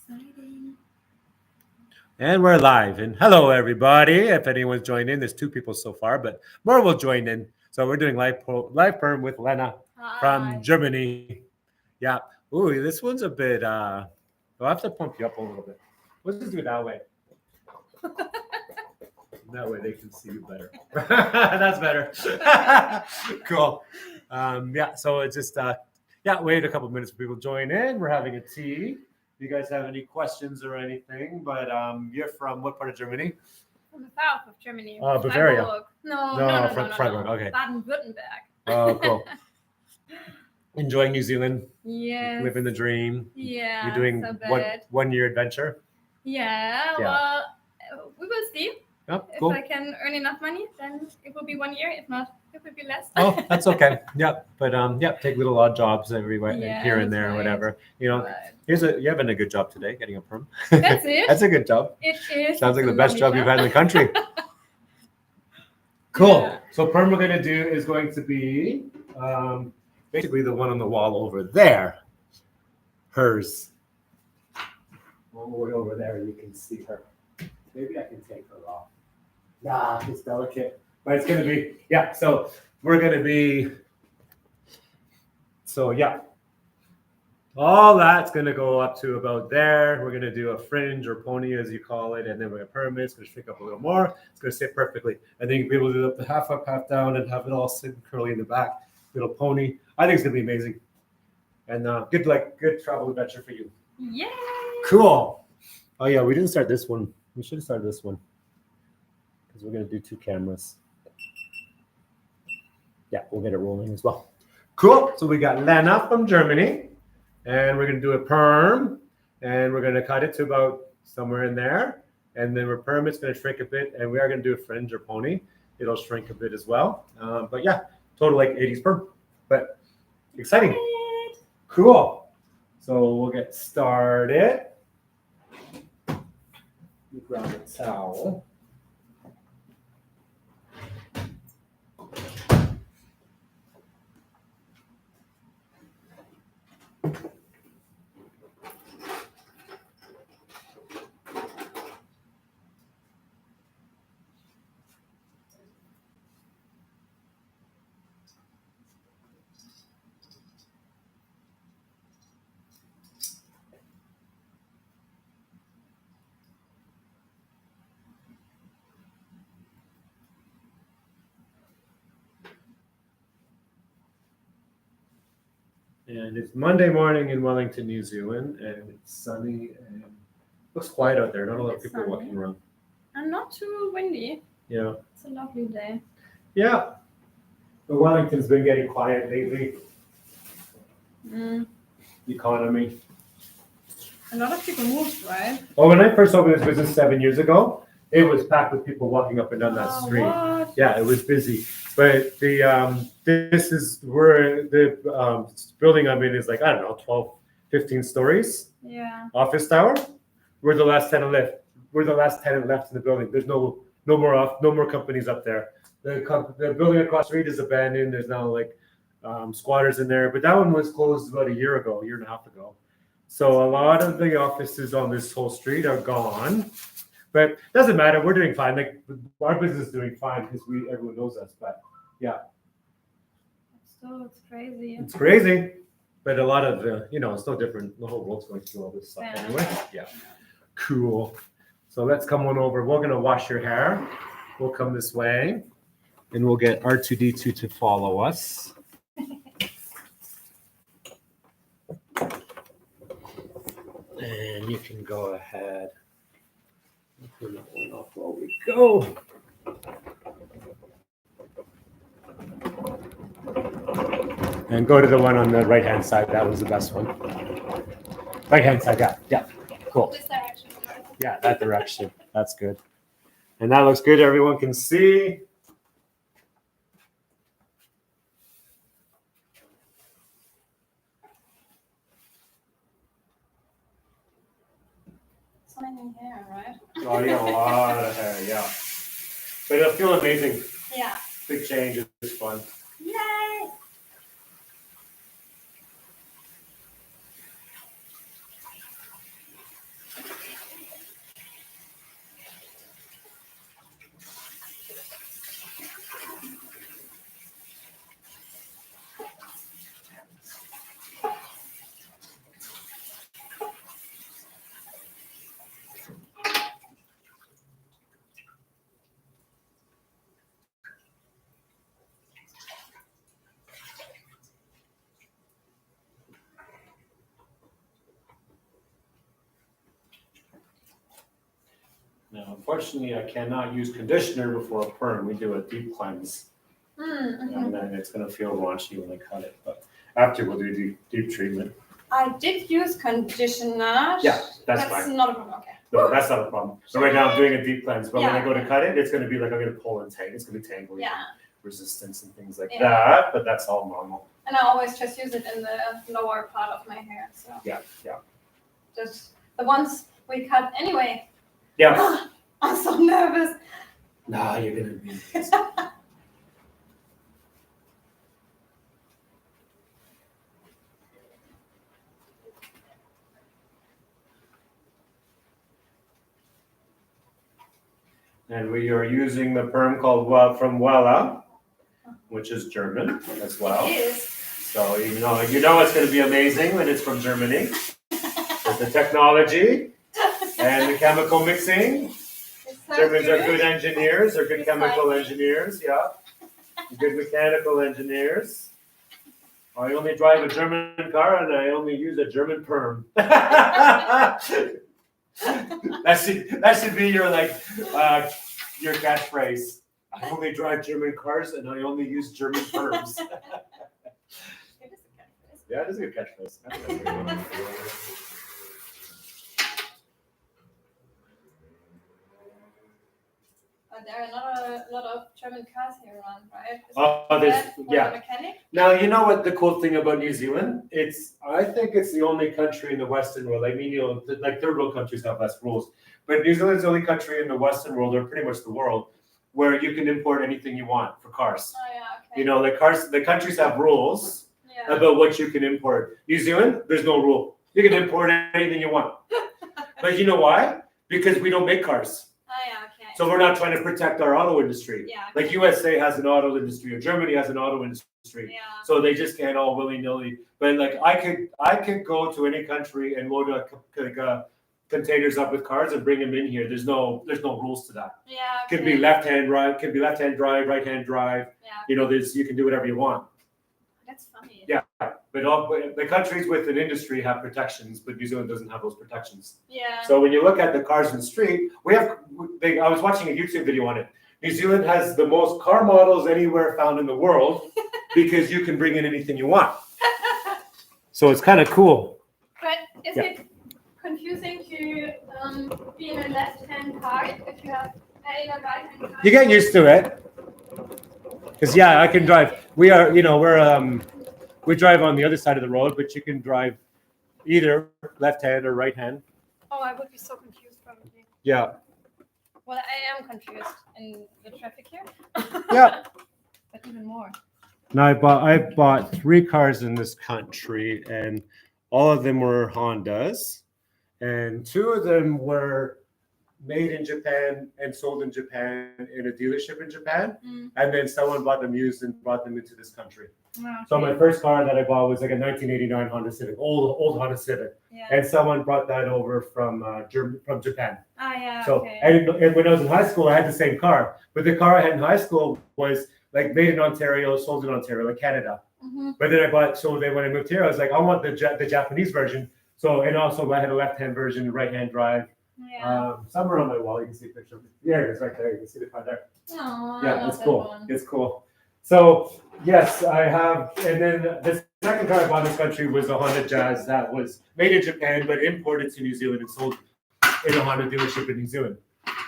Exciting. And we're live. And hello, everybody. If anyone's joined in, there's 2 people so far, but more will join in. So we're doing live perm with Lena from Hi. Germany. Yeah. Ooh, this one's a bit. I'll have to pump you up a little bit. Let's just do it that way. That way they can see you better. That's better. Cool. Yeah. So it's just wait a couple minutes for people to join in. We're having a tea. If you guys have any questions or anything, but you're from what part of Germany? From the south of Germany. Bavaria. Freiburg. No. From Freiburg. Okay. Baden-Württemberg. Oh, cool. Enjoying New Zealand. Yes. Living the dream. Yeah. You're doing so what 1 year adventure? Yeah. Yeah. Well, we will see. Oh, cool. If I can earn enough money, then it will be 1 year. If not, it will be less. Oh, that's okay. Yep. But take little odd jobs everywhere, Yeah, here and there, right. or whatever. You know, But you're having a good job today, getting a perm. that's it. That's a good job. It is. Sounds like It's the a best lovely job you've had in the country. Cool. Yeah. So perm we're going to do is going to be basically the one on the wall over there. Hers. All the way over there, you can see her. Maybe I can take her off. Nah, it's delicate. But it's going to be, so we're going to be, all that's going to go up to about there. We're going to do a fringe or pony, as you call it, and then we're going to perm it. It's going to shrink up a little more. It's going to sit perfectly. And then you'll be able to do the half up, half down, and have it all sit curly in the back. Little pony. I think it's going to be amazing. And good travel adventure for you. Yay! Cool. Oh, yeah, we didn't start this one. We should have started this one. Because we're going to do 2 cameras. Yeah, we'll get it rolling as well. Cool. So we got Lena from Germany. And we're going to do a perm. And we're going to cut it to about somewhere in there. And then we're perm. It's going to shrink a bit. And we are going to do a fringe or pony. It'll shrink a bit as well. But yeah, total like 80s perm. But exciting. Cool. So we'll get started. Let me grab a towel. And it's Monday morning in Wellington, New Zealand, and it's sunny and looks quiet out there. Not a lot of people sunny. walking around. And not too windy. Yeah. It's a lovely day. Yeah. But Wellington's been getting quiet lately. Economy. A lot of people moved, right? Well, when I first opened this business 7 years ago, it was packed with people walking up and down that street. What? Yeah, it was busy. But this is where the building I'm in is like, I don't know, 12, 15 stories. Yeah. Office tower. We're the last tenant left. We're the last tenant left in the building. There's no more companies up there. The building across the street is abandoned. There's now like squatters in there. But that one was closed about a year and a half ago. So a lot of the offices on this whole street are gone. But it doesn't matter. We're doing fine. Like our business is doing fine because everyone knows us. But yeah. Still, it's crazy. It's crazy. But a lot of, it's no different. The whole world's going through all this stuff anyway. Yeah. Cool. So let's come on over. We're going to wash your hair. We'll come this way. And we'll get R2D2 to follow us. And you can go ahead. Turn that one off while we go. And go to the one on the right-hand side. That was the best one. Right-hand side, yeah. Cool. This direction. Yeah, that direction. That's good. And that looks good. Everyone can see. So many hair, right? Oh, you have a lot of hair, yeah. But it'll feel amazing. Yeah. Big change is fun. Yay! Now, unfortunately, I cannot use conditioner before a perm. We do a deep cleanse, and then it's going to feel raunchy when I cut it. But after, we'll do deep treatment. I did use conditioner. Yeah, that's fine. Not a problem. Okay. No, that's not a problem. So right now I'm doing a deep cleanse, but when I go to Yeah. cut it, it's going to be like I'm going to pull and tangle. It's going to be tangly, Yeah. resistance and things like Yeah. that. But that's all normal. And I always just use it in the lower part of my hair. So Yeah. just the ones we cut anyway. Yeah. I'm so nervous. Nah, you're going to be. And we are using the perm called from Wella, which is German as well. It is. So you know it's going to be amazing when it's from Germany. With the technology and the chemical mixing. So Germans are good. good engineers, they're good It's chemical like- engineers, yeah. Good mechanical engineers. I only drive a German car and I only use a German perm. That should be your your catchphrase. I only drive German cars and I only use German perms. It is a catchphrase. Yeah, it is a good catchphrase. There are not a lot of German cars here around, right? Yeah. Mechanic? Now, you know what the cool thing about New Zealand? I think it's the only country in the Western world. I mean, like third world countries have less rules, but New Zealand's the only country in the Western world, or pretty much the world, where you can import anything you want for cars. Oh yeah, okay. You know, the countries have rules Yeah. about what you can import. New Zealand, there's no rule. You can import anything you want. But you know why? Because we don't make cars. Oh yeah, okay. So we're not trying to protect our auto industry. Yeah. Like USA has an auto industry, or Germany has an auto industry. Yeah. So they just can't all willy-nilly. But like I could go to any country and load containers up with cars and bring them in here. There's no rules to that. Yeah. Could Okay. be left-hand drive, could be left-hand drive, right-hand drive. Yeah. You know, you can do whatever you want. That's funny. Yeah. But the countries with an industry have protections, but New Zealand doesn't have those protections. Yeah. So when you look at the cars in the street, I was watching a YouTube video on it. New Zealand has the most car models anywhere found in the world because you can bring in anything you want. So it's kind of cool. But is it confusing to be in a left-hand car if you have in a right-hand car? You get used to it. Because I can drive. We drive on the other side of the road, but you can drive either left hand or right hand. Oh, I would be so confused probably. Yeah. Well, I am confused in the traffic here. Yeah. But even more. Now I bought 3 cars in this country, and all of them were Hondas, and 2 of them were made in Japan and sold in Japan in a dealership in Japan, and then someone bought them used and brought them into this country. Okay. So my first car that I bought was like a 1989 Honda Civic, old Honda Civic, Yeah. and someone brought that over from Japan. Ah, yeah. So Okay. and when I was in high school, I had the same car, but the car I had in high school was like made in Ontario, sold in Ontario, like Canada. Mm-hmm. But then when I moved here, I was like, I want the Japanese version. So, and also I had a left-hand version, right-hand drive. Yeah. Somewhere on my wall, you can see a picture of it. Yeah, it's right there. You can see the car there. Oh, I Yeah, love it's that cool. one. It's cool. So, yes, I have. And then the second car I bought in this country was a Honda Jazz that was made in Japan, but imported to New Zealand and sold in a Honda dealership in New Zealand.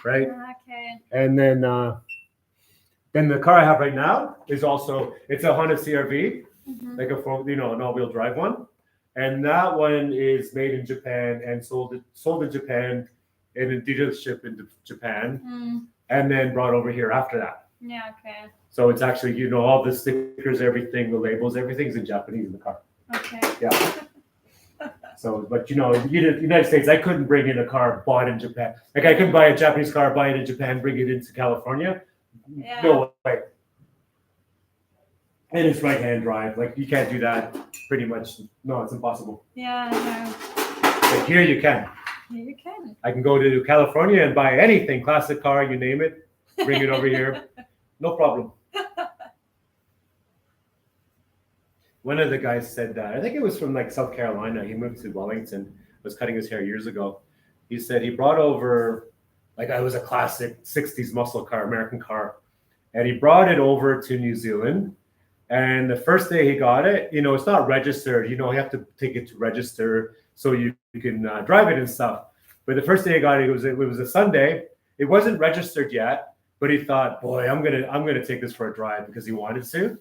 Right? Okay. And then the car I have right now is also, it's a Honda CR-V, Mm-hmm. like an all-wheel drive one. And that one is made in Japan and sold in Japan in a dealership in Japan, and then brought over here after that. Yeah, okay. So it's actually, all the stickers, everything, the labels, everything's in Japanese in the car. Okay. Yeah. So, but in the United States, I couldn't bring in a car bought in Japan. Like I couldn't buy a Japanese car, buy it in Japan, bring it into California. Yeah. No way. And it's right-hand drive. Like you can't do that. Pretty much, no, it's impossible. Yeah, no. But here you can. Yeah, you can. I can go to California and buy anything, classic car, you name it, bring it over here, no problem. One of the guys said that. I think it was from like South Carolina. He moved to Wellington. Was cutting his hair years ago. He said he brought over Like it was a classic 60s muscle car, American car. And he brought it over to New Zealand. And the first day he got it, it's not registered. You have to take it to register so you can drive it and stuff. But the first day he got it, it was a Sunday. It wasn't registered yet, but he thought, boy, I'm gonna take this for a drive because he wanted to.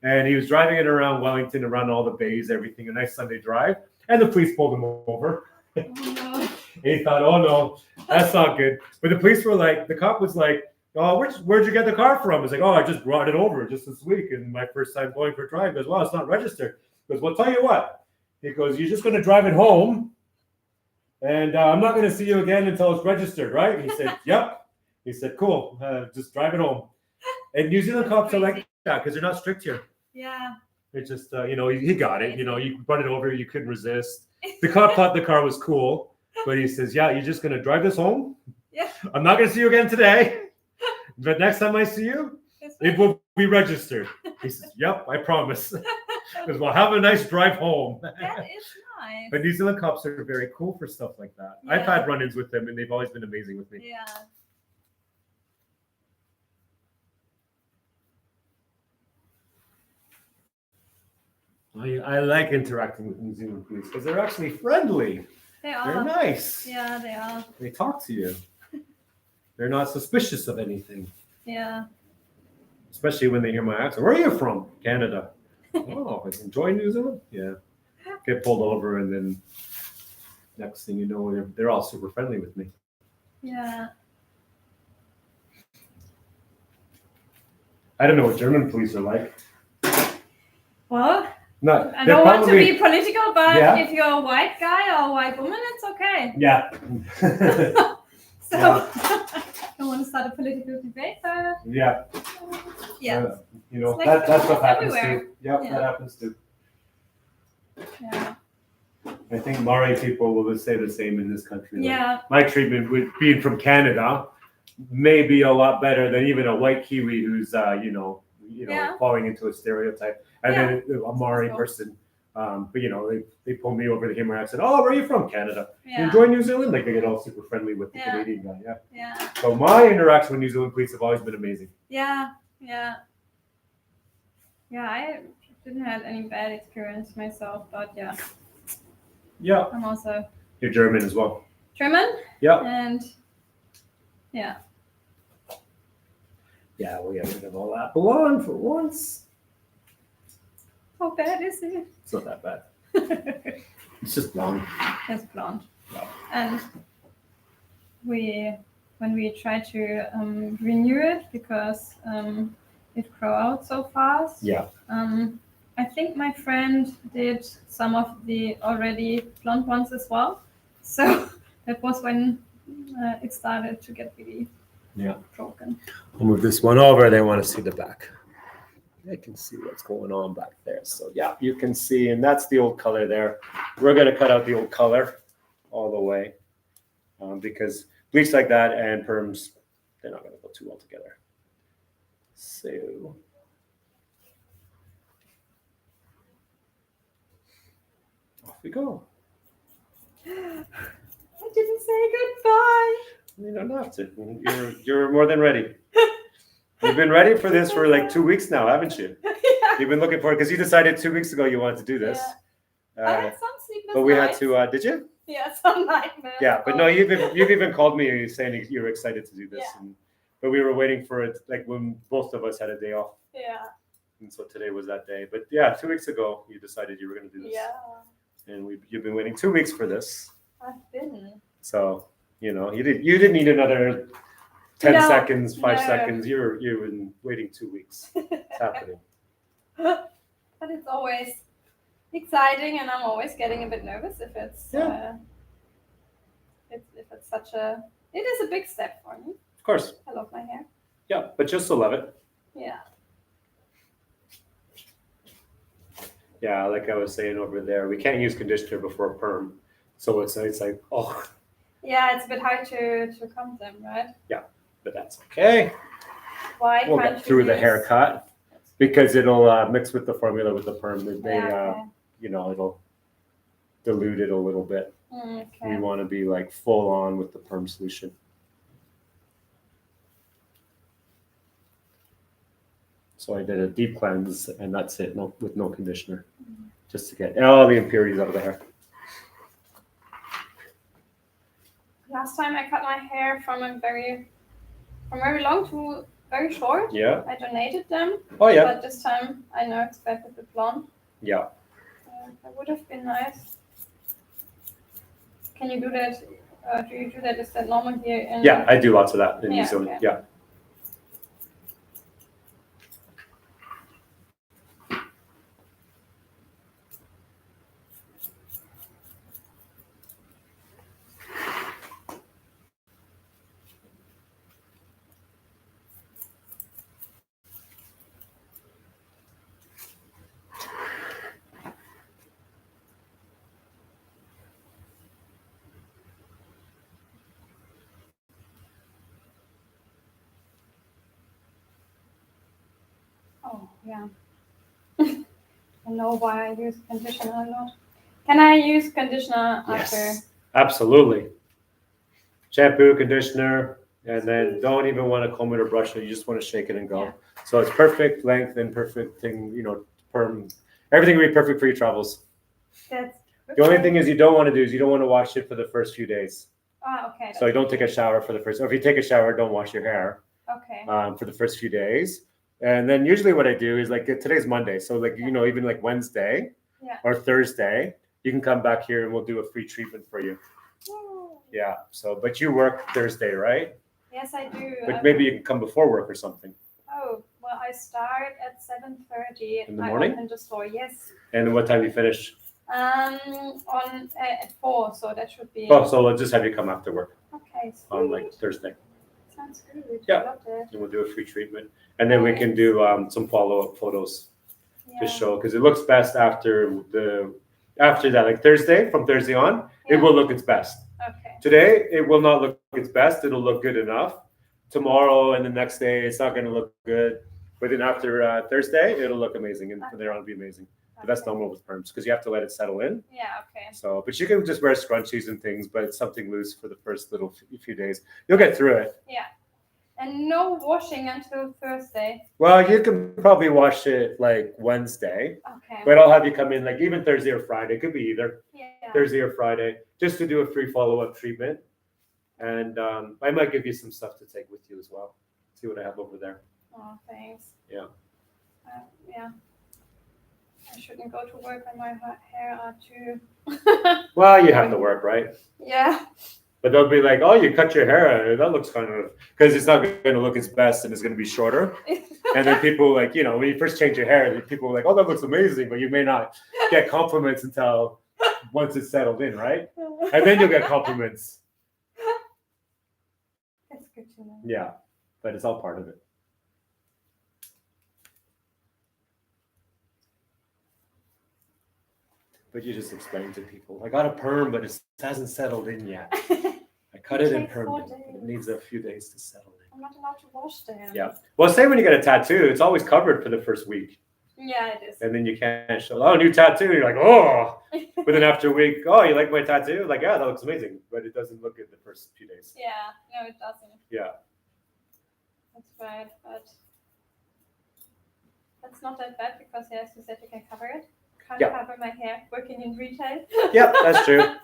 And he was driving it around Wellington, around all the bays, everything, a nice Sunday drive. And the police pulled him over. Oh, no. And he thought, oh no, that's not good. But the police were like, the cop was like, oh, where'd you get the car from? He's like, oh, I just brought it over just this week. And my first time going for a drive. He goes, well, it's not registered. He goes, well, tell you what. He goes, you're just going to drive it home. And I'm not going to see you again until it's registered, right? He said, yep. He said, cool. Just drive it home. And New Zealand cops are like that because they're not strict here. Yeah. It's just, he got it. You brought it over. You couldn't resist. The cop thought the car was cool. But he says, yeah, you're just going to drive this home? Yeah. I'm not going to see you again today. But next time I see you, it will be registered. He says, yep, I promise. Because we'll have a nice drive home. That is nice. But New Zealand cops are very cool for stuff like that. Yeah. I've had run-ins with them, and they've always been amazing with me. Yeah. I like interacting with New Zealand police because they're actually friendly. They are. They're nice. Yeah, they are. They talk to you. They're not suspicious of anything. Yeah. Especially when they hear my accent. Where are you from? Canada. Oh, enjoy New Zealand? Yeah. Get pulled over, and then next thing you know, they're all super friendly with me. Yeah. I don't know what German police are like. Well, No, I don't want to be political, but if you're a white guy or a white woman, it's okay. Yeah. So, I don't want to start a political debate, but Yeah. yeah. Like that's what happens everywhere. too. Yep, Yeah. that happens too. Yeah. I think Maori people will say the same in this country. Yeah. My treatment, with being from Canada, may be a lot better than even a white Kiwi who's, Yeah. falling into a stereotype. And Yeah. then a Maori Cool. person, but they pull me over to him and I said, "Oh, where are you from? Canada? You Yeah. enjoy New Zealand?" Like they get all super friendly with the Yeah. Canadian guy. Yeah. Yeah. So my interaction with New Zealand police have always been amazing. Yeah. Yeah. Yeah. I didn't have any bad experience myself, but yeah, Yeah. I'm also You're German as well. German. Yeah. And yeah. Yeah, we got rid of all that blonde for once. How bad is it? It's not that bad. It's just blonde. It's blonde. Yeah. And when we try to renew it because it grow out so fast. Yeah. I think my friend did some of the already blonde ones as well. So that was when it started to get really broken. I'll move this one over. They want to see the back. They can see what's going on back there. So yeah, you can see, and that's the old color there. We're going to cut out the old color all the way because bleach like that and perms, they're not going to go too well together. So off we go. I didn't say goodbye. You don't have to. You're more than ready. You've been ready for this for like 2 weeks now, haven't you? Yeah. You've been looking for it because you decided 2 weeks ago you wanted to do this. I had some sleepless But we had nights. to. Did you? Yeah, some nightmares. Yeah, but no, you've even called me and you're saying you were excited to do this. Yeah. But we were waiting for it, like when both of us had a day off, Yeah. and so today was that day. But yeah, 2 weeks ago you decided you were going to do this. Yeah. And you've been waiting 2 weeks for this. I've been. So you didn't need another 10 No, seconds, 5 no. seconds. You've been waiting 2 weeks. It's happening. But it's always exciting, and I'm always getting a bit nervous if it's if it's such a. It is a big step for me. Of course. I love my hair. Yeah, but you'll still love it. Yeah. Yeah, like I was saying over there, we can't use conditioner before perm. So it's like, oh. Yeah, it's a bit hard to comb them, right? Yeah, but that's okay. Why We'll can't get through the use- haircut because it'll mix with the formula with the perm. Yeah, It'll dilute it a little bit. We okay. want to be like full on with the perm solution. So I did a deep cleanse, and that's it, with no conditioner, just to get all the impurities out of the hair. Last time I cut my hair from very long to very short. Yeah. I donated them. Oh yeah. But this time I know it's better with blonde. Yeah. That would have been nice. Can you do that? Do you do that? Is that normal here? Yeah, I do lots of that in New Zealand. Okay. Yeah. Oh, yeah. I know why I use conditioner a lot. Can I use conditioner Yes, after? absolutely. Shampoo, conditioner, and then don't even want to comb it or brush it. You just want to shake it and go. Yeah. So it's perfect length and perfect thing, perm. Everything will be perfect for your travels. That's the only thing is you don't want to do is you don't want to wash it for the first few days. Okay. So you don't take a shower for the first, or if you take a shower, don't wash your hair. Okay. For the first few days. And then usually what I do is like today's Monday. So like, even like Wednesday or Thursday, you can come back here and we'll do a free treatment for you. Oh. Yeah. So, but you work Thursday, right? Yes, I do. But maybe you can come before work or something. Oh, well, I start at 7:30 in the morning. I open the store, yes. And what time you finish? On at 4, so that should be. Oh, so we'll just have you come after work. Okay. Sweet. On like Thursday. Sounds good. Yeah. I love that. And we'll do a free treatment, and then we can do some follow-up photos Yeah. to show, because it looks best after that, like Thursday. From Thursday on, it will look its best. Okay. Today, it will not look its best. It'll look good enough. Tomorrow and the next day, it's not going to look good. But then after Thursday, it'll look amazing, and from there on, it'll be amazing. But that's normal with perms because you have to let it settle in. Yeah. Okay. So, but you can just wear scrunchies and things, but it's something loose for the first few days. You'll get through it. Yeah. And no washing until Thursday. Well, you can probably wash it like Wednesday. Okay. But I'll have you come in like even Thursday or Friday. It could be either. Yeah. Thursday or Friday, just to do a free follow-up treatment. And I might give you some stuff to take with you as well. See what I have over there. Oh, thanks. Yeah. Yeah. I shouldn't go to work when my hair are too. Well, you have to work, right? Yeah. But they'll be like, "Oh, you cut your hair. That looks kind of," because it's not going to look its best and it's going to be shorter. And then people like, when you first change your hair, people are like, "Oh, that looks amazing," but you may not get compliments until once it's settled in, right? And then you'll get compliments. That's good to know. Yeah, but it's all part of it. But you just explain to people, I got a perm, but it hasn't settled in yet. I cut it in perm. It needs a few days to settle in. I'm not allowed to wash them. Yeah. Well, say when you get a tattoo, it's always covered for the first week. Yeah, it is. And then you can't show, new tattoo. You're like, oh. But then after a week, oh, you like my tattoo? Like, yeah, that looks amazing. But it doesn't look good the first few days. Yeah, no, it doesn't. Yeah. That's right, but that's not that bad because, as you said, you can cover it. Can't cover my hair working in retail. Yeah, that's true.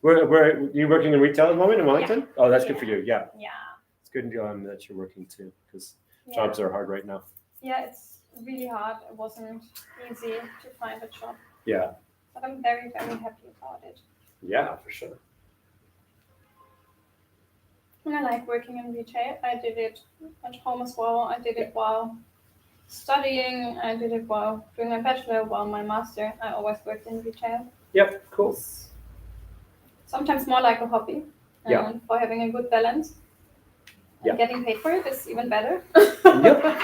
Where you working in retail at the moment in Wellington? Yeah. Oh, that's good for you. Yeah. Yeah. It's good that you're working too, because jobs are hard right now. Yeah, it's really hard. It wasn't easy to find a job. Yeah. But I'm very, very happy about it. Yeah, for sure. And I like working in retail. I did it at home as well. I did it while studying. I did it while doing my bachelor, while my master. I always worked in retail. Yep, cool. Sometimes more like a hobby. For having a good balance. And getting paid for it is even better. Yep.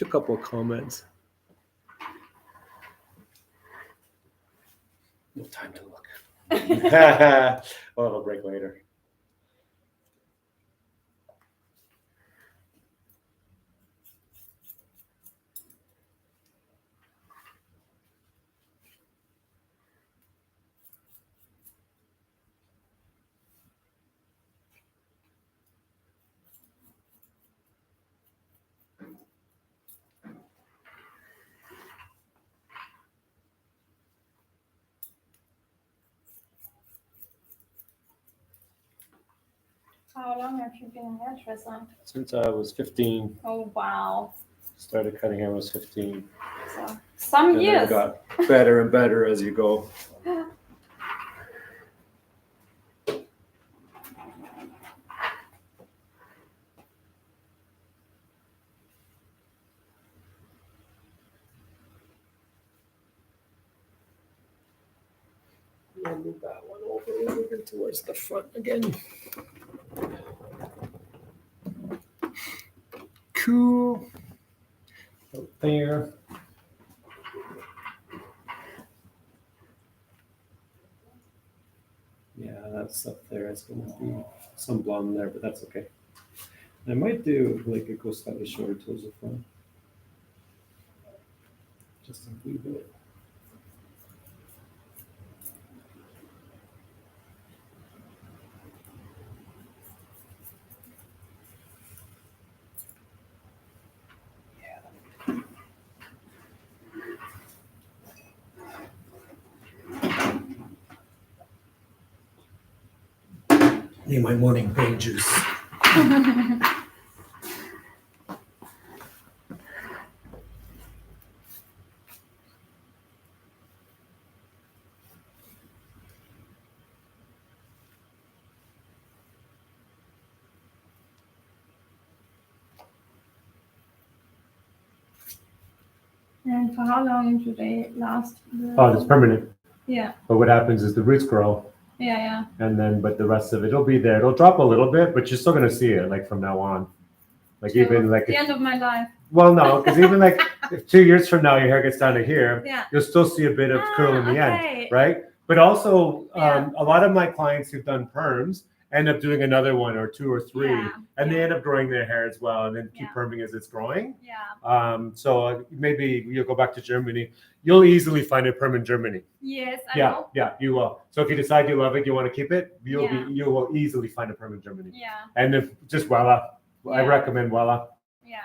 A couple of comments. No time to look. We'll have a break later. How long have you been a hairdresser? Since I was 15. Oh, wow. Started cutting hair when I was 15. So, some And years. then got better and better as you go. I'll move that one over a little bit towards the front again. Cool. Out there. Yeah, that's up there. It's going to be some blonde there, but that's okay. I might do like it goes slightly shorter towards the front. Just a wee bit. Need my morning pain juice. And for how long do they last? Oh, it's permanent. Yeah. But what happens is the roots grow. Yeah. And then, but the rest of it'll be there. It'll drop a little bit, but you're still gonna see it like from now on. Like Till even like the end of my life. well, no, because even like if 2 years from now your hair gets down to here, Yeah. you'll still see a bit of curl in the okay. end, right? But also, Yeah. a lot of my clients who've done perms end up doing another one or two or three, Yeah. and they Yeah. end up growing their hair as well, and then keep Yeah. perming as it's growing. Yeah. So maybe you'll go back to Germany. You'll easily find a perm in Germany. Yes, I Yeah, know. yeah, you will. So if you decide you love it, you want to keep it, you will easily find a perm in Germany. Yeah. And if just voila, I Yeah. recommend voila. Yeah.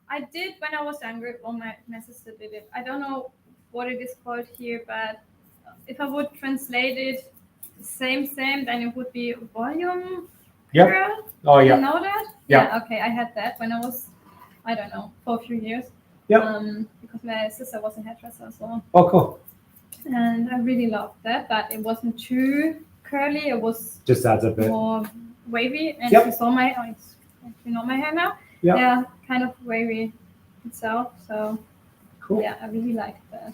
I did when I was younger. Well, my sister did it. I don't know what it is called here, but if I would translate it same, then it would be volume Yep. curl. Oh yeah. You know that? Yeah. Okay, I had that when I was, I don't know, for a few years. Yep. Because my sister was a hairdresser as well. Oh, cool. And I really loved that, but it wasn't too curly. It was just adds a bit more wavy. And Yep. if you saw my, if you know my hair now, Yep. yeah, kind of wavy itself. So cool. yeah, I really liked that.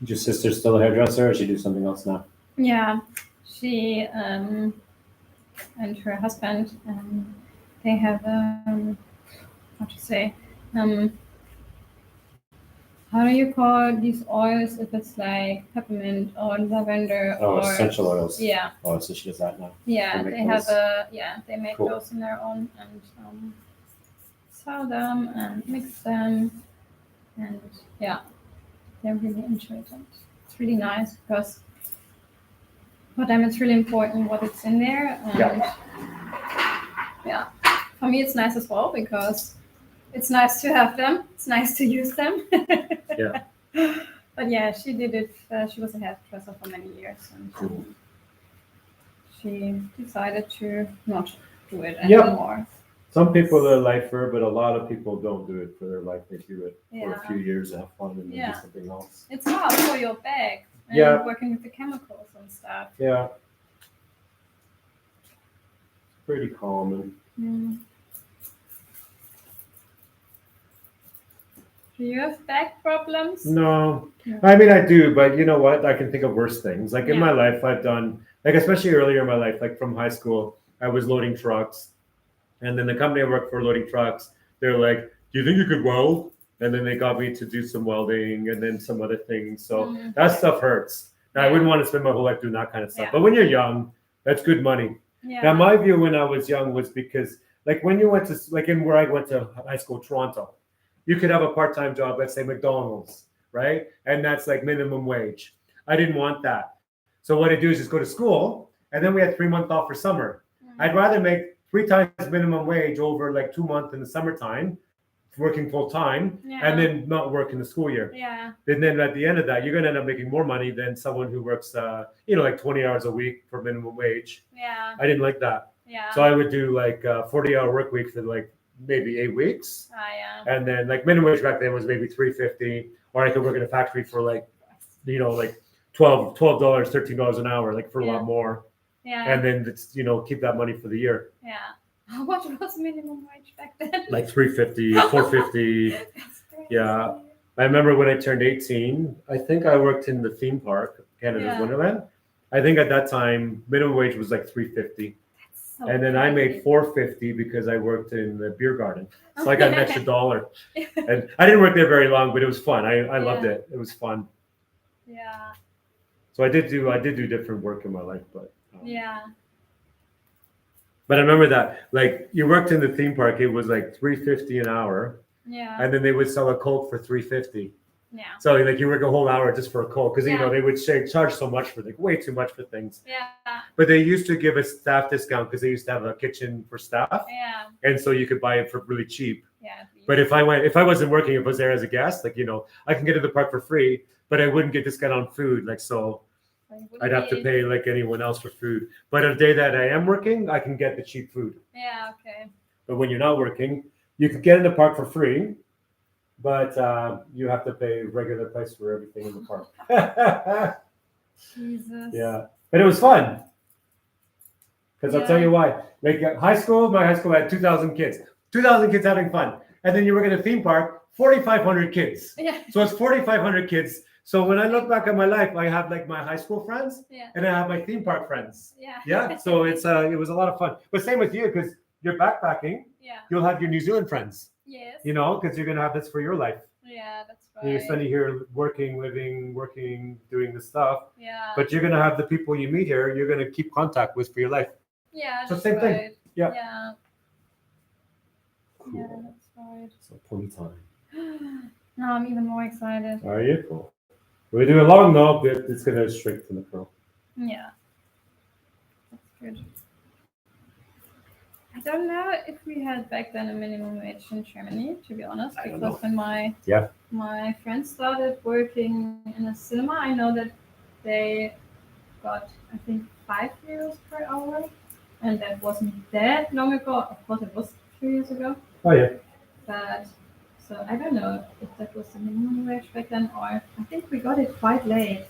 Is your sister still a hairdresser, or she do something else now? Yeah, she and her husband, they have how to say, how do you call these oils if it's like peppermint or lavender or essential oils. Yeah. Oh, so she does that now. Yeah, They they make have those. they make Cool. those on their own and sell them and mix them And yeah, they really enjoy it. It's really nice because for them it's really important what it's in there. And yeah, for me it's nice as well because it's nice to have them. It's nice to use them. Yeah. But yeah, she did it. She was a hairdresser for many years, and Cool. she decided to not do it Yep. anymore. Some people are a lifer, but a lot of people don't do it for their life. They do it for a Yeah. few years and have fun and then Yeah. do something else. It's hard for your back and Yeah. working with the chemicals and stuff. Yeah. Pretty common. Mm. Do you have back problems? No. No. I mean, I do, but you know what? I can think of worse things. Like in Yeah. my life, I've done, like, especially earlier in my life, like from high school, I was loading trucks. And then the company I worked for loading trucks, they're like, do you think you could weld? And then they got me to do some welding and then some other things. So that stuff hurts. Now, I wouldn't want to spend my whole life doing that kind of stuff. Yeah. But when you're young, that's good money. Yeah. Now, my view when I was young was because, like, when you went to, like, in where I went to high school, Toronto, you could have a part-time job, let's say McDonald's, right? And that's like minimum wage. I didn't want that. So what I do is just go to school, and then we had 3 months off for summer. I'd rather make 3 times minimum wage over like 2 months in the summertime, working full time, and then not work in the school year. Yeah. And then at the end of that, you're gonna end up making more money than someone who works, like 20 hours a week for minimum wage. Yeah. I didn't like that. Yeah. So I would do like 40-hour work week for like maybe 8 weeks. Yeah. And then like minimum wage back then was maybe $3.50, or I could work in a factory for like $12, $13 an hour, like for a lot more. Yeah. And then it's keep that money for the year. Yeah. What was minimum wage back then? Like $3.50, $4.50. That's crazy. Yeah. I remember when I turned 18, I think I worked in the theme park, Canada's Wonderland. I think at that time minimum wage was like $3.50. So and then I made $4.50 because I worked in the beer garden. So I got an extra $1. And I didn't work there very long, but it was fun. I loved it. It was fun. Yeah. So I did do different work in my life, but Yeah. But I remember that, like, you worked in the theme park, it was like $3.50 an hour, Yeah. and then they would sell a Coke for $3.50. Yeah. So like you work a whole hour just for a Coke, because Yeah. they would charge so much for way too much for things. Yeah. But they used to give a staff discount because they used to have a kitchen for staff, Yeah. and so you could buy it for really cheap. Yeah. But if I wasn't working, if I was there as a guest, like I can get to the park for free, but I wouldn't get discount on food, like so. I'd have to pay like anyone else for food. But on a day that I am working, I can get the cheap food. Yeah. Okay. But when you're not working, you can get in the park for free, but you have to pay regular price for everything in the park. Jesus. Yeah, but it was fun. Because I'll tell you why. Like my high school had 2,000 kids. 2,000 kids having fun. And then you work in a theme park, 4,500 kids. Yeah. So it's 4,500 kids. So when I look back at my life, I have like my high school friends, and I have my theme park friends. Yeah. Yeah. So it was a lot of fun. But same with you, because you're backpacking. Yeah. You'll have your New Zealand friends. Yes. Because you're gonna have this for your life. Yeah, that's right. You're spending here working, living, doing this stuff. Yeah. But you're gonna have the people you meet here. You're gonna keep contact with for your life. Yeah. So that's same thing. right. Yeah. Yeah. Cool. Yeah, that's right. So pony time. Now I'm even more excited. Are you? Cool. We do a long knob, but it's gonna straighten the curl. Yeah. That's good. I don't know if we had back then a minimum wage in Germany, to be honest, I don't because know. when Yeah. my friends started working in a cinema, I know that they got, I think, €5 per hour, and that wasn't that long ago. Of course, it was 2 years ago, Oh yeah. but so I don't know if that was the minimum wage back then, or I think we got it quite late.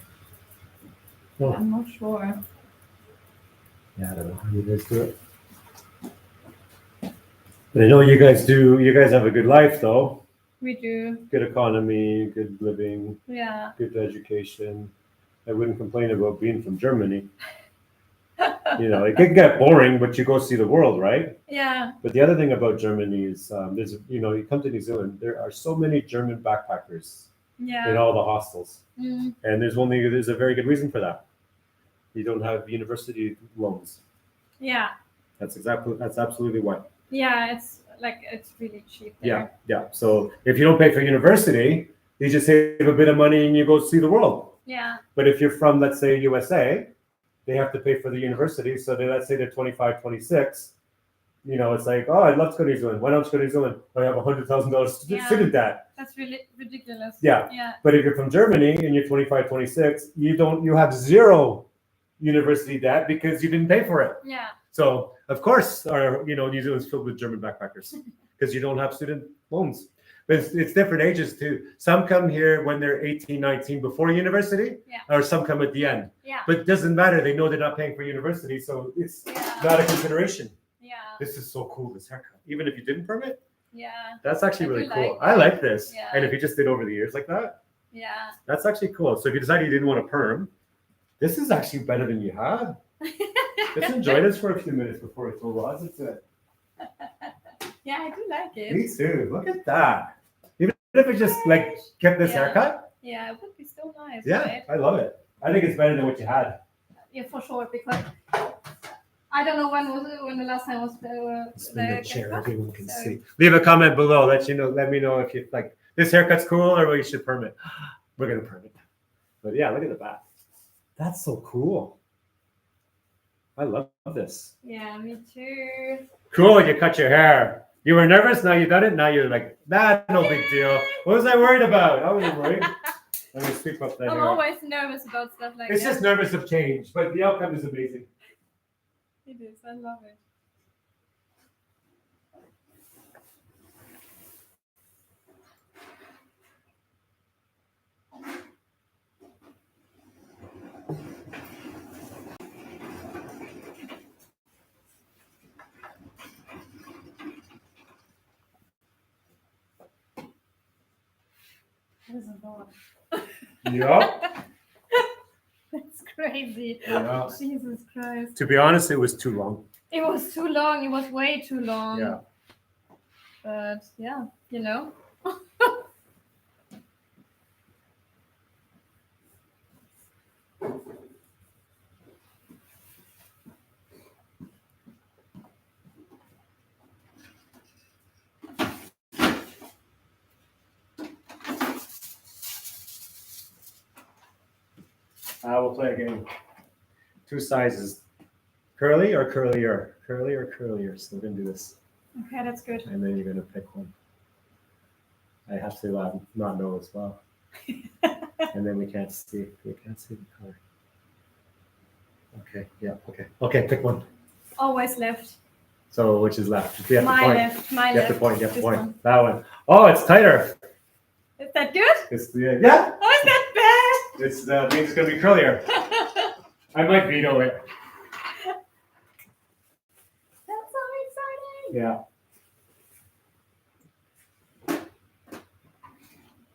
Oh. I'm not sure. Yeah, I don't know how you guys do it. But I know you guys do. You guys have a good life, though. We do, Good economy, good living, yeah. good education. I wouldn't complain about being from Germany. It could get boring, but you go see the world, right? Yeah, But the other thing about Germany is, you come to New Zealand, there are so many German backpackers yeah. in all the hostels, Mm, and there's a very good reason for that. You don't have university loans. yeah. That's absolutely why. Yeah, it's really cheap there. Yeah. So if you don't pay for university, You just save a bit of money and you go see the world. Yeah. But if you're from, let's say, USA, they have to pay for the university. So let's say they're 25, 26. You know, it's like, oh, I'd love to go to New Zealand. Why don't you go to New Zealand? I have $100,000 student debt. That's really ridiculous. Yeah. Yeah. But if you're from Germany and you're 25, 26, you have zero university debt because you didn't pay for it. Yeah. So of course, New Zealand's filled with German backpackers because you don't have student loans. But it's different ages too. Some come here when they're 18, 19 before university, or some come at the end. Yeah. But it doesn't matter. They know they're not paying for university, so it's not a consideration. Yeah. This is so cool, this haircut. Even if you didn't perm it, that's actually really cool. like I like this. Yeah. And if you just did over the years like that, that's actually cool. So if you decided you didn't want to perm, this is actually better than you had. Just enjoy this for a few minutes before we throw rods into it. Yeah, I do like it. Me too. Look at that. Even if it just like kept this haircut. Yeah, it would be so nice. Yeah, right? I love it. I think it's better than what you had. Yeah, for sure. Because I don't know when the last time was Spin the chair, everyone can see. Leave a comment below. Let me know if you like this haircut's cool or we should perm it. We're gonna perm it. But yeah, look at the back. That's so cool. I love this. Yeah, me too. Cool, you cut your hair. You were nervous, now you done it. Now you're like, no big deal. What was I worried about? I wasn't worried. Let me sweep up that I'm hair. always nervous about stuff like It's that. just nervous of change, but the outcome is amazing. It is. I love it. That is a lot. Yeah. That's crazy. Yeah. Jesus Christ. To be honest, it was too long. It was too long. It was way too long. Yeah. But yeah, you know. We'll play a game. Two sizes. Curly or curlier? Curly or curlier. So we're going to do this. Okay, that's good. And then you're going to pick one. I have to not know as well. And then we can't see the color. Okay, yeah, okay. Okay, pick one. Always left. So which is left? You have My to point. left. My You left. have to point. You have to This point. one. That one. Oh, it's tighter. Is that good? It's yeah. Oh, is that bad? It's means it's gonna be curlier. I might veto it. That's so exciting. Yeah.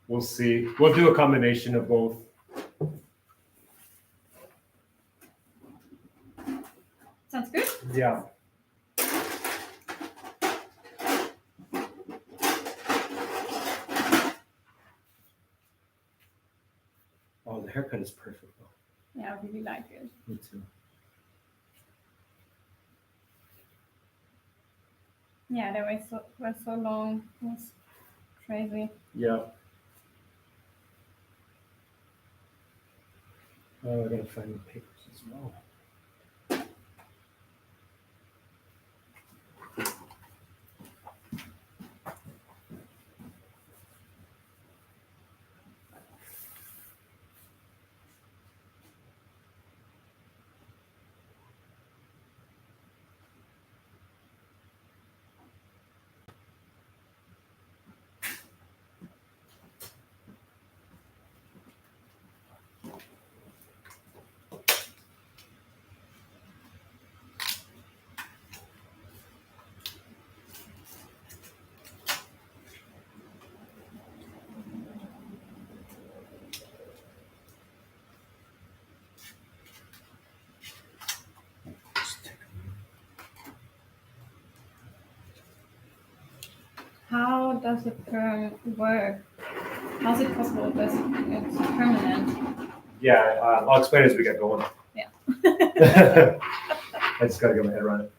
We'll see. We'll do a combination of both. Sounds good. Yeah. Oh, the haircut is perfect though. Yeah, I really like it. Me too. Yeah, they were so long. It was crazy. Yeah. Oh, I gotta find the papers as well. How does the perm work? How's it possible that it's permanent? Yeah, I'll explain as we get going. Yeah. I just gotta get my head around it.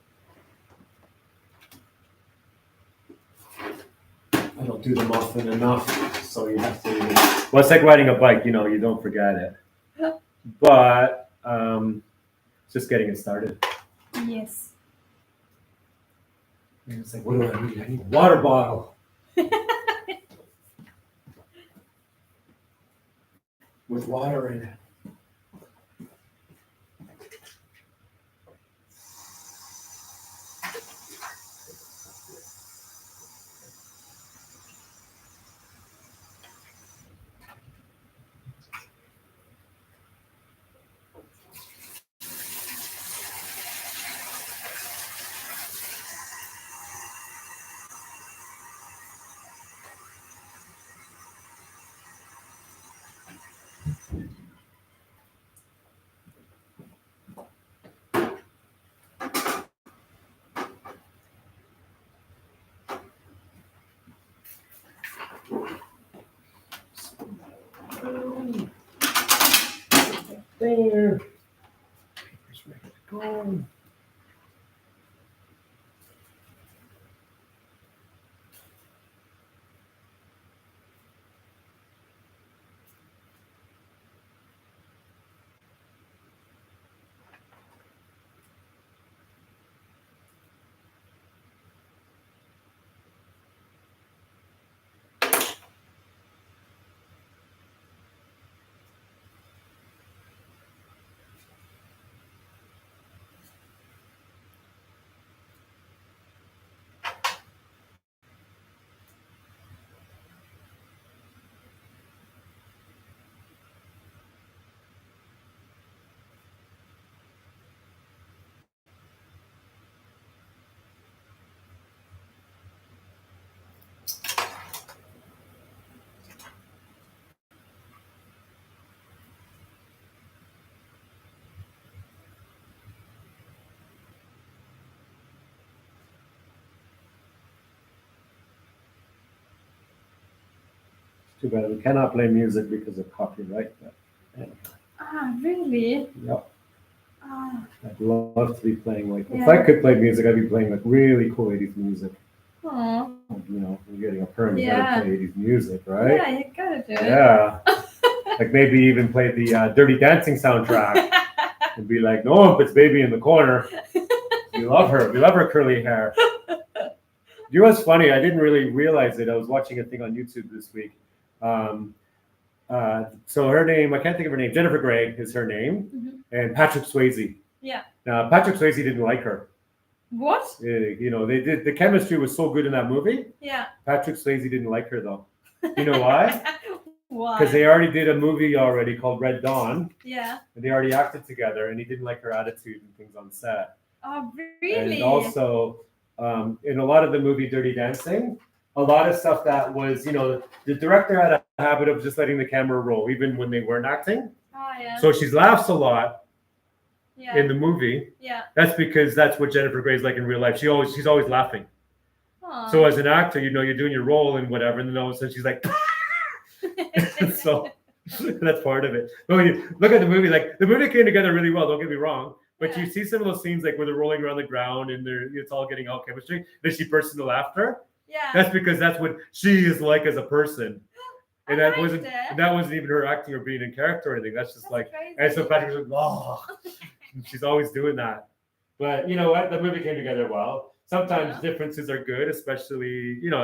I don't do them often enough, so you have to Well, it's like riding a bike. You know, you don't forget it. But it's just getting it started. Yes. And it's like, what do I need? I need a water bottle. With water in it. There. Paper's ready to go. Too bad we cannot play music because of copyright. But anyway. Ah, really? Yep. Ah. I'd love to be playing like if Yeah. I could play music, I'd be playing like really cool 80s music. Aw. You know, you're getting a perm, you Yeah. gotta play 80s music, right? Yeah, you gotta do it. Yeah. Like maybe even play the Dirty Dancing soundtrack and be like, no, it's baby in the corner. We love her. We love her curly hair. You know what's funny? I didn't really realize it. I was watching a thing on YouTube this week. So her name, I can't think of her name. Jennifer Grey is her name, and Patrick Swayze. Yeah. Now Patrick Swayze didn't like her. What? You know, they did. The chemistry was so good in that movie. Yeah. Patrick Swayze didn't like her though. You know why? Why? Because they already did a movie already called Red Dawn. Yeah. And they already acted together, and he didn't like her attitude and things on set. Oh, really? And also, in a lot of the movie Dirty Dancing, a lot of stuff that was, you know, the director had a habit of just letting the camera roll, even when they weren't acting. Oh, yeah. So she laughs a lot Yeah. in the movie. Yeah. That's because that's what Jennifer Grey's like in real life. She's always laughing. Aw. So as an actor, you know, you're doing your role and whatever, and then all of a sudden she's like, so that's part of it. But when you look at the movie, like the movie came together really well, don't get me wrong. But Yeah. you see some of those scenes like where they're rolling around the ground and it's all getting all chemistry. Then she bursts into laughter. Yeah. That's because that's what she is like as a person. And I that liked it. wasn't even her acting or being in character or anything. That's just like crazy. and so Patrick was like, oh she's always doing that. But you know what? The movie came together well. Sometimes differences are good, especially, you know,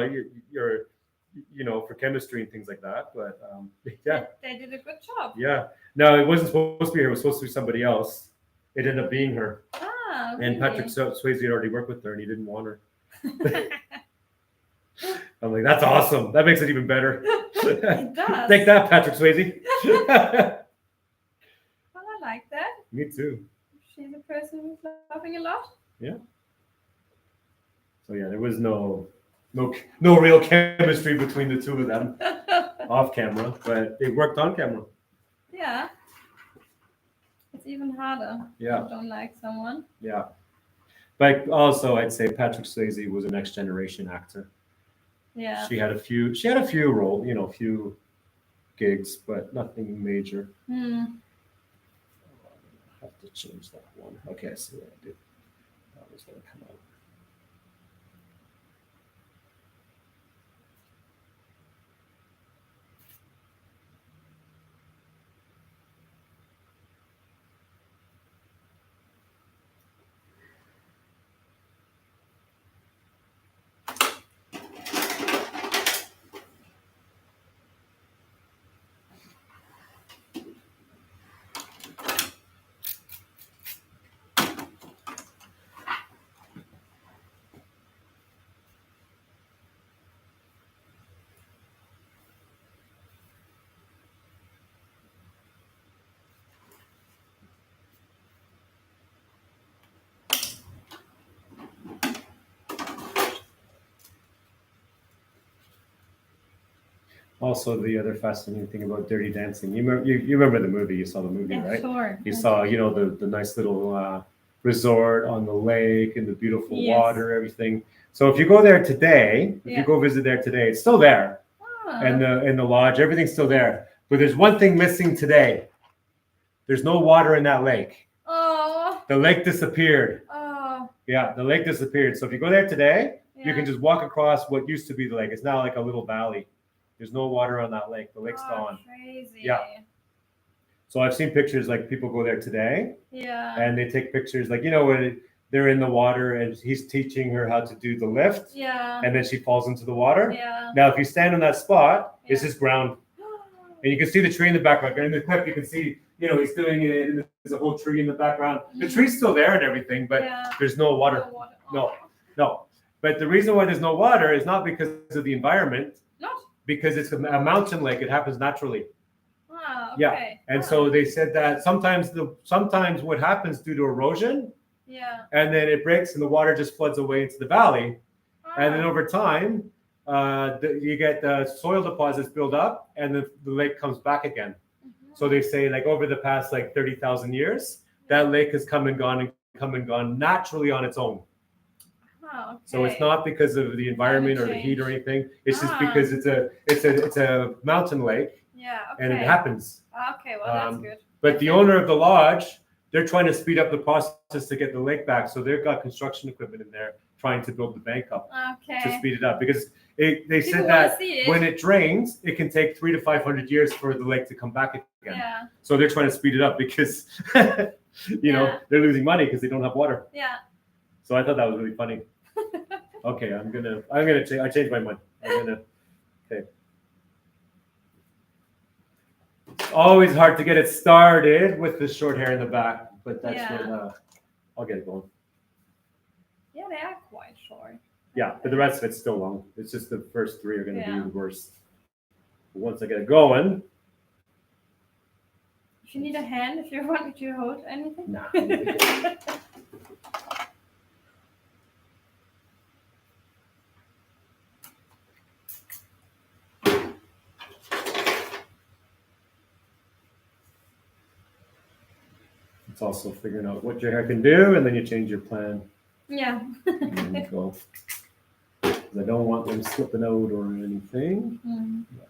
you're you know, for chemistry and things like that. But yeah. They did a good job. Yeah. No, it wasn't supposed to be her. It was supposed to be somebody else. It ended up being her. Ah, really? And Patrick Swayze had already worked with her, and he didn't want her. I'm like, that's awesome. That makes it even better. It does. Take that, Patrick Swayze. Well, I like that. Me too. She's a person who's laughing a lot. Yeah. So yeah, there was no real chemistry between the two of them off camera, but they worked on camera. Yeah. It's even harder. Yeah. If you don't like someone. Yeah. But also, I'd say Patrick Swayze was a next generation actor. Yeah. She had a few roles, you know, a few gigs, but nothing major. Hmm. I have to change that one. Okay, I see what I did. That was going to come out. Also, the other fascinating thing about Dirty Dancing, you remember the movie? You saw the movie, Yeah, right? sure. You saw, the nice little resort on the lake and the beautiful Yes. water, everything. So if you go there today, if Yeah. you go visit there today, it's still there, and the lodge, everything's still there. But there's one thing missing today. There's no water in that lake. Oh. The lake disappeared. Oh. Yeah, the lake disappeared. So if you go there today, Yeah. you can just walk across what used to be the lake. It's now like a little valley. There's no water on that lake. The lake's gone. Crazy. Yeah. So I've seen pictures like people go there today. Yeah. And they take pictures like, when they're in the water and he's teaching her how to do the lift. Yeah. And then she falls into the water. Yeah. Now, if you stand on that spot, it's Yeah. just ground. And you can see the tree in the background. And in the clip, you can see, he's doing it. And there's a whole tree in the background. The tree's still there and everything, but there's no water. No. But the reason why there's no water is not because of the environment. Not? Because it's a mountain lake. It happens naturally. Ah, okay. Yeah. And so they said that sometimes what happens due to erosion. Yeah. And then it breaks and the water just floods away into the valley. Ah. And then over time, you get the soil deposits build up and the lake comes back again. Mm-hmm. So they say like over the past like 30,000 years, that lake has come and gone naturally on its own. Oh, okay. So it's not because of the environment or the heat or anything. It's just because it's a mountain lake. Yeah. Okay. And it happens. Okay. Well, that's good. But the owner of the lodge, they're trying to speed up the process to get the lake back. So they've got construction equipment in there trying to build the bank up to speed it up. Because they said that when it drains, it can take 300 to 500 years for the lake to come back again. Yeah. So they're trying to speed it up because, they're losing money because they don't have water. Yeah. So I thought that was really funny. Okay, I changed my mind. Okay. It's always hard to get it started with the short hair in the back, but that's what I'll get it going. Yeah, they are quite short. Yeah, but the rest of it's still long. It's just the first three are going to be the worst. But once I get it going. If you need a hand, if you want me to hold anything. Nah. It's also figuring out what your hair can do, and then you change your plan. Yeah. And then you go. 'Cause I don't want them slipping out or anything. Mm. Yeah.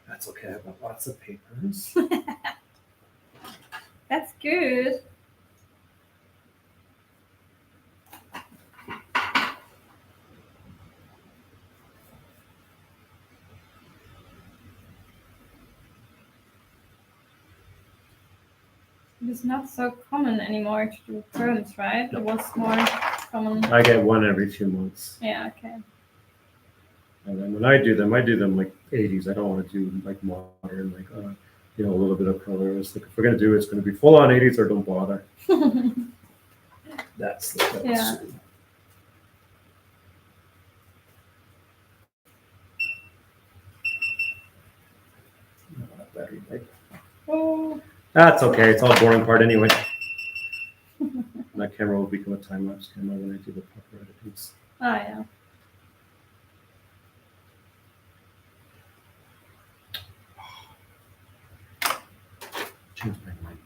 That's okay. I've got lots of papers. That's good. It's not so common anymore to do perms, right? It was more common. I get one every 2 months. Yeah, okay. And then when I do them like 80s. I don't want to do like modern, like, a little bit of color. It's like, if we're going to do it, it's going to be full on 80s or don't bother. That's the best. Yeah. Battery light. Oh. That's okay. It's all boring part anyway. That camera will become a time-lapse camera when I do the proper editings. Oh, yeah. Change my mind.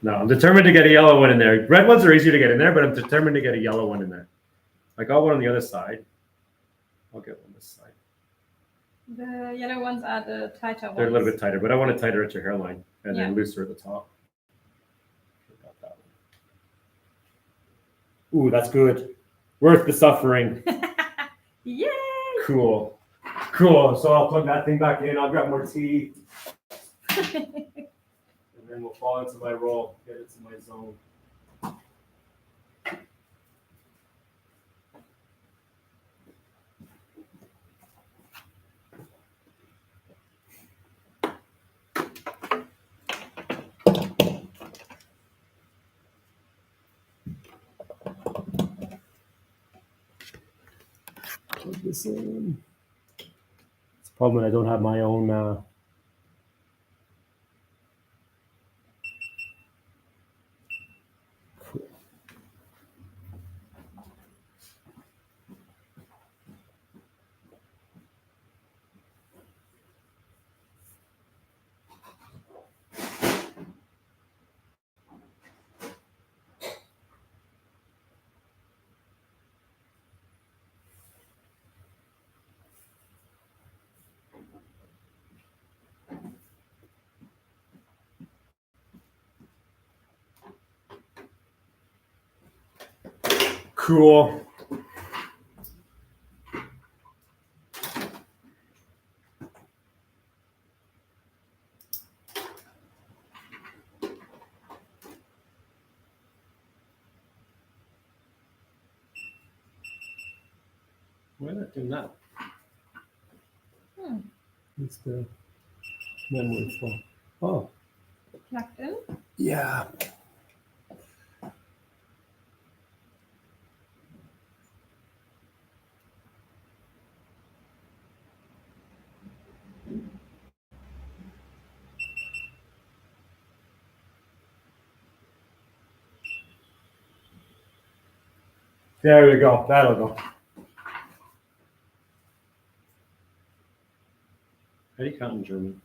No, I'm determined to get a yellow one in there. Red ones are easier to get in there, but I'm determined to get a yellow one in there. I got one on the other side. I'll get one this side. The yellow ones are the tighter ones. They're a little bit tighter, but I want it tighter at your hairline and then looser at the top. Got that one. Ooh, that's good. Worth the suffering. Yay! Cool. So I'll plug that thing back in. I'll grab more tea. And then we'll fall into my roll, get into my zone. Plug this in. It's a problem when I don't have my own. Cool. Why not doing that? It's the memory phone. Oh. Plugged in? Yeah. There we go. That'll go. How do you count in German?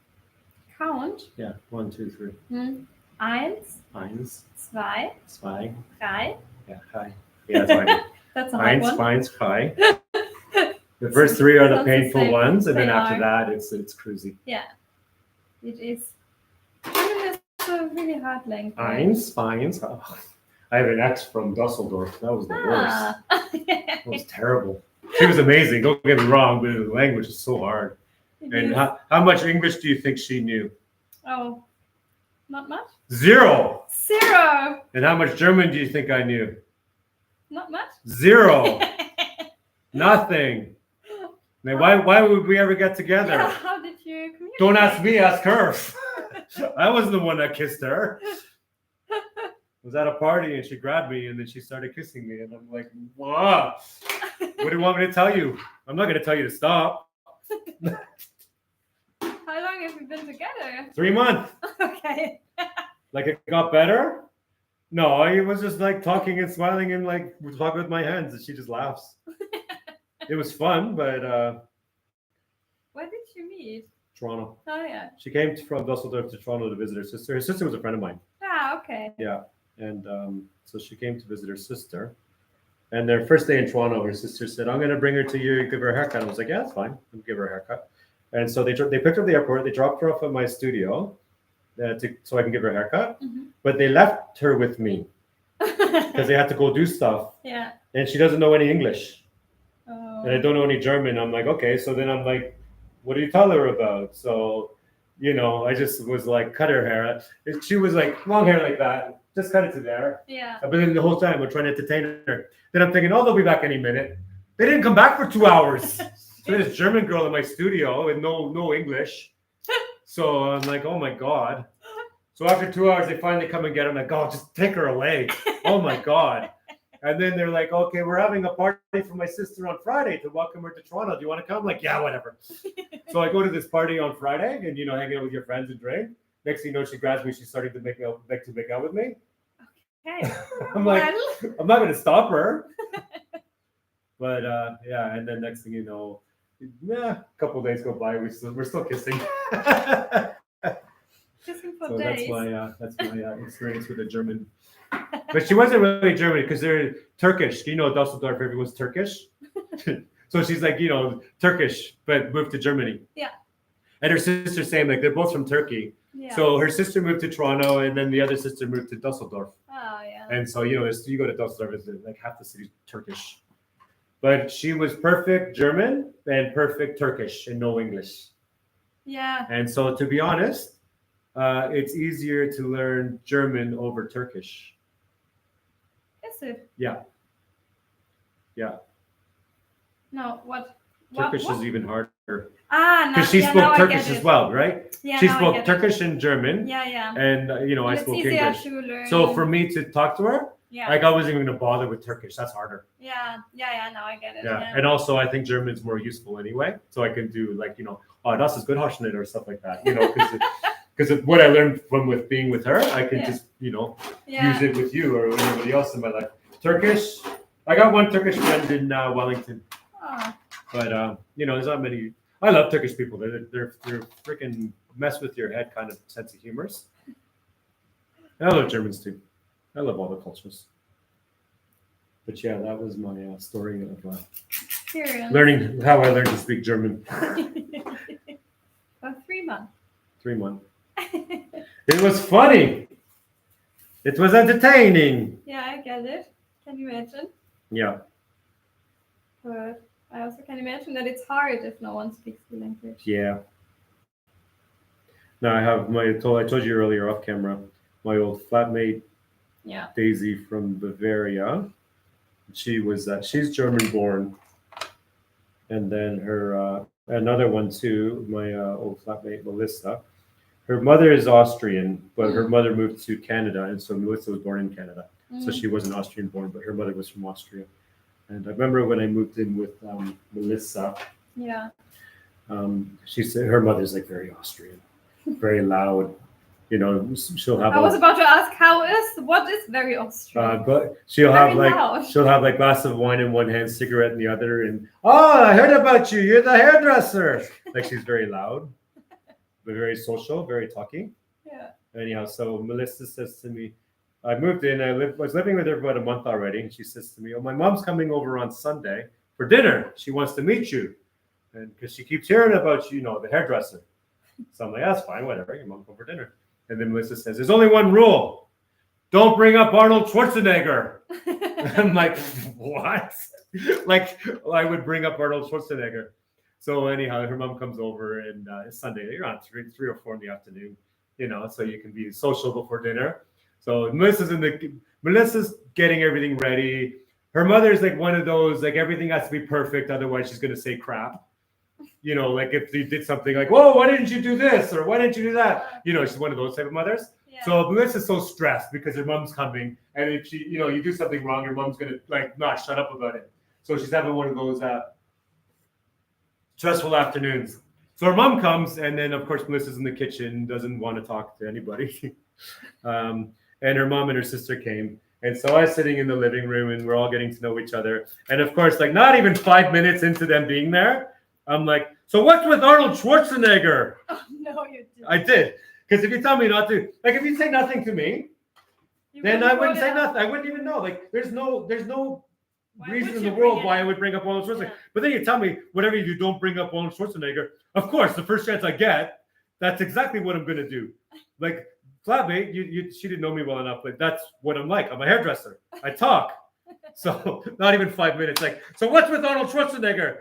Count? Yeah. 1, 2, 3. Eins. Eins. Zwei. Zwei. Drei. Yeah. Hi. Yeah, that's fine. That's a hard Eins, one. eins, drei. The first three are the Sounds painful the same. ones, and then They after are. that, it's cruisy. Yeah. It is. German is a really hard language. Eins, eins. Oh, I have an ex from Dusseldorf. That was the worst. That was terrible. She was amazing. Don't get me wrong, but the language is so hard. And how much English do you think she knew? Oh, not much? 0. 0. And how much German do you think I knew? Not much? 0. Nothing. Now, why would we ever get together? Yeah, how did you communicate? Don't ask me, ask her. I wasn't the one that kissed her. I was at a party and she grabbed me and then she started kissing me. And I'm like, wow. What do you want me to tell you? I'm not going to tell you to stop. How long have you been together? 3 months. Okay. Like it got better? No, I was just like talking and smiling and like talking with my hands and she just laughs. It was fun, but Where did you meet? Toronto. Oh, yeah. She came from Dusseldorf to Toronto to visit her sister. Her sister was a friend of mine. Ah, okay. Yeah. And so she came to visit her sister. And their first day in Toronto, her sister said, I'm going to bring her to you, give her a haircut. I was like, yeah, that's fine. I'll give her a haircut. And so they picked her up at the airport. They dropped her off at my studio so I can give her a haircut. But they left her with me because they had to go do stuff. Yeah. And she doesn't know any English. Oh. And I don't know any German. I'm like, okay. So then I'm like, what do you tell her about? So, I just was like, cut her hair. She was like, long hair like that. Just cut it to there. Yeah. But then the whole time I'm trying to entertain her. Then I'm thinking, oh, they'll be back any minute. They didn't come back for 2 hours. So this German girl in my studio with no English. So I'm like, oh my God. So after 2 hours, they finally come and get her. I'm like, oh, just take her away. Oh my God. And then they're like, okay, we're having a party for my sister on Friday to welcome her to Toronto. Do you want to come? I'm like, yeah, whatever. So I go to this party on Friday and, hang out with your friends and drink. Next thing you know, she grabs me. She's starting to make out with me. Okay. I'm like, I'm not going to stop her. But yeah, and then next thing you know, a couple of days go by, we're still kissing. Kissing for So days. that's my experience with a German. But she wasn't really German because they're Turkish. Dusseldorf, everyone's Turkish. So she's like, Turkish, but moved to Germany. Yeah. And her sister's same, like they're both from Turkey. Yeah. So her sister moved to Toronto, and then the other sister moved to Dusseldorf. Oh, yeah. And so, you go to Dusseldorf, it's like half the city's Turkish. But she was perfect German and perfect Turkish and no English. Yeah. And so, to be honest, it's easier to learn German over Turkish. Is it? Yeah. Yeah. No, what? Turkish what? is even harder. Ah, no. Because she now spoke I Turkish get as it. well, right? Yeah, She now I spoke get Turkish and German. Yeah, yeah. And, I And it's spoke easier English. to learn. So for me to talk to her, Yeah. Like I wasn't even gonna bother with Turkish. That's harder. Yeah. Now I get it. Yeah. And also I think German's more useful anyway. So I can do like, oh, das ist gut Hochschnitt or stuff like that. Because what I learned from being with her, I can just, use it with you or anybody else in my life. Turkish, I got one Turkish friend in Wellington. Oh. But there's not many. I love Turkish people. They're freaking mess with your head kind of sense of humors. I love Germans too. I love all the cultures. But yeah, that was my story of learning how I learned to speak German. For 3 months. 3 months. It was funny. It was entertaining. Yeah, I get it. Can you imagine? Yeah. But I also can imagine that it's hard if no one speaks the language. Yeah. Now I have I told you earlier off camera, my old flatmate, Daisy from Bavaria. She's German born. And then her another one too, my old flatmate Melissa. Her mother is Austrian, but her mother moved to Canada, and so Melissa was born in Canada. So she wasn't Austrian born, but her mother was from Austria. And I remember when I moved in with Melissa. Yeah. She said her mother's like very Austrian, very loud. She'll have. I was about to ask what is very Austrian. But she'll have like glass of wine in one hand, cigarette in the other, and I heard about you. You're the hairdresser. Like she's very loud, but very social, very talky. Yeah. Anyhow, so Melissa says to me, I moved in. I was living with her for about a month already, and she says to me, "Oh, my mom's coming over on Sunday for dinner. She wants to meet you, and because she keeps hearing about you, the hairdresser." So I'm like, "That's fine, whatever. Your mom come for dinner." And then Melissa says, "There's only one rule: don't bring up Arnold Schwarzenegger." I'm like, "What?" Like I would bring up Arnold Schwarzenegger. So anyhow, her mom comes over, and it's Sunday. You're on 3 or 4 in the afternoon, so you can be social before dinner. So Melissa's getting everything ready. Her mother's like one of those, like everything has to be perfect, otherwise she's gonna say crap. Like if you did something like, "Whoa, why didn't you do this?" or "Why didn't you do that?" She's one of those type of mothers. Yeah. So Melissa's so stressed because her mom's coming, and if she, you do something wrong, your mom's gonna like not shut up about it. So she's having one of those stressful afternoons. So her mom comes, and then of course Melissa's in the kitchen, doesn't want to talk to anybody. And her mom and her sister came. And so I was sitting in the living room, and we're all getting to know each other. And of course, like not even 5 minutes into them being there, I'm like, "So what's with Arnold Schwarzenegger?" Oh, no, you didn't. I did. Because if you tell me not to, like if you say nothing to me, then I wouldn't say nothing. I wouldn't even know. Like there's no reason in the world why I would bring up Arnold Schwarzenegger. Yeah. But then you tell me, whatever you do, don't bring up Arnold Schwarzenegger. Of course, the first chance I get, that's exactly what I'm going to do. Like, flatmate, she didn't know me well enough, but that's what I'm like. I'm a hairdresser. I talk. So not even 5 minutes. Like, "So what's with Arnold Schwarzenegger?"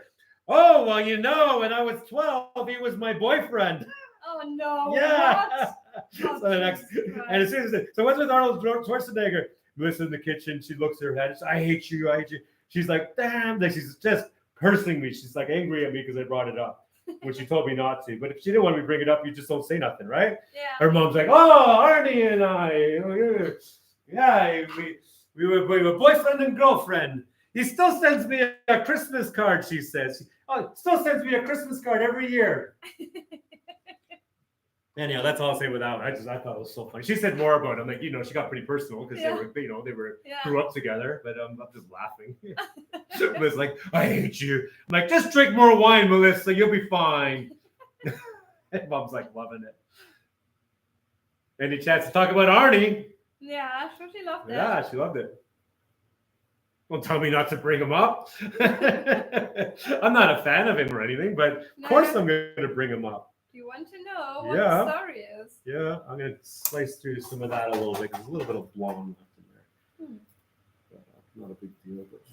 "Oh, well, when I was 12, he was my boyfriend." Oh, no. Yeah. So the next, and as soon as "So what's with Arnold Schwarzenegger?" Melissa in the kitchen, she looks at her head. She's, "I hate you. I hate you." She's like, "Damn." Like she's just cursing me. She's like angry at me because I brought it up, when she told me not to. But if she didn't want me to bring it up, you just don't say nothing, right? Yeah. Her mom's like, "Oh, Arnie and I, yeah, we were boyfriend and girlfriend. He still sends me a Christmas card," she says. Still sends me a Christmas card every year." Anyhow, that's all I'll say with that one. I thought it was so funny. She said more about it. I'm like, she got pretty personal because they were grew up together. But I'm just laughing. It was like, "I hate you." I'm like, "Just drink more wine, Melissa. You'll be fine." And Mom's like loving it. Any chance to talk about Arnie? Yeah, sure, she loved it. Yeah, she loved it. Don't tell me not to bring him up. I'm not a fan of him or anything, but of course I'm going to bring him up. You want to know what the story is? Yeah, I'm going to slice through some of that a little bit because there's a little bit of blonde left in there. But, not a big deal, but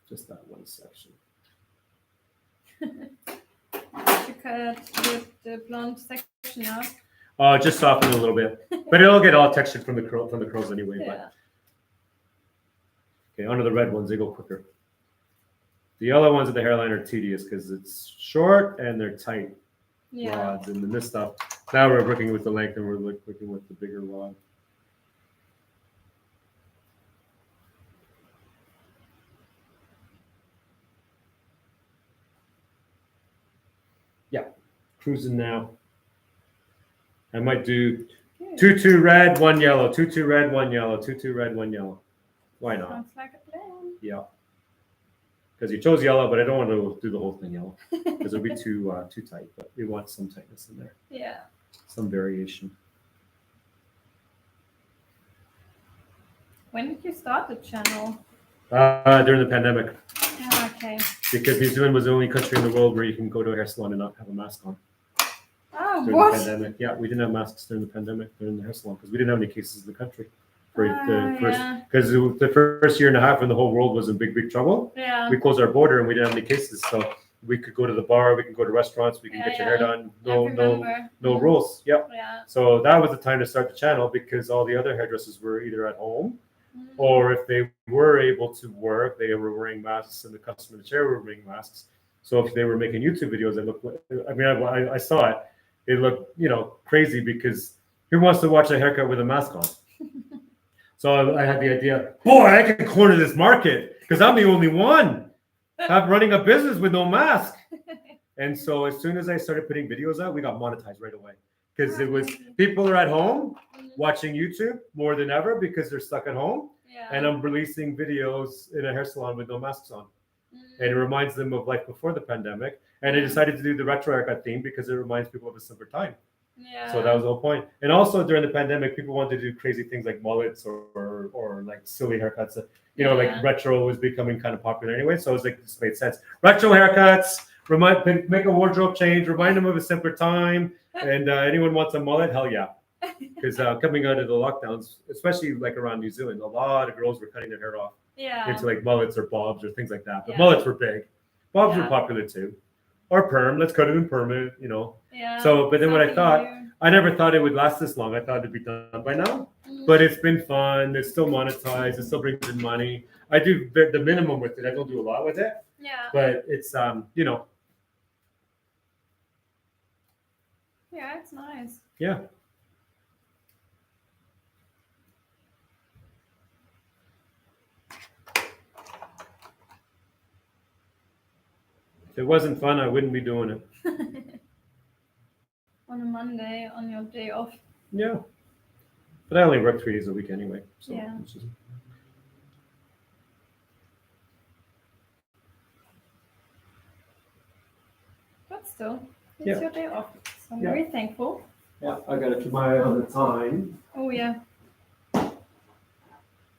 just that one section. You cut the blonde section out. Just soften it a little bit, but it'll get all textured from the curls anyway. Yeah. But okay, onto the red ones. They go quicker. The yellow ones at the hairline are tedious because it's short and they're tight rods. And then this stuff, now we're working with the length and we're working with the bigger rod. Cruising now. I might do 2 red, 1 yellow, 2 red, 1 yellow, 2 red, 1 yellow. Why not? Sounds like a plan. Yeah. Because you chose yellow, but I don't want to do the whole thing yellow because it'll be too tight. But we want some tightness in there. Yeah. Some variation. When did you start the channel? During the pandemic. Oh, okay. Because New Zealand was the only country in the world where you can go to a hair salon and not have a mask on. Oh, During what? the pandemic. Yeah, we didn't have masks during the pandemic during the hair salon because we didn't have any cases in the country. Because the first year and a half when the whole world was in big trouble, we closed our border and we didn't have any cases. So we could go to the bar, we can go to restaurants, we can get your hair done. No rules. Yep. Yeah. So that was the time to start the channel because all the other hairdressers were either at home or if they were able to work, they were wearing masks and the customer in the chair were wearing masks. So if they were making YouTube videos, it looked I saw it. It looked, crazy because who wants to watch a haircut with a mask on? So I had the idea, boy, I can corner this market because I'm the only one running a business with no mask. And so as soon as I started putting videos out, we got monetized right away because it was people are at home watching YouTube more than ever because they're stuck at home. Yeah. And I'm releasing videos in a hair salon with no masks on. And it reminds them of life before the pandemic. And I decided to do the retro haircut theme because it reminds people of a simpler time. Yeah. So that was the whole point. And also during the pandemic, people wanted to do crazy things like mullets or like silly haircuts. Like retro was becoming kind of popular anyway. So it was like, this made sense. Retro haircuts, make a wardrobe change, remind them of a simpler time. And anyone wants a mullet? Hell yeah. Because coming out of the lockdowns, especially like around New Zealand, a lot of girls were cutting their hair off into like mullets or bobs or things like that. But mullets were big. Bobs were popular too. Or perm, let's cut it in permanent, Yeah. So, but then what I thought, I never thought it would last this long. I thought it'd be done by now. But it's been fun. It's still monetized. It still brings in money. I do the minimum with it. I don't do a lot with it. Yeah. But it's, Yeah, it's nice. Yeah. If it wasn't fun, I wouldn't be doing it. On a Monday, on your day off. Yeah. But I only work 3 days a week anyway. So Yeah. But still, it's your day off. So I'm very thankful. Yeah, I got to keep my eye on the time. Oh, yeah. 10:45.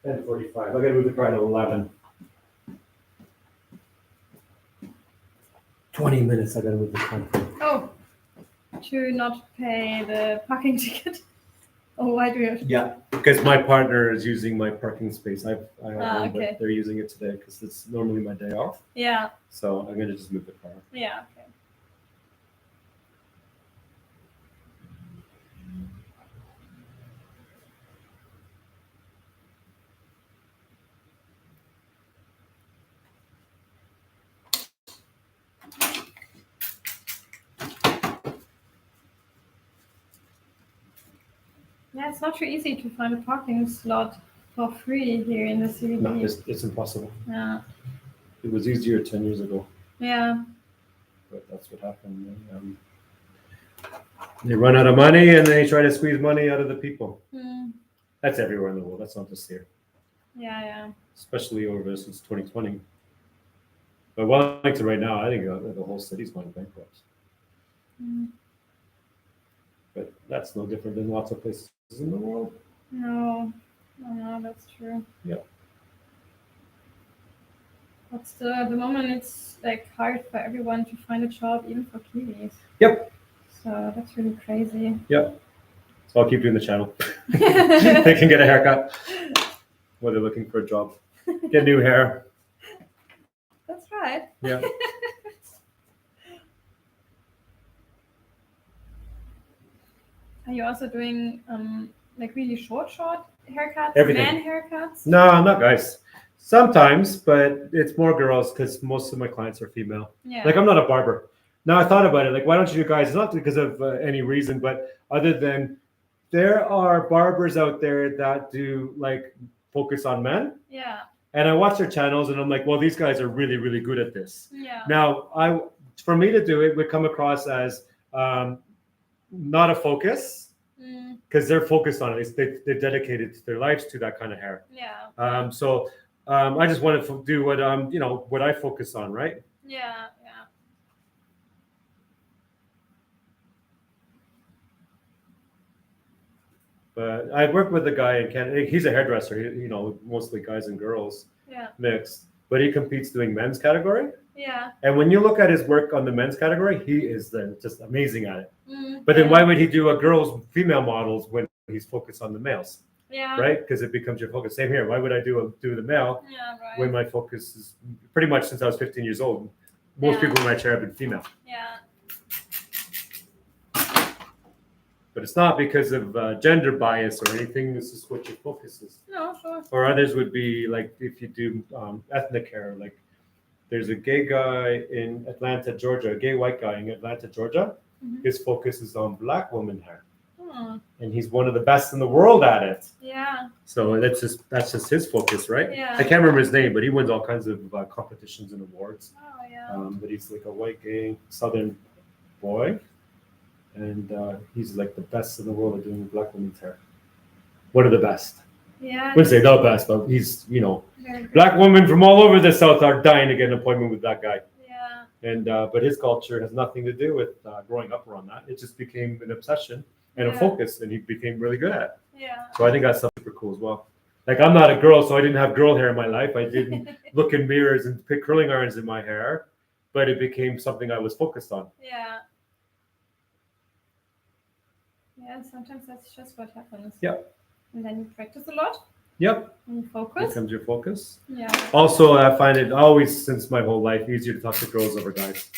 I got to move the car to 11. 20 minutes. I got to move the car. Oh, to not pay the parking ticket. Oh, why do you? Yeah, because my partner is using my parking space. I have one, okay. but they're using it today because it's normally my day off. Yeah. So I'm gonna just move the car. Yeah. Okay. Yeah, it's not too easy to find a parking slot for free here in the CBD. No, it's impossible. Yeah. It was easier 10 years ago. Yeah. But that's what happened. They run out of money and they try to squeeze money out of the people. That's everywhere in the world. That's not just here. Yeah. Especially over since 2020. But Wellington right now, I think the whole city's going bankrupt. But that's no different than lots of places in the world. No, that's true. Yeah. But still, at the moment, it's like hard for everyone to find a job, even for Kiwis. Yep. So that's really crazy. Yep. So I'll keep doing the channel. They can get a haircut while they're looking for a job. Get new hair. That's right. Yeah. Are you also doing like really short haircuts? Everything. Man haircuts? No, not guys. Sometimes, but it's more girls because most of my clients are female. Yeah. Like I'm not a barber. Now I thought about it. Like, why don't you do guys? It's not because of any reason, but other than there are barbers out there that do like focus on men. Yeah. And I watch their channels and I'm like, well, these guys are really, really good at this. Yeah. Now, for me to do it would come across as not a focus because they're focused on it. They're dedicated their lives to that kind of hair. Yeah. So I just wanted to do what what I focus on, right? Yeah. But I work with a guy in Canada. He's a hairdresser. Mostly guys and girls mixed. But he competes doing men's category. Yeah. And when you look at his work on the men's category, he is just amazing at it. But then why would he do female models when he's focused on the males? Yeah. Right? Because it becomes your focus. Same here. Why would I do the male when my focus is pretty much since I was 15 years old? Most people in my chair have been female. Yeah. But it's not because of gender bias or anything. This is what your focus is. No, sure. Or others would be like if you do ethnic hair. Like there's a gay guy in Atlanta, Georgia, a gay white guy in Atlanta, Georgia. His focus is on Black woman hair. And he's one of the best in the world at it. Yeah. So that's just his focus, right? Yeah. I can't remember his name, but he wins all kinds of competitions and awards. Oh yeah. But he's like a white gay Southern boy. And he's like the best in the world at doing Black women's hair. One of the best. Yeah. I wouldn't say the best, but he's, Black women from all over the South are dying to get an appointment with that guy. Yeah. And but his culture has nothing to do with growing up around that. It just became an obsession and a focus, and he became really good at it. Yeah. So I think that's super cool as well. Like I'm not a girl, so I didn't have girl hair in my life. I didn't look in mirrors and pick curling irons in my hair, but it became something I was focused on. Yeah. Yeah, sometimes that's just what happens. Yep. And then you practice a lot. Yep. And focus. Becomes your focus. Yeah. Also, I find it always, since my whole life, easier to talk to girls over guys.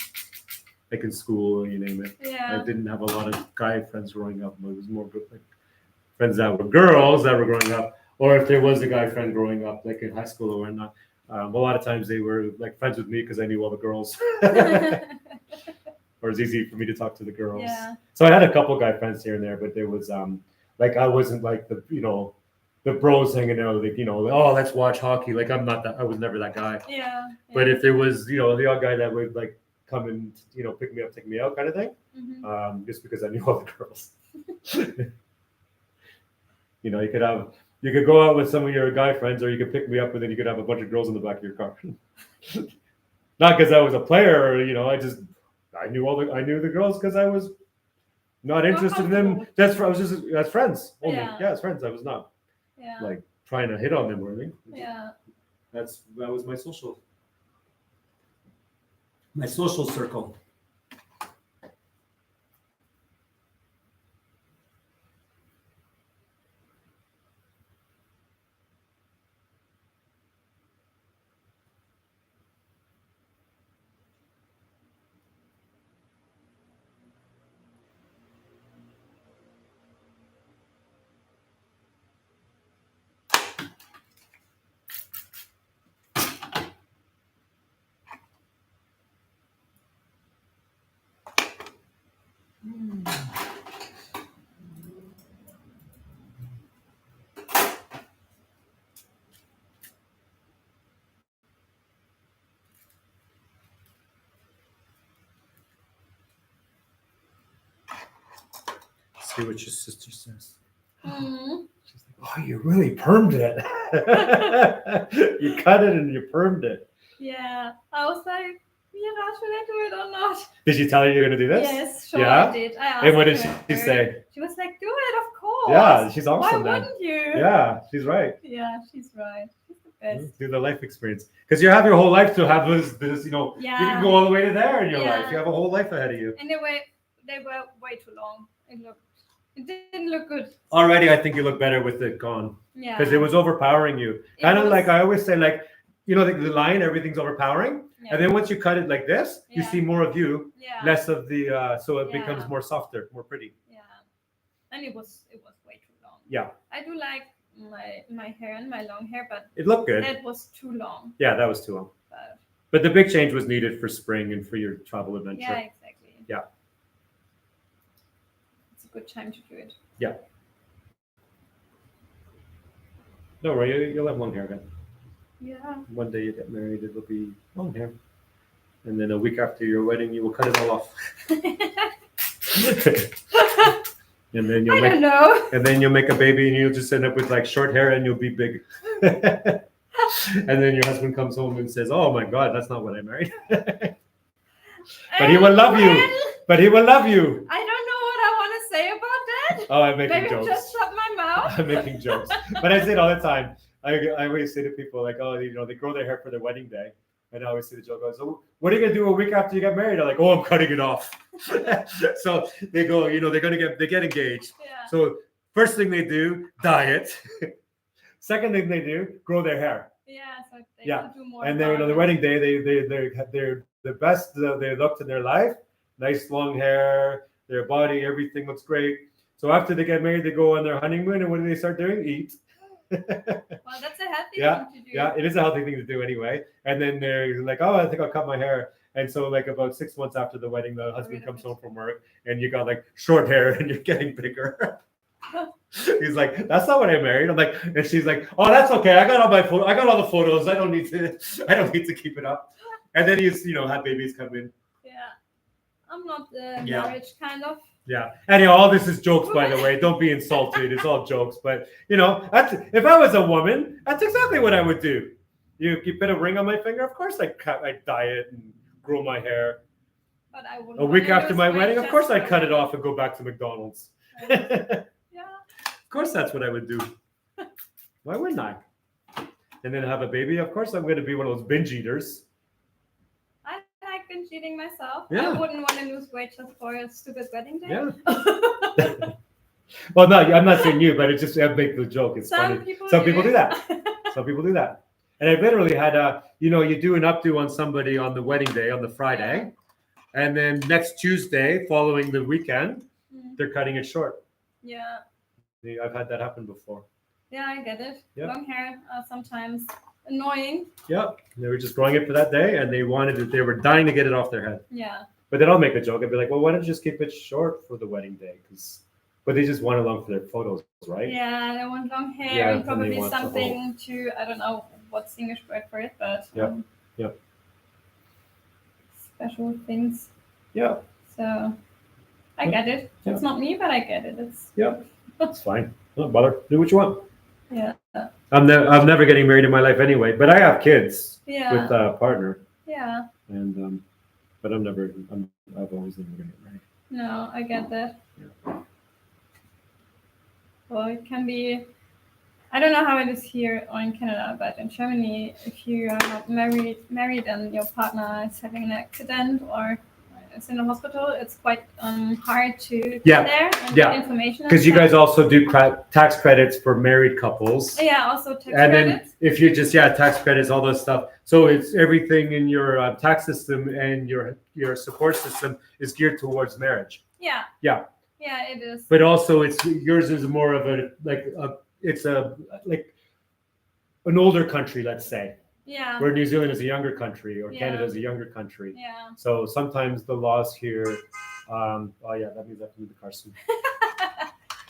Like in school, you name it. Yeah. I didn't have a lot of guy friends growing up. It was more good, like friends that were girls that were growing up, or if there was a guy friend growing up, like in high school or whatnot. A lot of times they were like friends with me because I knew all the girls. Or it was easy for me to talk to the girls. Yeah. So I had a couple guy friends here and there, but there was like I wasn't like the bros hanging out, like oh, let's watch hockey. Like I'm not that. I was never that guy. Yeah. But if there was the odd guy that would like come and pick me up, take me out, kind of thing, just because I knew all the girls. You could go out with some of your guy friends, or you could pick me up, and then you could have a bunch of girls in the back of your car. Not because I was a player, or I knew the girls because I was not interested in them. That's friends only. Yeah. Yeah, as friends. I was not like trying to hit on them or anything. Yeah. That was my social circle. See what your sister says. She's like, oh, you really permed it. You cut it and you permed it. Yeah. I was like, should I do it or not? Did she tell you you're going to do this? Yes, sure Yeah? I did. I asked And what did her. she say? She was like, do it, of course. Yeah, she's awesome. Why then. wouldn't you? Yeah, she's right. Yeah, she's right. She's the best. Do the life experience. Because you have your whole life to have this, you can go all the way to there in your life. You have a whole life ahead of you. And they were way too long. It didn't look good. Already, I think you look better with it gone. Yeah. Because it was overpowering you. Kind of like I always say, like, the line, everything's overpowering. Yeah. And then once you cut it like this, you see more of you, less of the, so it becomes more softer, more pretty. Yeah. And it was way too long. Yeah. I do like my hair and my long hair, but it looked good. That was too long. Yeah, that was too long. But the big change was needed for spring and for your travel adventure. Yeah, exactly. Yeah. It's a good time to do it. Yeah. No worry, you'll have long hair again. Yeah. One day you get married, it'll be long hair. And then a week after your wedding, you will cut it all off. And then I don't know. And then you'll make a baby and you'll just end up with like short hair and you'll be big. And then your husband comes home and says, "Oh my God, that's not what I married." But he will love you. But he will love you. I don't know what I want to say about that. Oh, I'm making Maybe jokes. Just shut my mouth. I'm making jokes. But I say it all the time. I always say to people like, oh, you know, they grow their hair for their wedding day. And I always say the joke, so what are you gonna do a week after you get married? I'm like, oh, I'm cutting it off. So they go, you know, they get engaged. Yeah. So first thing they do, diet. Second thing they do, grow their hair. Yeah, so they can do more. And then on the wedding day, they're the best they looked in their life. Nice long hair, their body, everything looks great. So after they get married, they go on their honeymoon, and what do they start doing? Eat. Well, that's a healthy Yeah, thing to do. yeah, it is a healthy thing to do anyway. And then they're like, oh, I think I'll cut my hair. And so like about 6 months after the wedding, the husband comes home from work and you got like short hair and you're getting bigger. He's like, that's not what I married. I'm like, and she's like, oh, that's okay. I got all the photos. I don't need to keep it up. And then he's, you know, had babies come in. Yeah. I'm not the marriage kind of. Yeah. Anyhow, all this is jokes, by the way. Don't be insulted. It's all jokes. But, you know, if I was a woman, that's exactly what I would do. You put a ring on my finger? Of course I'd dye it and grow my hair. But I wouldn't. A week after my wedding, of course I'd cut it off and go back to McDonald's. Yeah. Of course that's what I would do. Why wouldn't I? And then have a baby? Of course I'm going to be one of those binge eaters. I've been cheating myself. Yeah. I wouldn't want to lose weight just for a stupid wedding day. Yeah. Well, no, I'm not saying you, but it's just I make the joke. It's funny. Some people do that. Some people do that. And I've literally had you know, you do an updo on somebody on the wedding day, on the Friday, and then next Tuesday, following the weekend, they're cutting it short. Yeah. I've had that happen before. Yeah, I get it. Yep. Long hair sometimes annoying. Yep. They were just growing it for that day, and they were dying to get it off their head. Yeah. But then I'll make a joke. I'd be like, well, why don't you just keep it short for the wedding day? But they just want it long for their photos, right? Yeah, they want long hair and probably something to, I don't know what's the English word for it, but special things. Yeah. So I get it. It's not me, but I get it. It's fine. Don't bother. Do what you want. Yeah. I'm never getting married in my life anyway, but I have kids with a partner. Yeah. And but I've always never going to get married. No, I get that. Yeah. Well, it can be. I don't know how it is here or in Canada, but in Germany, if you are married and your partner is having an accident or is in a hospital, it's quite hard to get there and get information. Because you guys also do tax credits for married couples. Yeah, also tax credits. And then if you just tax credits, all those stuff. So it's everything in your tax system and your support system is geared towards marriage. Yeah. Yeah. Yeah, it is. But also, yours is more of it's an older country, let's say. Yeah. Where New Zealand is a younger country, or Canada is a younger country. Yeah. So sometimes the laws here, that means I have to move the car soon.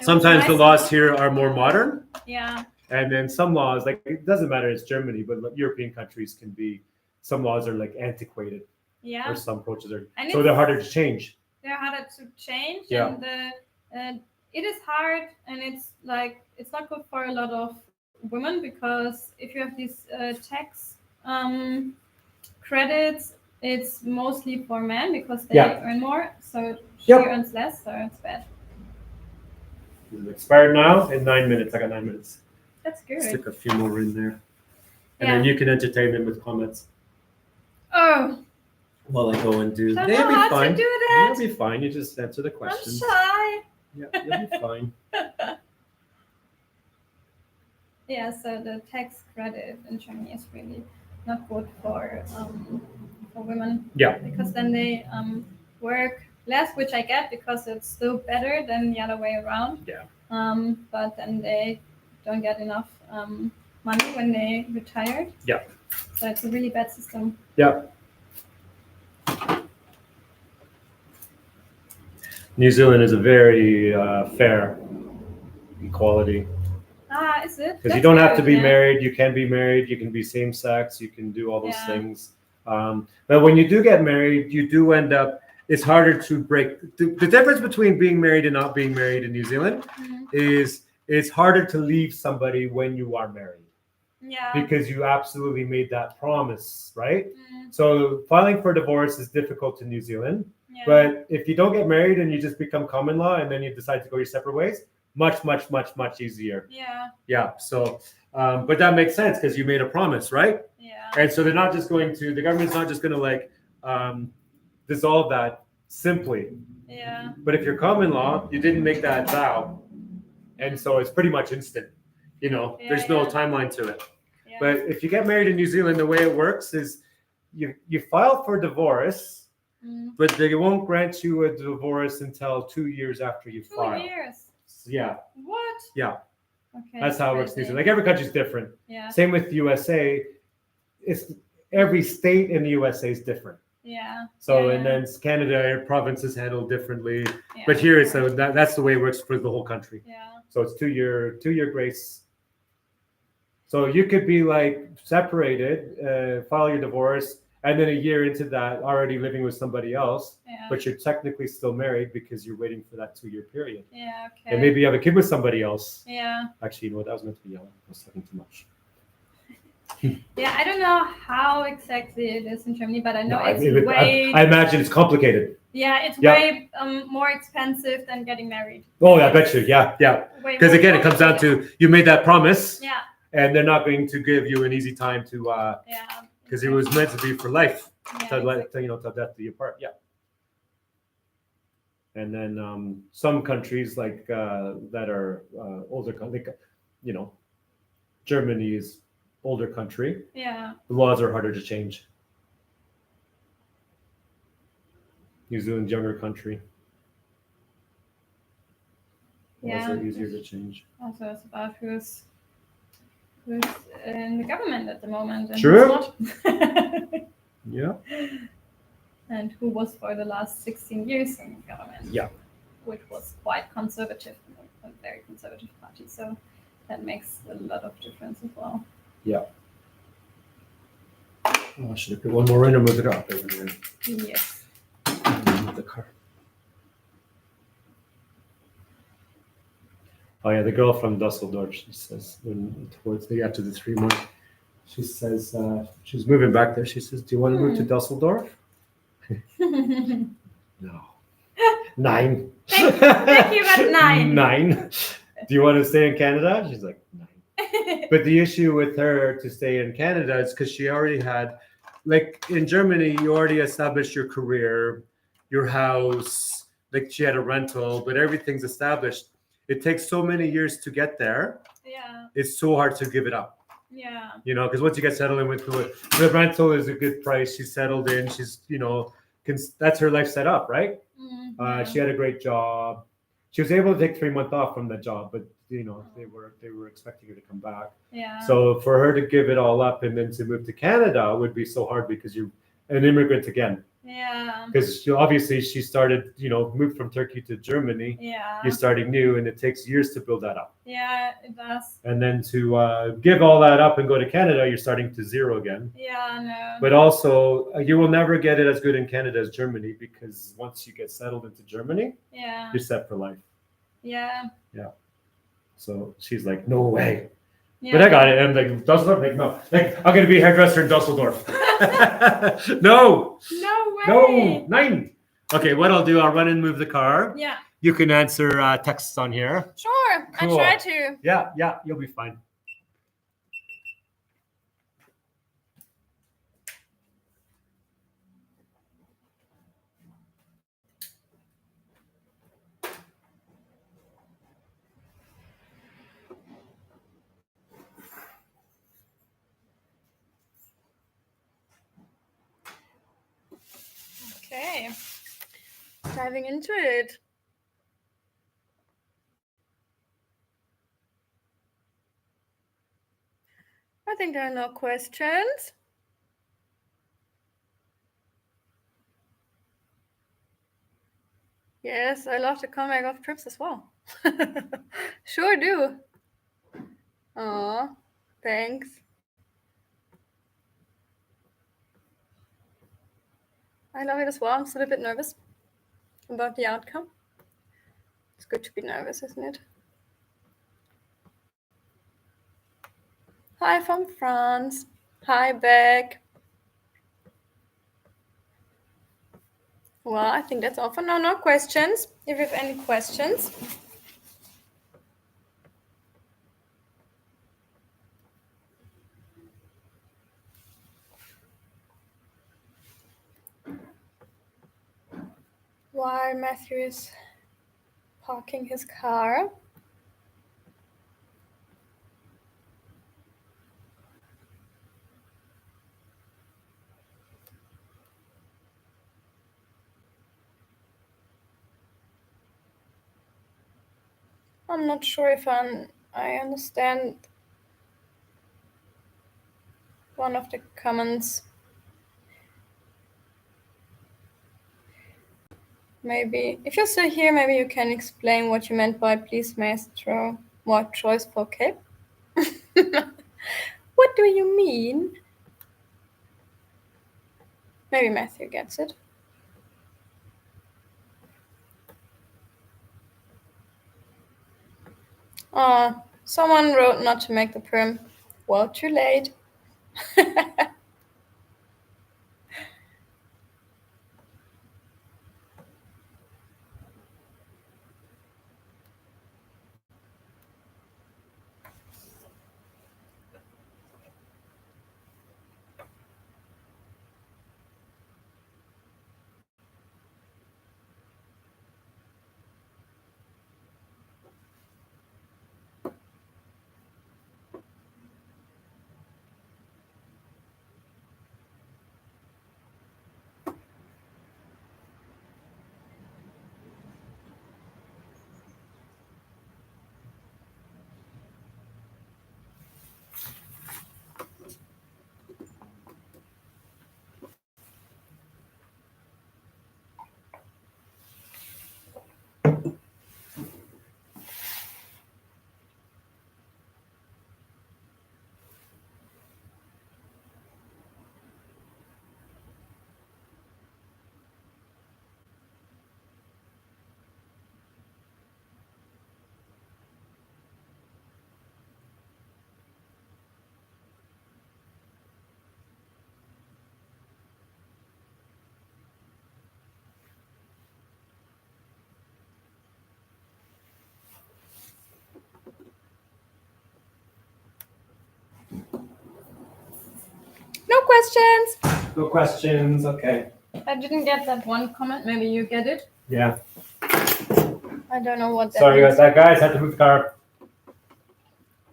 Sometimes the laws here are more modern. Yeah. And then some laws, like it doesn't matter, it's Germany, but European countries can be. Some laws are like antiquated. Yeah. Or some approaches are, so they're harder to change. They're harder to change, yeah. And it is hard, and it's not good for a lot of women, because if you have these tax credits, it's mostly for men because they earn more, so she earns less, so it's bad. Is it expired now? In 9 minutes. I got 9 minutes. That's good. Stick a few more in there, and then you can entertain them with comments. Oh. While I go and do. They'll be fine. They'll be fine. You just answer the questions. I'm shy. Yeah, you'll be fine. Yeah, so the tax credit in Germany is really not good for women. Yeah. Because then they work less, which I get because it's still better than the other way around. Yeah. But then they don't get enough money when they retire. Yeah. So it's a really bad system. Yeah. New Zealand is a very fair equality. Is it? Because you don't have to be married. You can be married. You can be same sex. You can do all those things. But when you do get married, you do end up it's harder to break. The difference between being married and not being married in New Zealand is it's harder to leave somebody when you are married. Yeah. Because you absolutely made that promise, right? So filing for divorce is difficult in New Zealand. Yeah. But if you don't get married and you just become common law and then you decide to go your separate ways, much easier. Yeah. Yeah. So, but that makes sense because you made a promise, right? Yeah. And so they're not just going to, the government's not just going to like dissolve that simply. Yeah. But if you're common law, you didn't make that vow. And so it's pretty much instant. You know, there's no timeline to it. Yeah. But if you get married in New Zealand, the way it works is you file for divorce, but they won't grant you a divorce until 2 years after you file. 2 years? Yeah. What? Yeah. Okay. That's how it works in New Zealand. Like every country's different. Yeah. Same with the USA. It's every state in the USA is different. Yeah. So and then Canada, provinces handle differently. Yeah. But here it's that's the way it works for the whole country. Yeah. So it's 2 year grace. So you could be like separated, file your divorce, and then a year into that, already living with somebody else, but you're technically still married because you're waiting for that 2 year period. Yeah, okay. And maybe you have a kid with somebody else. Yeah. Actually, you know what? That was meant to be yellow. I was talking too much. Yeah, I don't know how exactly it is in Germany, but I know I imagine it's complicated. Yeah, it's way more expensive than getting married. Oh, yeah, I bet you. Yeah. Because again, it comes down to you made that promise. Yeah. And they're not going to give you an easy time to. Because it was meant to be for life. Till death do you part. Yeah. And then some countries like that are older, like Germany is older country. Yeah. The laws are harder to change. New Zealand's younger country. Laws are easier to change. Also, it's about who's in the government at the moment. And True. Yeah. And who was for the last 16 years in government. Yeah. Which was quite conservative, a very conservative party. So that makes a lot of difference as well. Yeah. Oh, should I put one more in or move it up over there? Yes. Move the car. Oh yeah, the girl from Dusseldorf. She says after the 3 months, she says she's moving back there. She says, "Do you want to move to Dusseldorf?" No. 9. Thank you, but 9. 9. Do you want to stay in Canada? She's like 9. But the issue with her to stay in Canada is because she already had, like in Germany, you already established your career, your house. Like she had a rental, but everything's established. It takes so many years to get there. Yeah. It's so hard to give it up. Yeah. Because once you get settled in with the rental is a good price. She's settled in. She's, that's her life set up, right? Mm-hmm. She had a great job. She was able to take 3 months off from the job, but they were expecting her to come back. Yeah. So for her to give it all up and then to move to Canada would be so hard because you're an immigrant again. Yeah. Because she started, moved from Turkey to Germany. Yeah. You're starting new, and it takes years to build that up. Yeah, it does. And then to give all that up and go to Canada, you're starting to zero again. Yeah, no. But also, you will never get it as good in Canada as Germany because once you get settled into Germany, you're set for life. Yeah. Yeah. So she's like, no way. Yeah. But I got it. And I'm like, Dusseldorf? Like, no. Like, I'm going to be a hairdresser in Dusseldorf. No. No way. No. 9. Okay, what I'll do, I'll run and move the car. Yeah. You can answer texts on here. Sure. Cool. I try to. Yeah, you'll be fine. Okay. Diving into it. I think there are no questions. Yes, I love to come back off trips as well. Sure do. Aw, thanks. I love it as well. I'm still a bit nervous. about the outcome. It's good to be nervous, isn't it? Hi from France. Hi, Beck. Well, I think that's all for now. No questions. If you have any questions. While Matthew is parking his car. I'm not sure if I understand one of the comments. Maybe, if you're still here, maybe you can explain what you meant by please, maestro, more choice for cape. What do you mean? Maybe Matthew gets it. Someone wrote not to make the perm. Well, too late. No questions. No questions. Okay. I didn't get that one comment. Maybe you get it. Yeah. I don't know what that Sorry means. about that, guys. Had to move the car.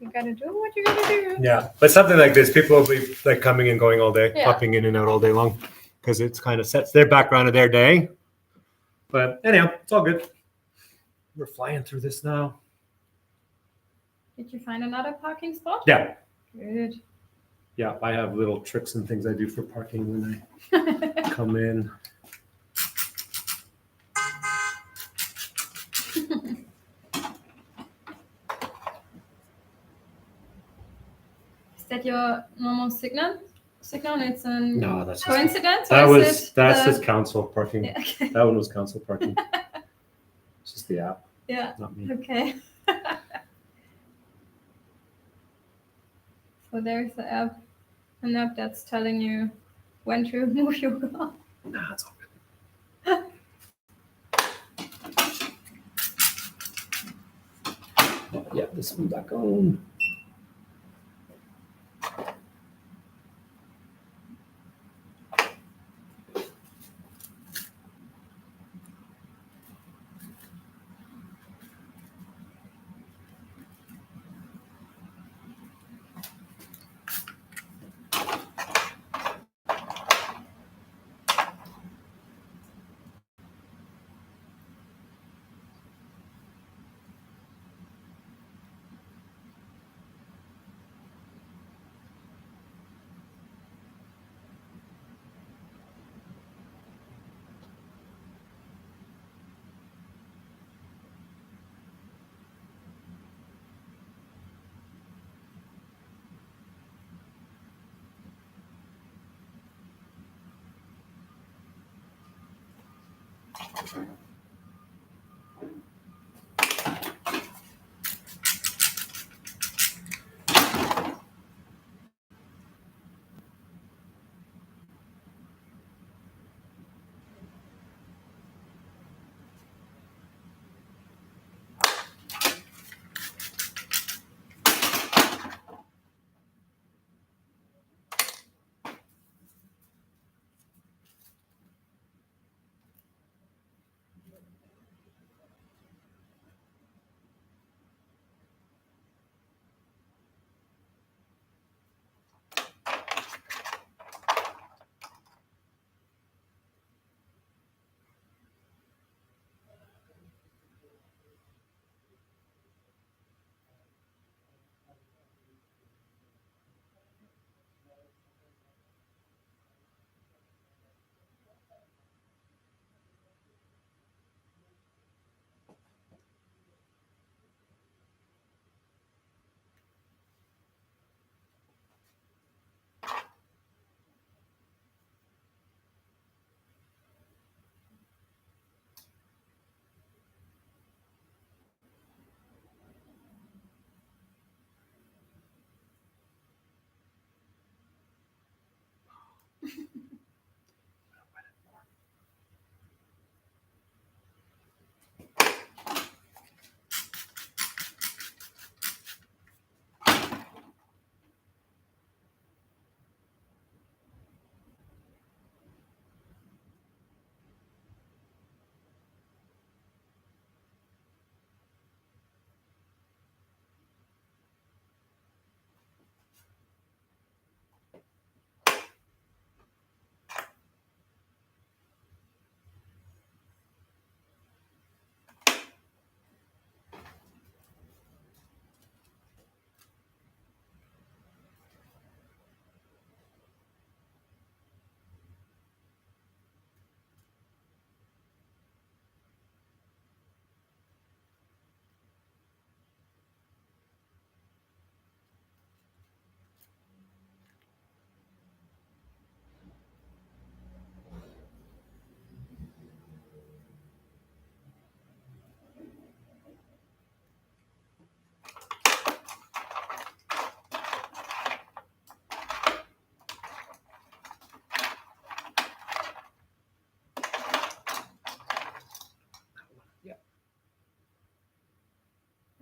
You gotta do what you gotta do. Yeah, but something like this, people will be like coming and going all day, Yeah. popping in and out all day long, because it's kind of sets their background of their day. But anyhow, it's all good. We're flying through this now. Did you find another parking spot? Yeah. Good. Yeah, I have little tricks and things I do for parking when I come in. Is that your normal signal? It's a No, that's coincidence. That's just council parking. Yeah, okay. That one was council parking. It's just the app. Yeah. Not me. Okay. So there's an app that's telling you when to move your car. Nah, it's all good. Yeah, this one back on.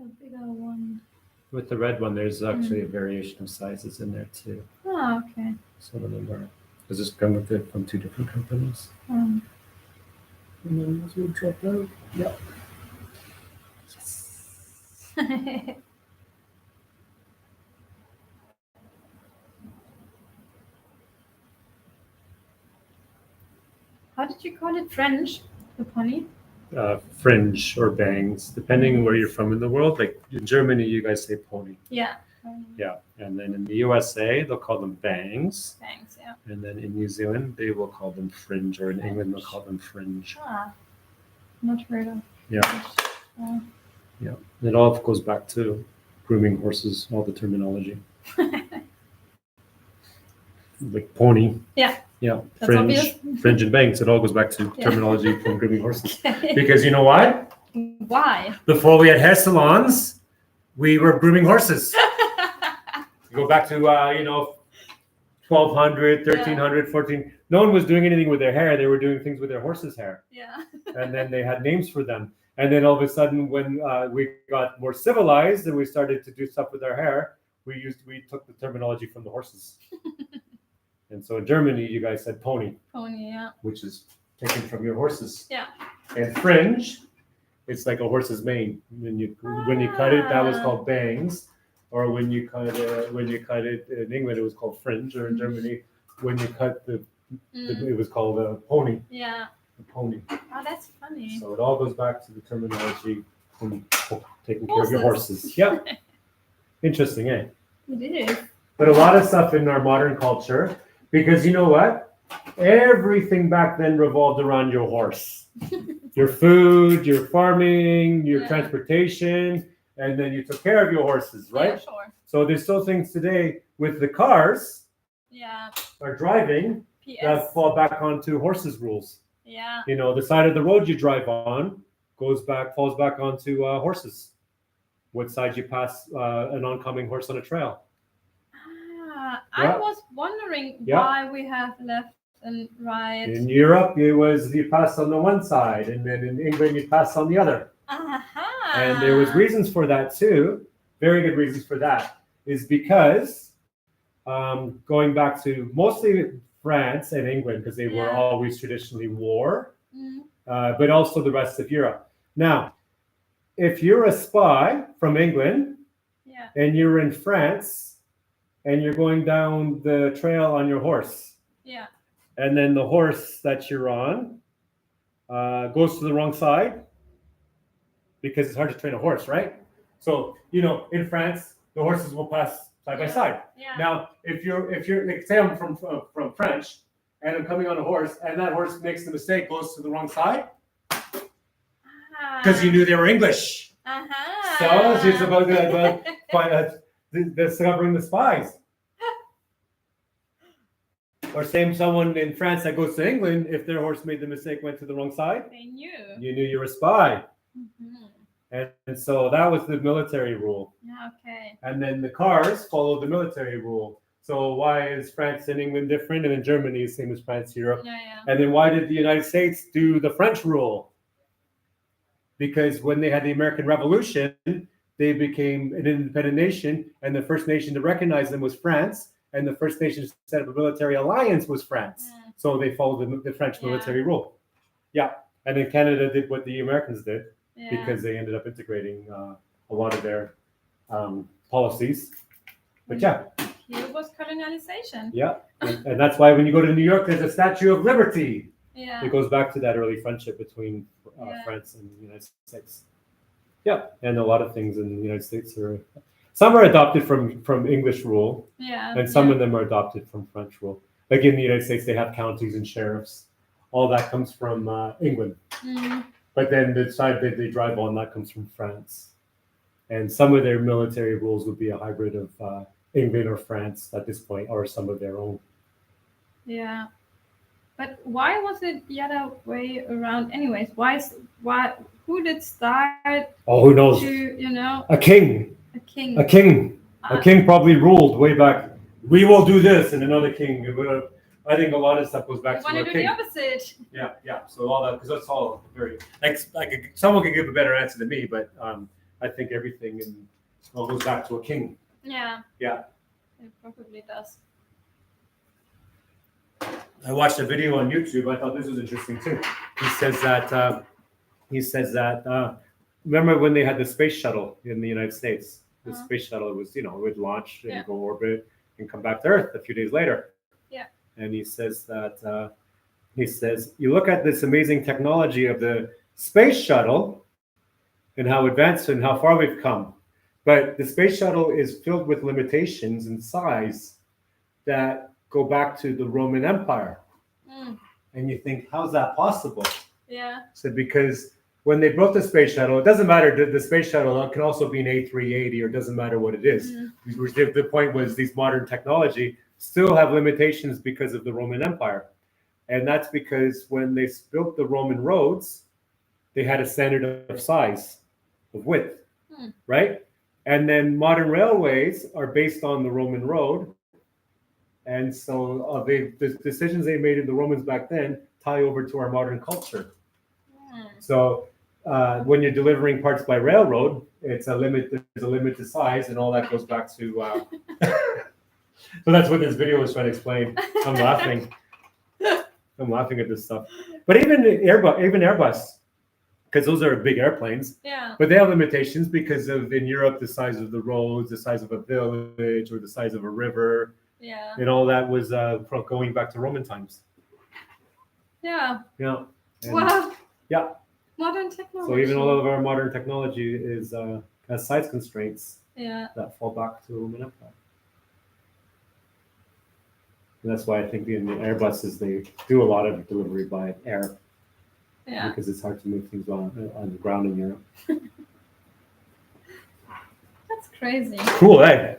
A bigger one. With the red one, there's actually a variation of sizes in there too. Oh, okay. Some of them are. Does this come with it from 2 different companies? Um. And then this will drop out. Yep. Yes. How did you call it? French? The pony? Fringe or bangs, depending where you're from in the world. Like in Germany, you guys say pony. Yeah. Yeah. And then in the USA, they'll call them bangs. Thanks, yeah. And then in New Zealand, they will call them fringe, or in England, they'll call them fringe. Ah, not heard of. Yeah. Yeah. It all goes back to grooming horses, all the terminology. Like pony. Yeah. Yeah. That's obvious. Fringe and bangs. It all goes back to terminology from grooming horses. Okay. Because you know what? Why? Before we had hair salons, we were grooming horses. You go back to 1200, 1300, 14. No one was doing anything with their hair. They were doing things with their horses' hair. Yeah. And then they had names for them. And then all of a sudden, when we got more civilized and we started to do stuff with our hair, we took the terminology from the horses. And so in Germany, you guys said pony. Pony, yeah. Which is taken from your horses. Yeah. And fringe, it's like a horse's mane. When you cut it, that was called bangs. Or when you cut it in England, it was called fringe. Or in Germany, when you cut it was called a pony. Yeah. A pony. Oh, that's funny. So it all goes back to the terminology from taking care of your horses. Yeah. Interesting, eh? It is. But a lot of stuff in our modern culture, because you know what? Everything back then revolved around your horse. Your food, your farming, your transportation, and then you took care of your horses, right? Yeah, sure. So there's still things today with the cars or driving that fall back onto horses' rules. Yeah. The side of the road you drive on falls back onto horses. What side you pass an oncoming horse on a trail. I was wondering why we have left and right. In Europe, you pass on the one side, and then in England you pass on the other. And there was reasons for that too. Very good reasons for that is because going back to mostly France and England, because they were always traditionally war, but also the rest of Europe. Now, if you're a spy from England and you're in France and you're going down the trail on your horse, and then the horse that you're on goes to the wrong side, because it's hard to train a horse, right? So, in France, the horses will pass side by side. Yeah. Now, if you're like, say I'm from French and I'm coming on a horse and that horse makes the mistake, goes to the wrong side, because you knew they were English. So it's about discovering the spies. Or same someone in France that goes to England, if their horse made the mistake, went to the wrong side, they knew. You knew you were a spy. And so that was the military rule. Yeah, okay. And then the cars followed the military rule. So why is France and England different, and then Germany is same as France, Europe? Yeah. And then why did the United States do the French rule? Because when they had the American Revolution, they became an independent nation, and the first nation to recognize them was France, and the first nation to set up a military alliance was France. So they followed the French military rule. Yeah, and then Canada did what the Americans did because they ended up integrating a lot of their policies. But yeah. Here was colonialization. Yeah, and that's why when you go to New York, there's a Statue of Liberty. Yeah. It goes back to that early friendship between France and the United States. Yeah, and a lot of things in the United States are, some are adopted from English rule, and some of them are adopted from French rule. Like in the United States, they have counties and sheriffs. All that comes from England. But then the side that they drive on, that comes from France. And some of their military rules would be a hybrid of England or France at this point, or some of their own. Yeah. But why was it the other way around anyways? Why who did start? Oh, who knows? A king. A king. A king. A king probably ruled way back. We will do this, and another king. I think a lot of stuff goes back to a king. Want to do the opposite. Yeah. So all that, because that's all very. Someone could give a better answer than me, but I think everything all goes back to a king. Yeah. Yeah. It probably does. I watched a video on YouTube. I thought this was interesting too. He says that. Remember when they had the space shuttle in the United States? The space shuttle was, it would launch and go orbit and come back to Earth a few days later. Yeah. And he says that. You look at this amazing technology of the space shuttle and how advanced and how far we've come, but the space shuttle is filled with limitations in size that go back to the Roman Empire. And you think, how's that possible? Yeah. So because when they built the space shuttle, it doesn't matter. The space shuttle can also be an A380, or it doesn't matter what it is. The point was these modern technology still have limitations because of the Roman Empire. And that's because when they built the Roman roads, they had a standard of size, of width, right? And then modern railways are based on the Roman road. And so the decisions they made in the Romans back then tie over to our modern culture. So when you're delivering parts by railroad, it's a limit. There's a limit to size, and all that goes back to. So that's what this video was trying to explain. I'm laughing. I'm laughing at this stuff. But even Airbus, because those are big airplanes. Yeah. But they have limitations because of in Europe the size of the roads, the size of a village, or the size of a river. Yeah. And all that was going back to Roman times. Yeah. Yeah. Wow. Yeah. Modern technology. So even all of our modern technology has size constraints that fall back to the Roman Empire. And that's why I think in the Airbuses they do a lot of delivery by air. Yeah. Because it's hard to move things on the ground in Europe. That's crazy. Cool, eh?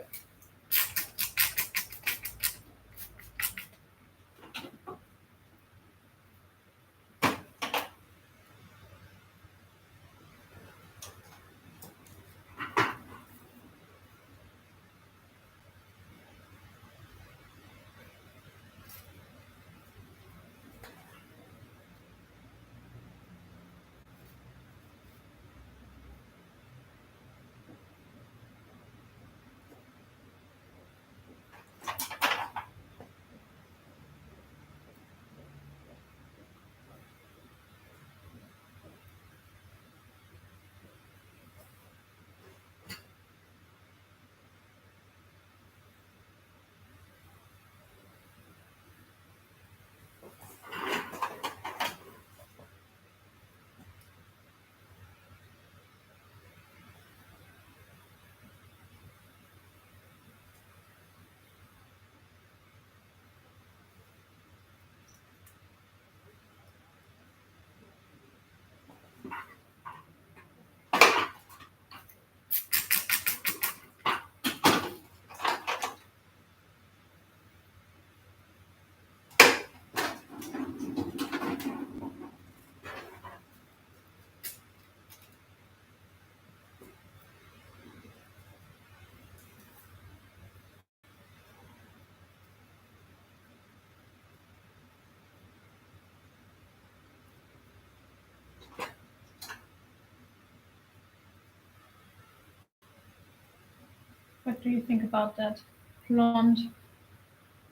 What do you think about that? Blonde.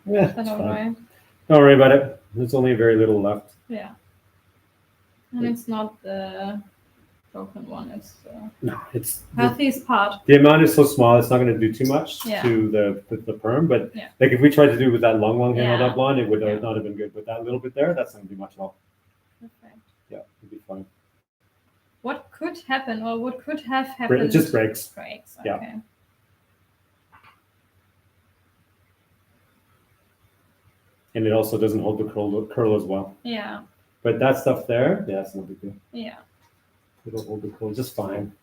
Yeah, Is that all right? Don't worry about it. There's only very little left. Yeah. And it's not the broken one. It's no, it's healthiest part. The amount is so small; it's not going to do too much Yeah. to the perm. But yeah. like if we tried to do with that long handled Yeah. up blonde, it would not have been good. But that little bit there, that's not going to do much at all. Perfect. Yeah, it'd be fine. What could happen, or what could have happened? It just breaks. Breaks. Okay. Yeah. And it also doesn't hold the curl as well. Yeah. But that stuff there, yeah, it's no big deal. Yeah. It'll hold the curl just fine.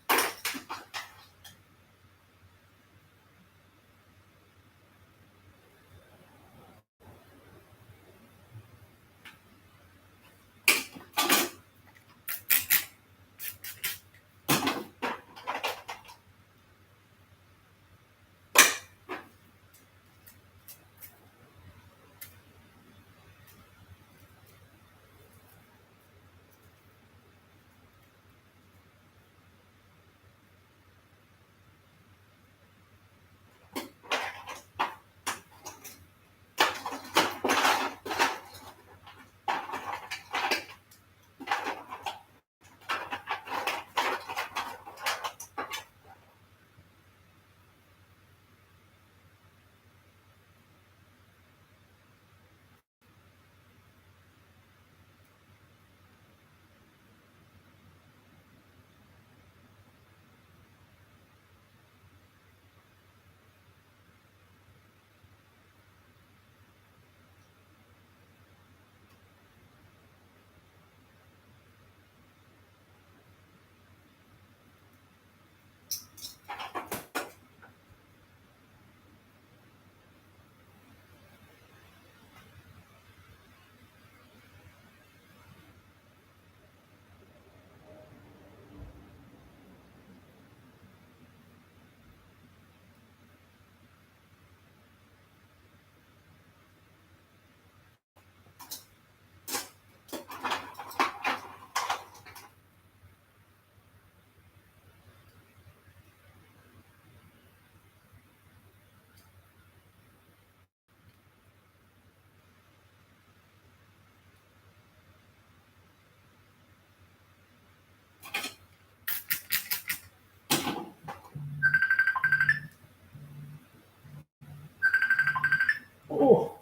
Oh,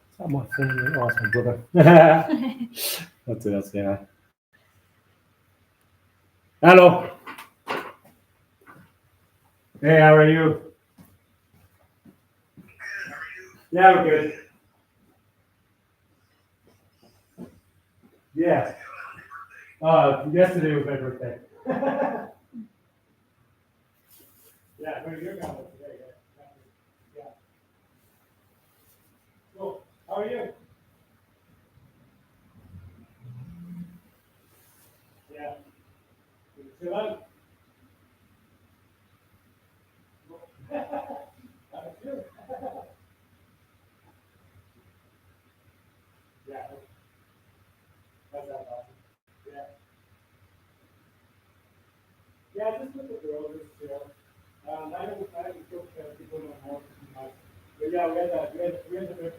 it's not my family. Oh, it's my brother. That's yeah. Hello. Hey, how are you? Yeah, we're good. Yeah. Yesterday was my birthday. Yeah, but you're coming today. Yeah. Cool. How are you? Yeah. Chill out. Yeah. That's awesome. Yeah. Yeah, just with the girls, just chill. I don't feel people don't know too much. But yeah, we had the birthday with this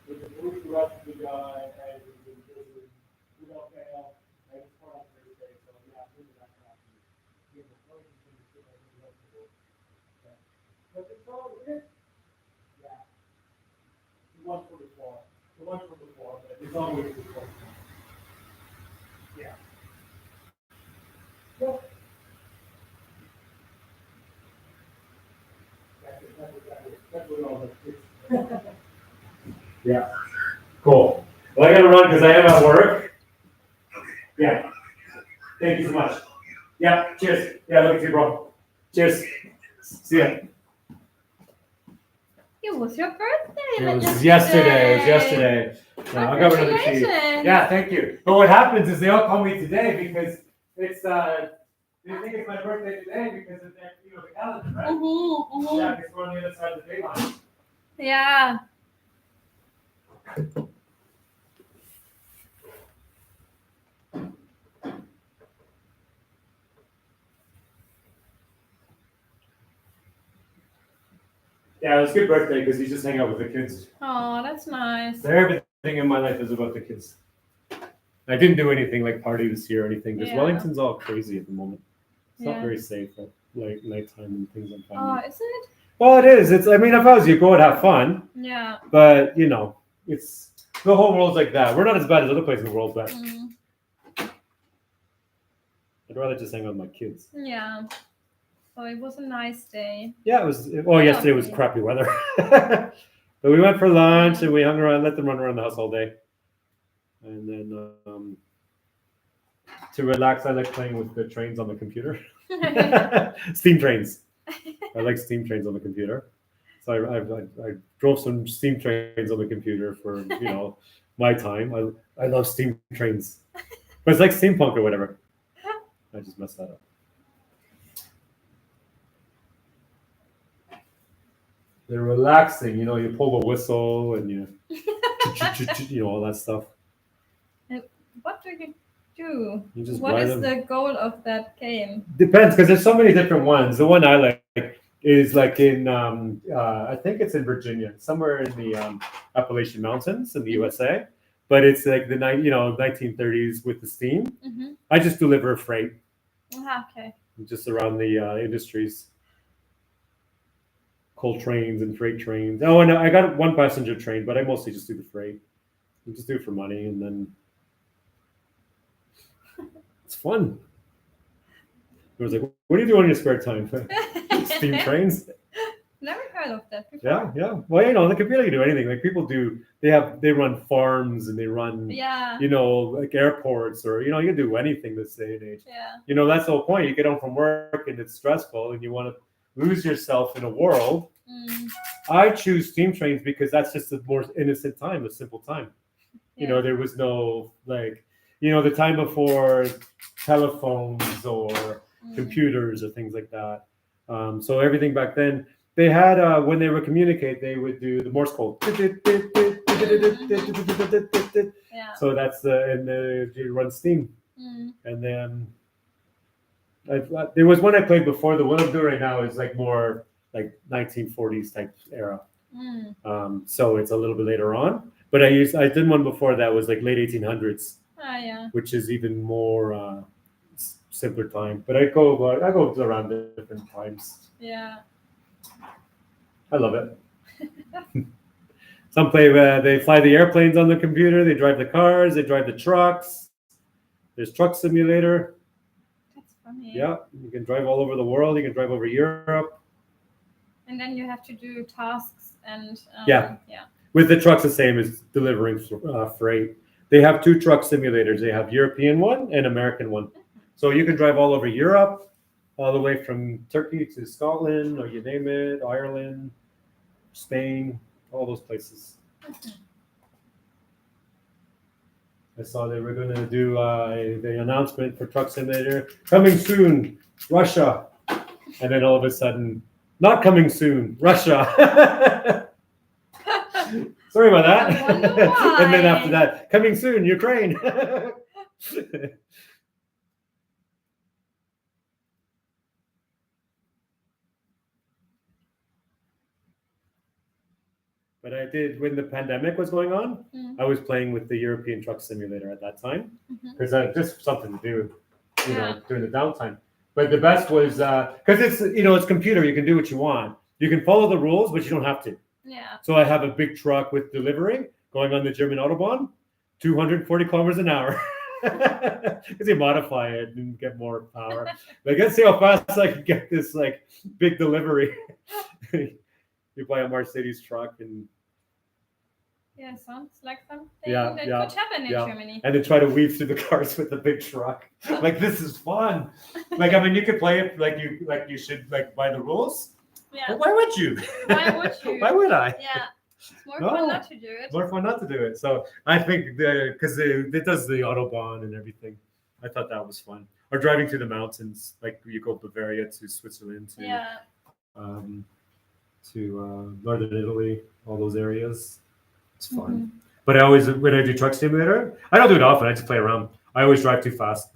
with the movie to rush the guy and we don't fail. And it's part of Thursday, so yeah, I'm doing that now. Yeah, the first thing is to make it up. But it's all good. Yeah. The one for the floor. But it's always the floor. Yeah. Well, that's what all this. Yeah. Cool. Well, I gotta run because I am at work. Yeah. Thank you so much. Yeah. Cheers. Yeah. Look at you, bro. Cheers. See ya. It was your birthday. It was yesterday. Yeah, I'll grab another tea. Yeah, thank you. But what happens is they all call me today because it's they think it's my birthday today because of that, the calendar, right? Yeah, because we're on the other side of the day line. Yeah. Yeah, it was a good birthday because he's just hanging out with the kids. Oh, that's nice. So everything in my life is about the kids. I didn't do anything like party this year or anything because Wellington's all crazy at the moment. It's not very safe at like nighttime and things like that. Oh, is it? Well, it is. It's. I mean, if I was you, go and have fun. Yeah. But you know, it's the whole world's like that. We're not as bad as other places in the world, but I'd rather just hang out with my kids. Yeah. So it was a nice day. Yeah, it was. Well, yesterday was crappy weather, but we went for lunch and we hung around, let them run around the house all day, and then to relax, I like playing with the trains on the computer. Steam trains. I like steam trains on the computer. So I drove some steam trains on the computer for my time. I love steam trains, but it's like steampunk or whatever. I just messed that up. They're relaxing, you pull the whistle and you all that stuff. What do you do? You just what is the goal of that game? Depends, because there's so many different ones. The one I like is like in I think it's in Virginia, somewhere in the Appalachian Mountains in the USA. But it's like the 1930s with the steam. I just deliver freight. Okay. Just around the industries. Coal trains and freight trains. Oh, and I got one passenger train, but I mostly just do the freight. I just do it for money, and then it's fun. It was like, what do you do on your spare time? Steam trains? Never heard of that before. Yeah. Well, on the computer you can do anything. Like people do, they run farms and they run, like airports, or you can do anything this day and age. Yeah. That's the whole point. You get home from work and it's stressful, and you want to lose yourself in a world. I choose steam trains because that's just a more innocent time, a simple time. There was no the time before telephones or computers or things like that. So everything back then, they had when they would communicate, they would do the Morse code. So that's you run steam, and then. There was one I played before. The one I'm doing right now is like more like 1940s type era. So it's a little bit later on. But I did one before that was like late 1800s. Which is even more simpler time. But I go around different times. Yeah. I love it. Some they fly the airplanes on the computer. They drive the cars. They drive the trucks. There's Truck Simulator. Yeah, you can drive all over the world. You can drive over Europe. And then you have to do tasks and With the trucks, the same as delivering freight. They have two truck simulators. They have European one and American one. So you can drive all over Europe, all the way from Turkey to Scotland, or you name it, Ireland, Spain, all those places. I saw they were going to do the announcement for Truck Simulator, coming soon, Russia. And then all of a sudden, not coming soon, Russia. Sorry about that. And then after that, coming soon, Ukraine. But I did, when the pandemic was going on, I was playing with the European Truck Simulator at that time because just something to do, during the downtime. But the best was because it's computer. You can do what you want. You can follow the rules, but you don't have to. Yeah. So I have a big truck with delivery going on the German Autobahn, 240 kilometers an hour. Because you modify it and get more power. Like, let's see how fast I can get this big delivery. You buy a Mercedes truck and sounds like something that could happen in Germany. And then try to weave through the cars with the big truck. This is fun. You could play it you should by the rules. Yeah. But why would you? Why would you? Why would I? Yeah. It's more fun not to do it. More fun not to do it. So I think because it does the Autobahn and everything. I thought that was fun. Or driving through the mountains, you go Bavaria to Switzerland to northern Italy, all those areas. It's fun. But I always, when I do Truck Simulator, I don't do it often. I just play around. I always drive too fast.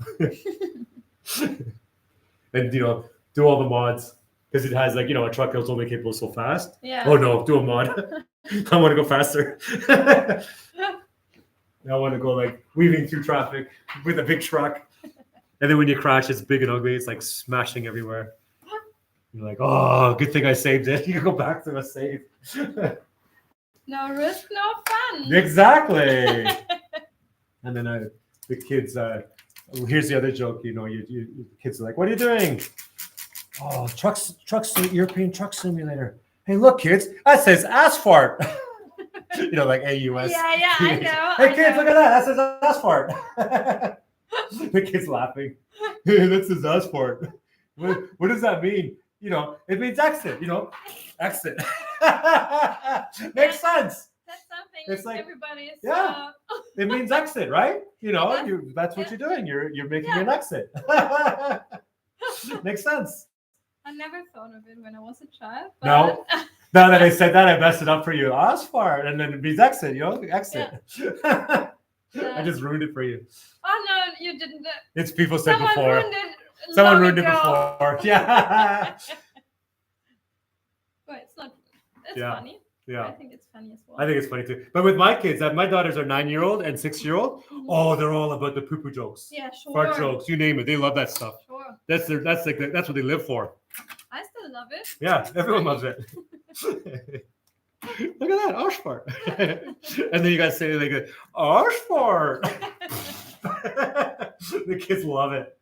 And, do all the mods. because it has like, a truck that's only capable so fast. Yeah. Oh no, do a mod. I want to go faster. I want to go like weaving through traffic with a big truck. And then when you crash, it's big and ugly. It's like smashing everywhere. You're like, oh, good thing I saved it. You can go back to a save. No risk, no fun. Exactly. And then the kids, here's the other joke, the kids are like, what are you doing? Oh, European truck simulator. Hey, look, kids, that says asphalt. Like AUS. Yeah, I know. Hey, kids, look at that. That says asphalt. The kid's laughing. That says asphalt. What does that mean? It means exit, exit. Makes sense. That's something it's like, everybody is. Yeah. It means exit, right? That's what you're doing. You're making an exit. Makes sense. I never thought of it when I was a child. But... No. Now that I said that, I messed it up for you. Asphalt, and then it means exit. Exit. Yeah. I just ruined it for you. Oh no, you didn't. It's people said Someone before. Ruined it Someone ruined it before. Yeah. But it's not. It's funny. Yeah. I think it's funny as well. I think it's funny too. But with my kids, my daughters are 9-year-old and 6-year-old. Mm-hmm. Oh, they're all about the poo-poo jokes. Yeah, sure. Fart jokes, you name it. They love that stuff. Sure. That's what they live for. I still love it. Yeah, everyone loves it. Look at that, Oshfart. And then you guys say like Oshfart. The kids love it.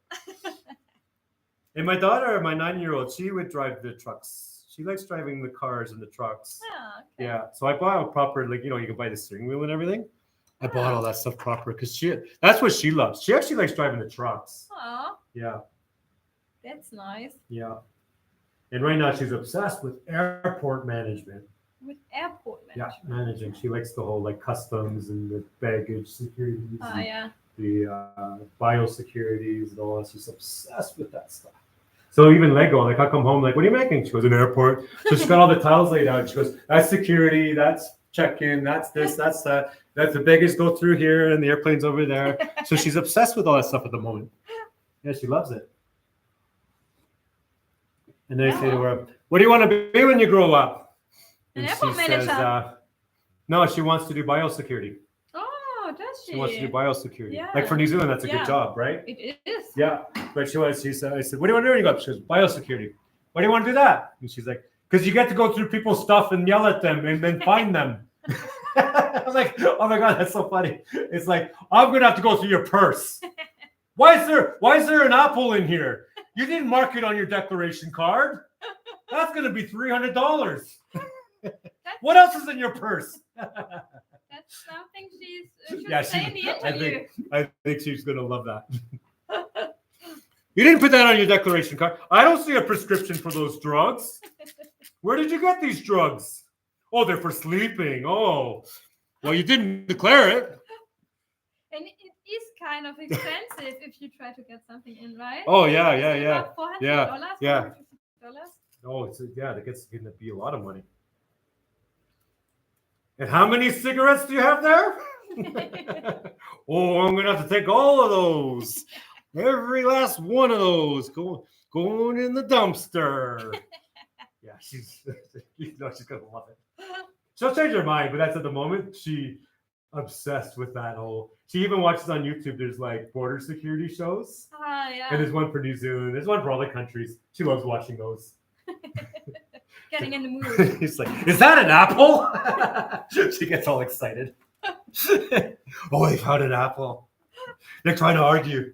And my daughter, my 9-year-old, she would drive the trucks. She likes driving the cars and the trucks. Yeah. Okay. Yeah. So I bought a proper, you can buy the steering wheel and everything. I bought all that stuff proper because that's what she loves. She actually likes driving the trucks. Aw. Yeah. That's nice. Yeah. And right now she's obsessed with airport management. With airport management. Yeah, managing. She likes the whole customs and the baggage securities. The biosecurities and all that. She's obsessed with that stuff. So even Lego, I come home, what are you making? She goes, an airport. So she's got all the tiles laid out. She goes, that's security, that's check-in, that's this, that's that. That's the baggage go through here and the airplane's over there. So she's obsessed with all that stuff at the moment. Yeah, she loves it. And then I say to her, what do you want to be when you grow up? An airport manager. No, she wants to do biosecurity. Oh, does she? She wants to do biosecurity. Yeah. For New Zealand, that's a good job, right? It is. Yeah. But I said, what do you want to do when you go up? She goes, biosecurity. Why do you want to do that? And she's like, because you get to go through people's stuff and yell at them and then find them. I was like, oh my God, that's so funny. It's like, I'm going to have to go through your purse. Why is there an apple in here? You didn't mark it on your declaration card. That's going to be $300. What else is in your purse? That's something she should say in the interview. I think she's going to love that. You didn't put that on your declaration card. I don't see a prescription for those drugs. Where did you get these drugs? Oh, they're for sleeping. Oh, well, you didn't declare it. And it is kind of expensive if you try to get something in, right? Oh, yeah. About $400, yeah. $450. Oh, that gets going to be a lot of money. And how many cigarettes do you have there? Oh, I'm going to have to take all of those. Every last one of those going in the dumpster. Yeah, she's going to love it. She'll change her mind, but that's at the moment. She obsessed with that whole. She even watches on YouTube. There's border security shows. Yeah. And there's one for New Zealand. There's one for other countries. She loves watching those. Getting in the mood. He's like, is that an apple? She gets all excited. Oh, they found an apple. They're trying to argue.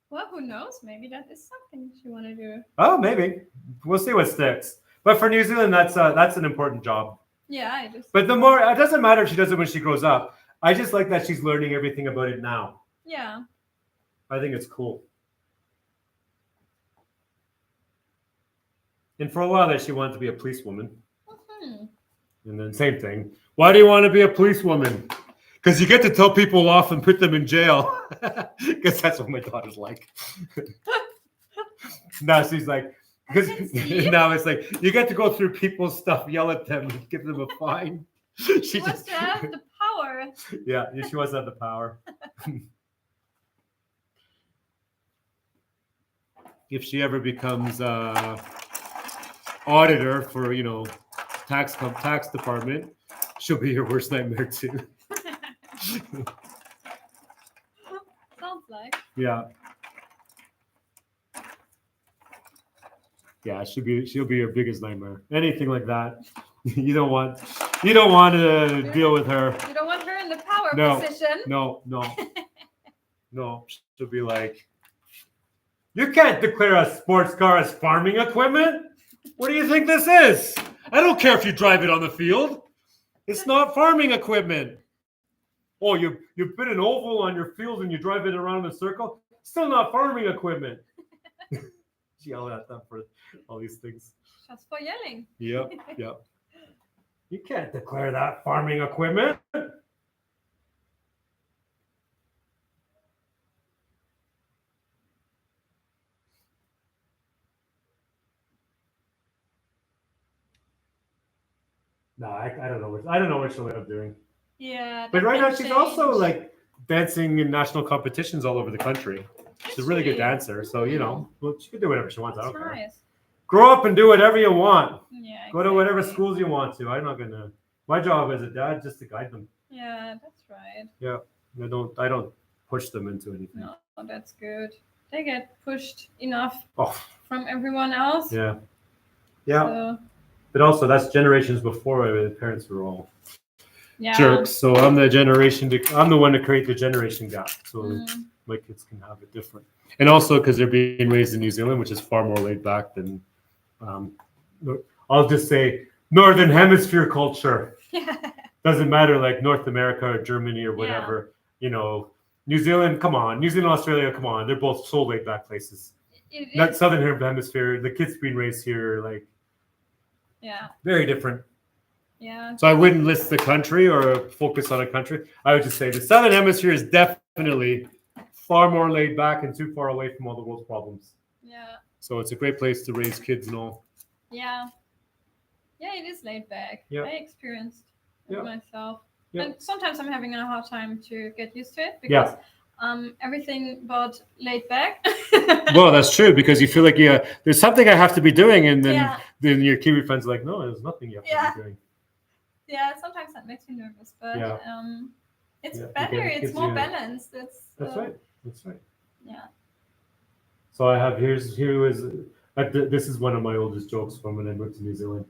Well, who knows? Maybe that is something you want to do. Oh, maybe. We'll see what sticks. But for New Zealand, that's an important job. Yeah, it is. But it doesn't matter if she does it when she grows up. I just like that she's learning everything about it now. Yeah. I think it's cool. And for a while there, she wanted to be a policewoman. Mm-hmm. And then same thing. Why do you want to be a policewoman? Because you get to tell people off and put them in jail. Because that's what my daughter's like. Now she's like, because now it's like, you get to go through people's stuff, yell at them, and give them a fine. She wants to have the power. Yeah, she wants to have the power. if she ever becomes auditor for tax department, she'll be your worst nightmare too. Sounds like. Yeah. Yeah, she'll be your biggest nightmare. Anything like that, you don't want to deal with her. You don't want her in the power position. No. She'll be like, you can't declare a sports car as farming equipment. What do you think this is? I don't care if you drive it on the field. It's not farming equipment. Oh, you put an oval on your field and you drive it around in a circle. Still not farming equipment. Yell at them for all these things. Just for yelling. Yep. You can't declare that farming equipment. No, I don't know what she'll end up doing. Yeah. But right now she's also like dancing in national competitions all over the country. She's a really good dancer, so she can do whatever she wants. I don't care. Grow up and do whatever you want. Yeah. Go to whatever schools you want to. I'm not gonna. My job as a dad just to guide them. Yeah, that's right. Yeah, I don't push them into anything. No, that's good. They get pushed enough Oh. from everyone else. Yeah. So. But also, that's generations before the parents were all jerks. So I'm the one to create the generation gap. So my kids can have it different. And also because they're being raised in New Zealand, which is far more laid back than, I'll just say, Northern Hemisphere culture. Doesn't matter like North America or Germany or whatever. New Zealand, come on. New Zealand, Australia, come on. They're both so laid back places. Not Southern Hemisphere. The kids being raised here, like, very different. Yeah. So I wouldn't list the country or focus on a country. I would just say the Southern Hemisphere is definitely far more laid back and too far away from all the world's problems. Yeah. So it's a great place to raise kids and all. Yeah. Yeah, it is laid back. Yeah. I experienced it myself. Yeah. And sometimes I'm having a hard time to get used to it because everything but laid back. Well, that's true because you feel like there's something I have to be doing, and then your Kiwi friends are like, no, there's nothing you have to be doing. Yeah, sometimes that makes me nervous, but it's better. It's more balanced. That's right. Yeah. So I have this is one of my oldest jokes from when I moved to New Zealand.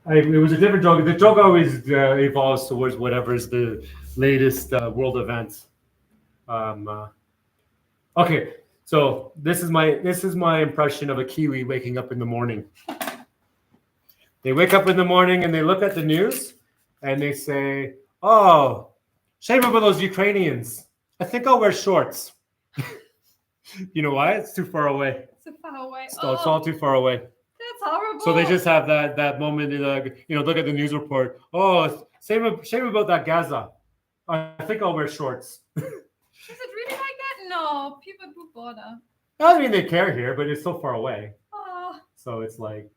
It was a different joke. The joke always evolves towards whatever is the latest world event. Okay, so this is my impression of a Kiwi waking up in the morning. They wake up in the morning and they look at the news and they say, "Oh, shame about those Ukrainians. I think I'll wear shorts." You know why? It's too far away. It's too far away. It's all too far away. That's horrible. So they just have that moment, look at the news report. Oh, shame about that Gaza. I think I'll wear shorts. Is it really like that? No, people do bother. I mean, they care here, but it's so far away. Oh. So it's like,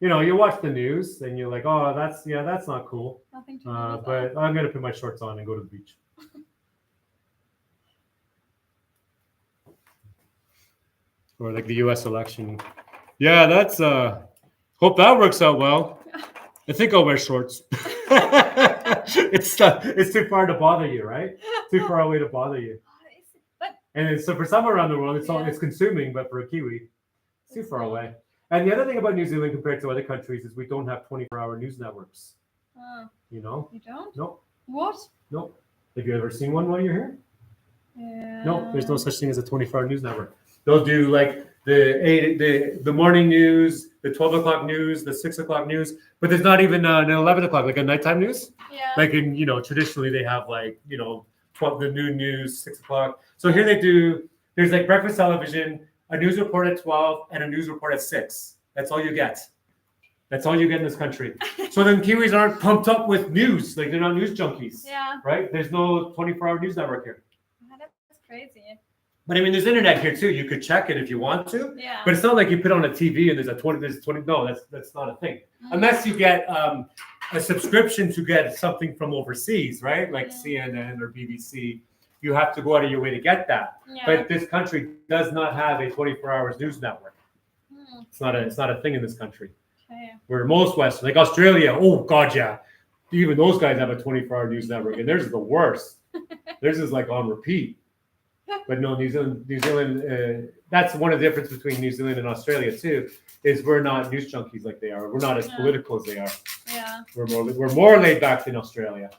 you watch the news and you're like, oh, that's not cool. Nothing to do with but that. I'm gonna put my shorts on and go to the beach. Or like the U.S. election. Yeah, that's hope that works out well. I think I'll wear shorts. It's too far to bother you, right? Too far away to bother you. And so for some around the world, it's consuming, but for a Kiwi, it's too far away. And the other thing about New Zealand compared to other countries is we don't have 24-hour news networks. You don't? Nope. What? Nope. Have you ever seen one while you're here? Yeah. No, there's no such thing as a 24-hour news network. They'll do like the morning news, the 12 o'clock news, the 6 o'clock news, but there's not even an 11 o'clock, like a nighttime news. Yeah. Like in, traditionally they have like, 12, the noon news, 6 o'clock. So here there's like breakfast television, a news report at 12 and a news report at 6. That's all you get. That's all you get in this country. So then Kiwis aren't pumped up with news. Like they're not news junkies. Yeah. Right? There's no 24-hour news network here. That's crazy. But I mean, there's internet here too. You could check it if you want to. Yeah. But it's not like you put on a TV and there's 20. No, that's not a thing. Unless you get a subscription to get something from overseas, right? Like CNN or BBC. you have to go out of your way to get that. Yeah. But this country does not have a 24 hours news network. It's not a thing in this country. Okay. Where most Western, like Australia, oh God, yeah. Even those guys have a 24-hour news network, and theirs is the worst. Theirs is like on repeat. But no, New Zealand. That's one of the differences between New Zealand and Australia too. Is we're not news junkies like they are. We're not as political as they are. Yeah. We're more laid back than Australia.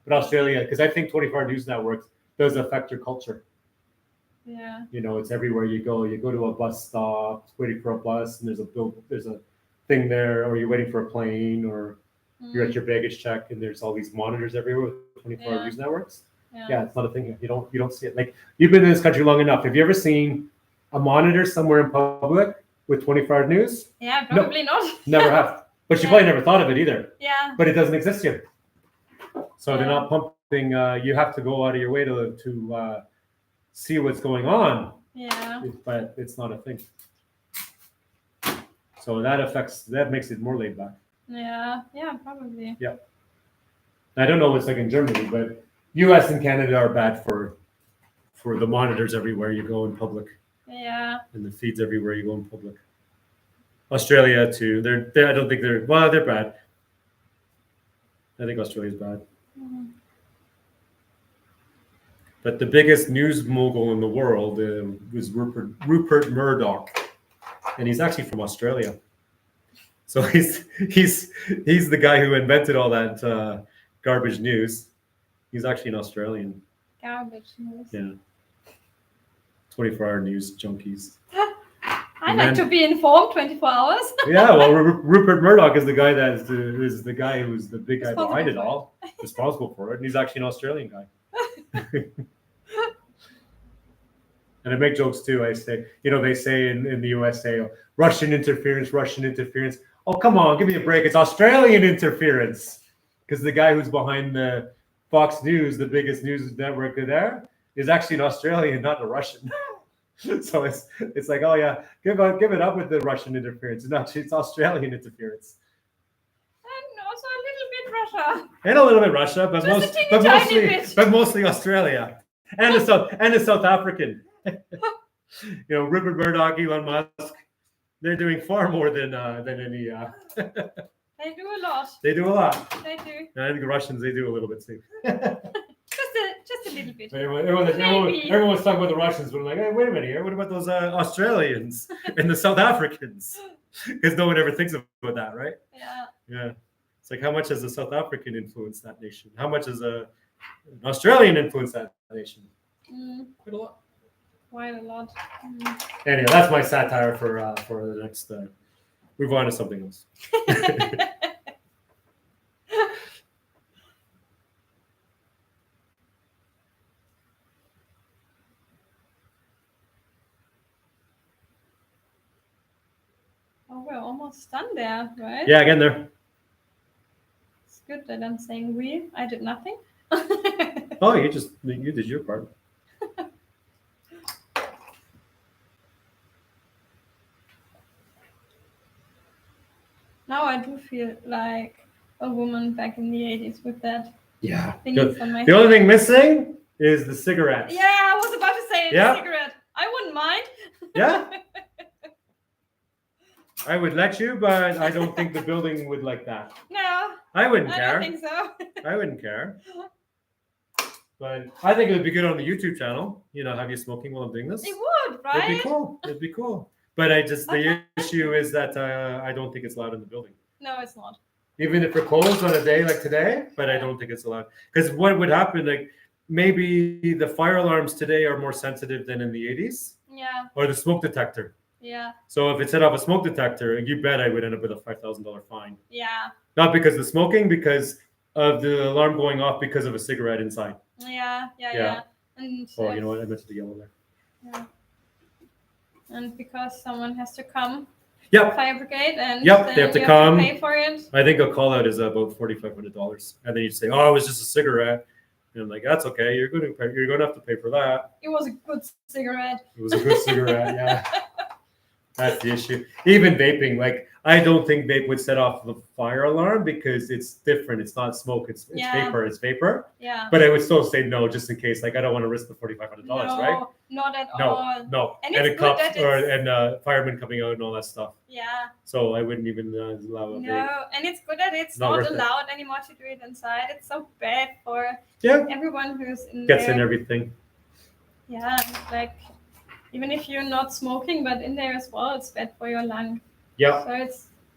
But Australia, because I think 24-hour news networks does affect your culture. Yeah. You know, it's everywhere you go. You go to a bus stop, waiting for a bus, and there's a thing there, or you're waiting for a plane, or you're at your baggage check, and there's all these monitors everywhere with 24-hour news networks. Yeah, it's not a thing. You don't see it. Like, you've been in this country long enough. Have you ever seen a monitor somewhere in public with 24-hour news? Yeah, probably not. Never have. But you probably never thought of it either. Yeah. But it doesn't exist here. So they're not pumping. You have to go out of your way to see what's going on. Yeah. But it's not a thing. So that makes it more laid back. Yeah. Yeah, probably. Yeah. I don't know what's like in Germany, but US and Canada are bad for the monitors everywhere you go in public. Yeah. And the feeds everywhere you go in public. Australia too. I don't think they're bad. I think Australia's bad. Mm-hmm. But the biggest news mogul in the world was Rupert Murdoch, and he's actually from Australia. So he's the guy who invented all that garbage news. He's actually an Australian. Garbage news. Yeah. 24-hour news junkies. I like to be informed 24 hours. Yeah, well, Rupert Murdoch is the guy who's the big guy behind it all, responsible for it, and he's actually an Australian guy. And I make jokes too. I say, they say in the USA, Russian interference. Oh, come on, give me a break. It's Australian interference. Because the guy who's behind the Fox News, the biggest news network there, is actually an Australian, not a Russian. So it's like, oh yeah, give it up with the Russian interference. No, it's Australian interference. And also a little bit Russia. And a little bit Russia, but mostly Australia. And the South African. Rupert Murdoch, Elon Musk, they're doing far more than any. They do a lot. They do a lot. They do. And I think the Russians, they do a little bit too. Just a little bit. Everyone was talking about the Russians, but I'm like, hey, wait a minute here. What about those Australians and the South Africans? Because no one ever thinks about that, right? Yeah. Yeah. It's like, how much has a South African influenced that nation? How much has an Australian influenced that nation? Quite a lot. Quite a lot. Anyway, that's my satire for the next. Move on to something else. Oh, we're almost done there, right? Yeah, again there. It's good that I'm saying we. I did nothing. Oh, you did your part. Now I do feel like a woman back in the 80s with that. Yeah. The only thing missing is the cigarettes. Yeah, I was about to say the cigarette. I wouldn't mind. Yeah. I would let you, but I don't think the building would like that. No. I wouldn't care. I don't think so. I wouldn't care. But I think it would be good on the YouTube channel. Have you smoking while I'm doing this? It would, right? It'd be cool. But the issue is that I don't think it's allowed in the building. No, it's not. Even if we're closed on a day like today, but I don't think it's allowed. Because what would happen, like maybe the fire alarms today are more sensitive than in the 80s. Yeah. Or the smoke detector. Yeah. So if it set off a smoke detector, you bet I would end up with a $5,000 fine. Yeah. Not because of the smoking, because of the alarm going off because of a cigarette inside. Yeah. And you know what? I meant the yellow there. Yeah. And because someone has to come. Yep. Fire brigade and they have to come. Pay for it. I think a call out is about $4,500, and then you say, "Oh, it was just a cigarette," and I'm like, "That's okay. You're going to have to pay for that." It was a good cigarette. It was a good cigarette, yeah. That's the issue. Even vaping, like I don't think vape would set off the fire alarm because it's different. It's not smoke. It's vapor. It's vapor. Yeah. But I would still say no, just in case. Like I don't want to risk the $4,500, right? Not at all. No. And the it's cops good that firemen coming out and all that stuff. Yeah. So I wouldn't even allow it. No, and it's good that it's not allowed anymore to do it inside. It's so bad for everyone who's in Gets there. in everything. Yeah, like even if you're not smoking, but in there as well, it's bad for your lung. Yeah. So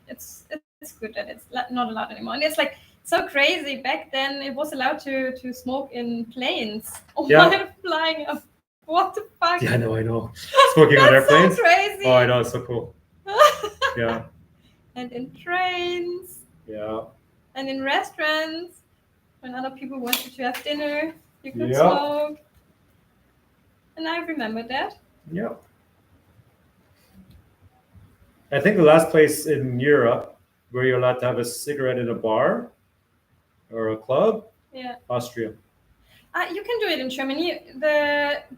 it's good that it's not allowed anymore. And it's like so crazy. Back then, it was allowed to smoke in planes while flying up. What the fuck? Yeah, I know. Smoking on airplanes. So crazy. Oh, I know, it's so cool. Yeah. And in trains. Yeah. And in restaurants, when other people wanted to have dinner, you could smoke. And I remember that. Yeah. I think the last place in Europe where you're allowed to have a cigarette in a bar or a club, Austria. You can do it in Germany. That's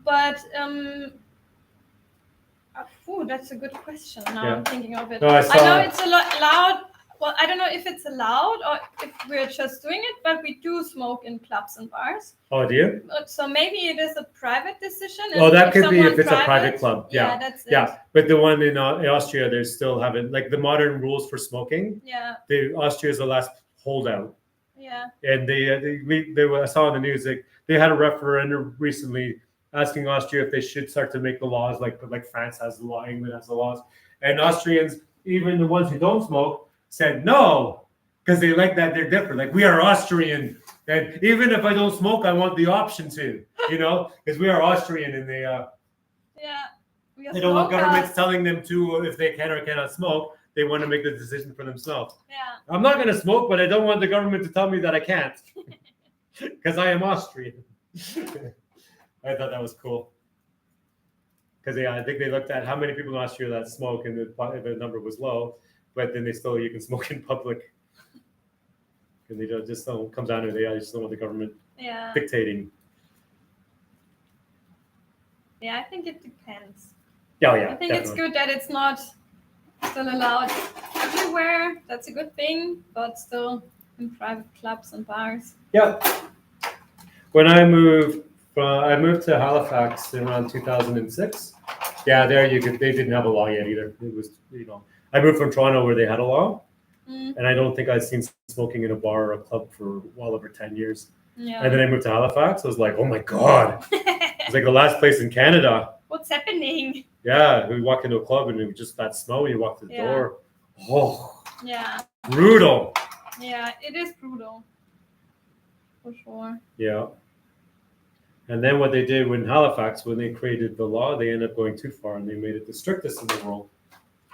a good question. Now I'm thinking of it. No, I know it's a lot loud. Well, I don't know if it's allowed or if we're just doing it, but we do smoke in clubs and bars. Oh, do you? So maybe it is a private decision. Oh, that could be if it's a private club. Yeah, that's it. Yeah, but the one in Austria, they still haven't, like the modern rules for smoking. Yeah. Austria is the last holdout. Yeah. And I saw on the news they had a referendum recently asking Austria if they should start to make the laws like France has the law, England has the laws, and Austrians, even the ones who don't smoke, said no because they like that they're different. Like we are Austrian, and even if I don't smoke, I want the option to, because we are Austrian, and they don't want governments telling them to if they can or cannot smoke. They want to make the decision for themselves. Yeah. I'm not going to smoke, but I don't want the government to tell me that I can't because I am Austrian. I thought that was cool. Because I think they looked at how many people in Austria that smoke, and the number was low, but then you can smoke in public. And they just don't come down to it. They just don't want the government dictating. Yeah, I think it depends. Oh, yeah. I think it's good that it's not still allowed everywhere. That's a good thing, but still in private clubs and bars. Yeah. When I moved to Halifax in around 2006. Yeah, they didn't have a law yet either. It was, I moved from Toronto where they had a law, and I don't think I'd seen smoking in a bar or a club for well over 10 years. Yeah. And then I moved to Halifax. I was like, oh my God. It's like the last place in Canada. What's happening? Yeah, we walked into a club and it was just that smell when you walked to the door. Oh. Yeah. Brutal. Yeah, it is brutal. For sure. Yeah. And then what they did in Halifax, when they created the law, they ended up going too far and they made it the strictest in the world.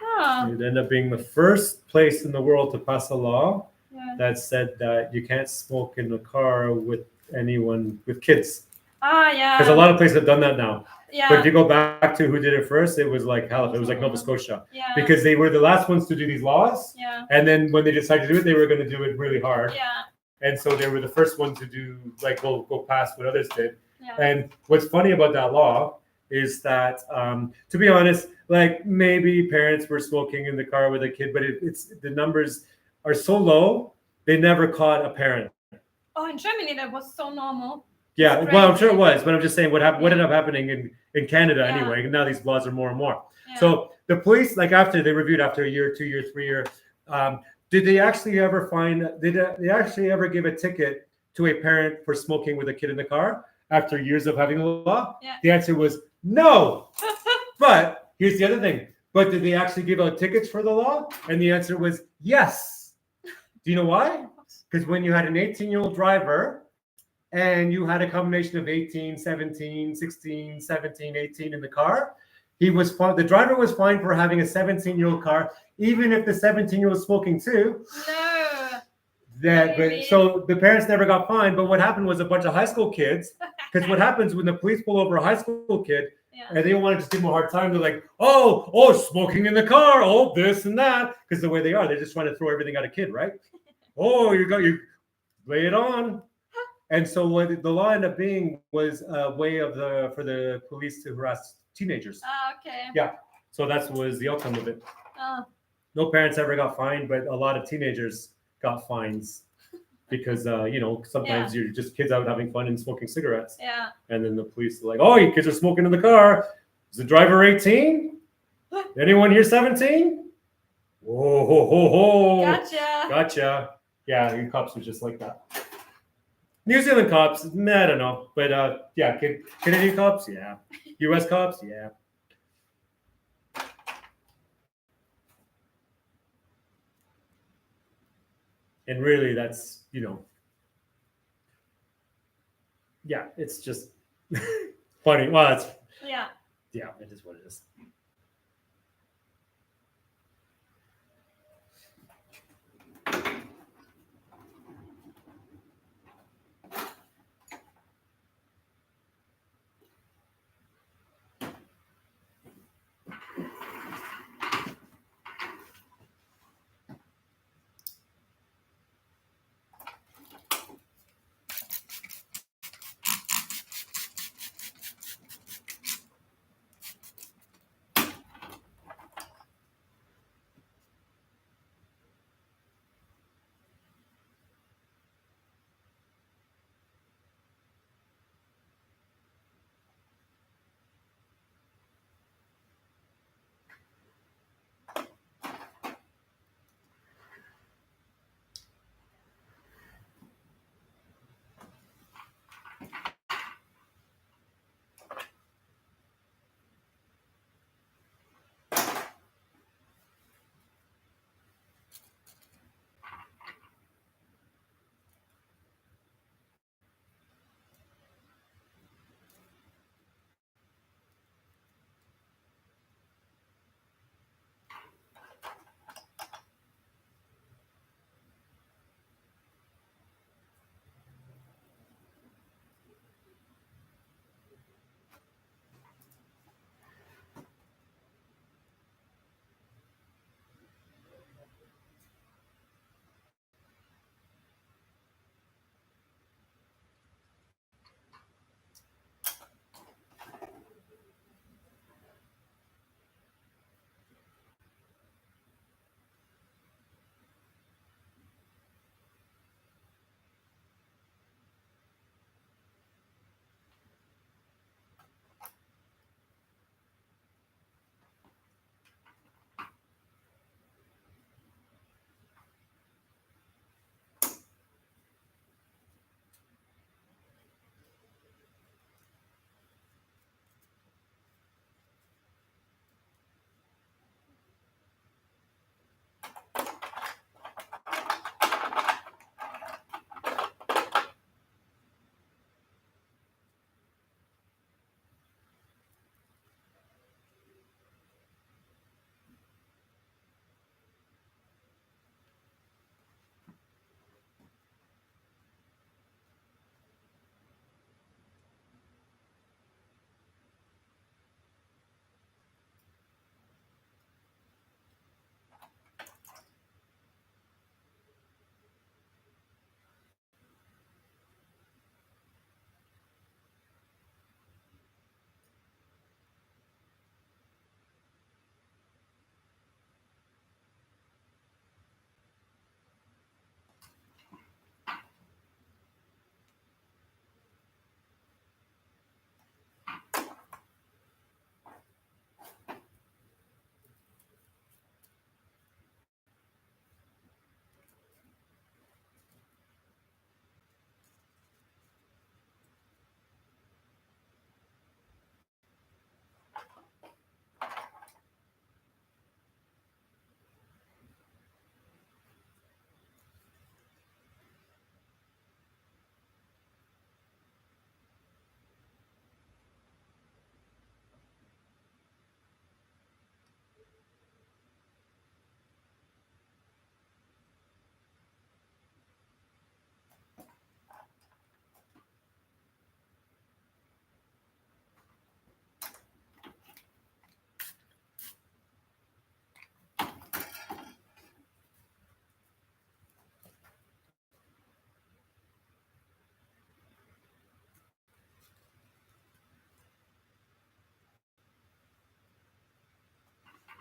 Oh. It ended up being the first place in the world to pass a law that said that you can't smoke in a car with anyone with kids. Ah, yeah. Because a lot of places have done that now. Yeah. But if you go back to who did it first, it was like Halifax. It was like Nova Scotia. Yeah. Because they were the last ones to do these laws. Yeah. And then when they decided to do it, they were going to do it really hard. Yeah. And so they were the first one to do, like, go past what others did. Yeah. And what's funny about that law is that, to be honest, like maybe parents were smoking in the car with a kid, but it's the numbers are so low, they never caught a parent. Oh, in Germany, that was so normal. Yeah, well, I'm sure it was, but I'm just saying what ended up happening in Canada anyway. And now these laws are more and more. Yeah. So the police, like after they reviewed after a year, 2 years, 3 years, did they actually ever give a ticket to a parent for smoking with a kid in the car after years of having a law? Yeah. The answer was no. But here's the other thing. But did they actually give out tickets for the law? And the answer was yes. Do you know why? Because when you had an 18-year-old driver and you had a combination of 18, 17, 16, 17, 18 in the car, the driver was fined for having a 17-year-old car, even if the 17-year-old was smoking too. No. So the parents never got fined, but what happened was a bunch of high school kids, because what happens when the police pull over a high school kid and they want to just give them a hard time, they're like, oh, smoking in the car, oh, this and that, because the way they are, they're just trying to throw everything at a kid, right? Oh, you lay it on. And so what the law ended up being was a way for the police to harass teenagers. Oh, okay. Yeah. So that was the outcome of it. Oh. No parents ever got fined, but a lot of teenagers got fines because sometimes you're just kids out having fun and smoking cigarettes. Yeah. And then the police are like, "Oh, you kids are smoking in the car. Is the driver 18? Anyone here 17? Whoa, ho, ho, ho. Gotcha. Yeah, the cops were just like that. New Zealand cops, I don't know, but Canadian cops, yeah. U.S. cops, yeah. And really, that's it's just funny. Well, it's it is what it is.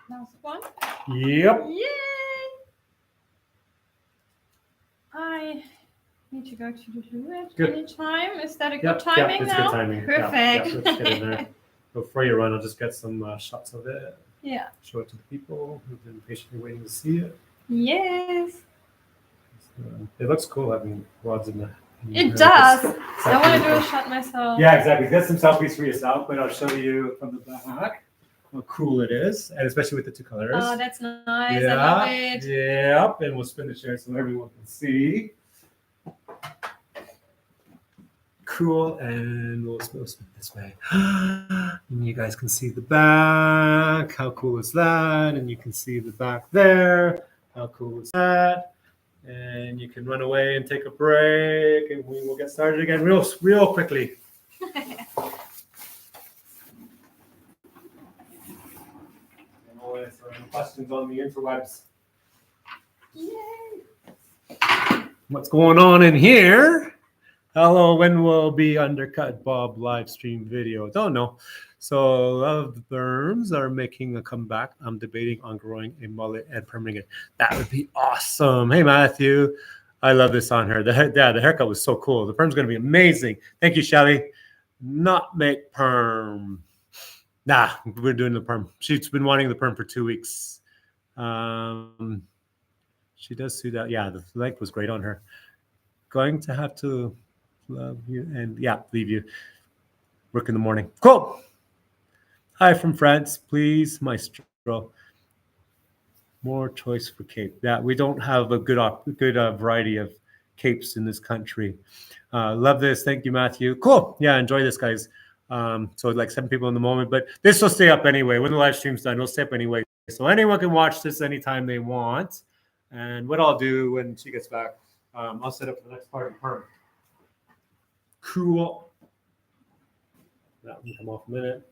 Last one. Yep. Yay! I need to go to the toilet anytime. Is that a good timing now? Good timing. Perfect. Yeah, let's get in there. Before you run, I'll just get some shots of it. Yeah. Show it to the people who've been patiently waiting to see it. Yes. It looks cool having rods in the. It does. I want to do a shot myself. Yeah, exactly. Get some selfies for yourself, but I'll show you from the back how cool it is, and especially with the 2 colors. Oh, that's nice. I love it. Yep, and we'll spin the chair so everyone can see. Cool, and we'll spin this way. And you guys can see the back. How cool is that? And you can see the back there. How cool is that? And you can run away and take a break, and we will get started again real quickly. And always questions on the interwebs. Yay! What's going on in here? Hello, when will be Undercut Bob live stream video? Don't know. So Love Berms are making a comeback. I'm debating on growing a mullet and perming it. That would be awesome. Hey, Matthew. I love this on her. The haircut was so cool. The perm's going to be amazing. Thank you, Shelly. Not make perm. Nah, we're doing the perm. She's been wanting the perm for 2 weeks. She does see that. Yeah, the length was great on her. Going to have to love you and leave you. Work in the morning. Cool. Hi from France, please, Maestro. More choice for cape. Yeah, we don't have a good variety of capes in this country. Love this. Thank you, Matthew. Cool. Yeah, enjoy this, guys. So like 7 people in the moment, but this will stay up anyway. When the live stream's done, it'll stay up anyway. So anyone can watch this anytime they want. And what I'll do when she gets back, I'll set up for the next part of perm. Cool. That will come off a minute.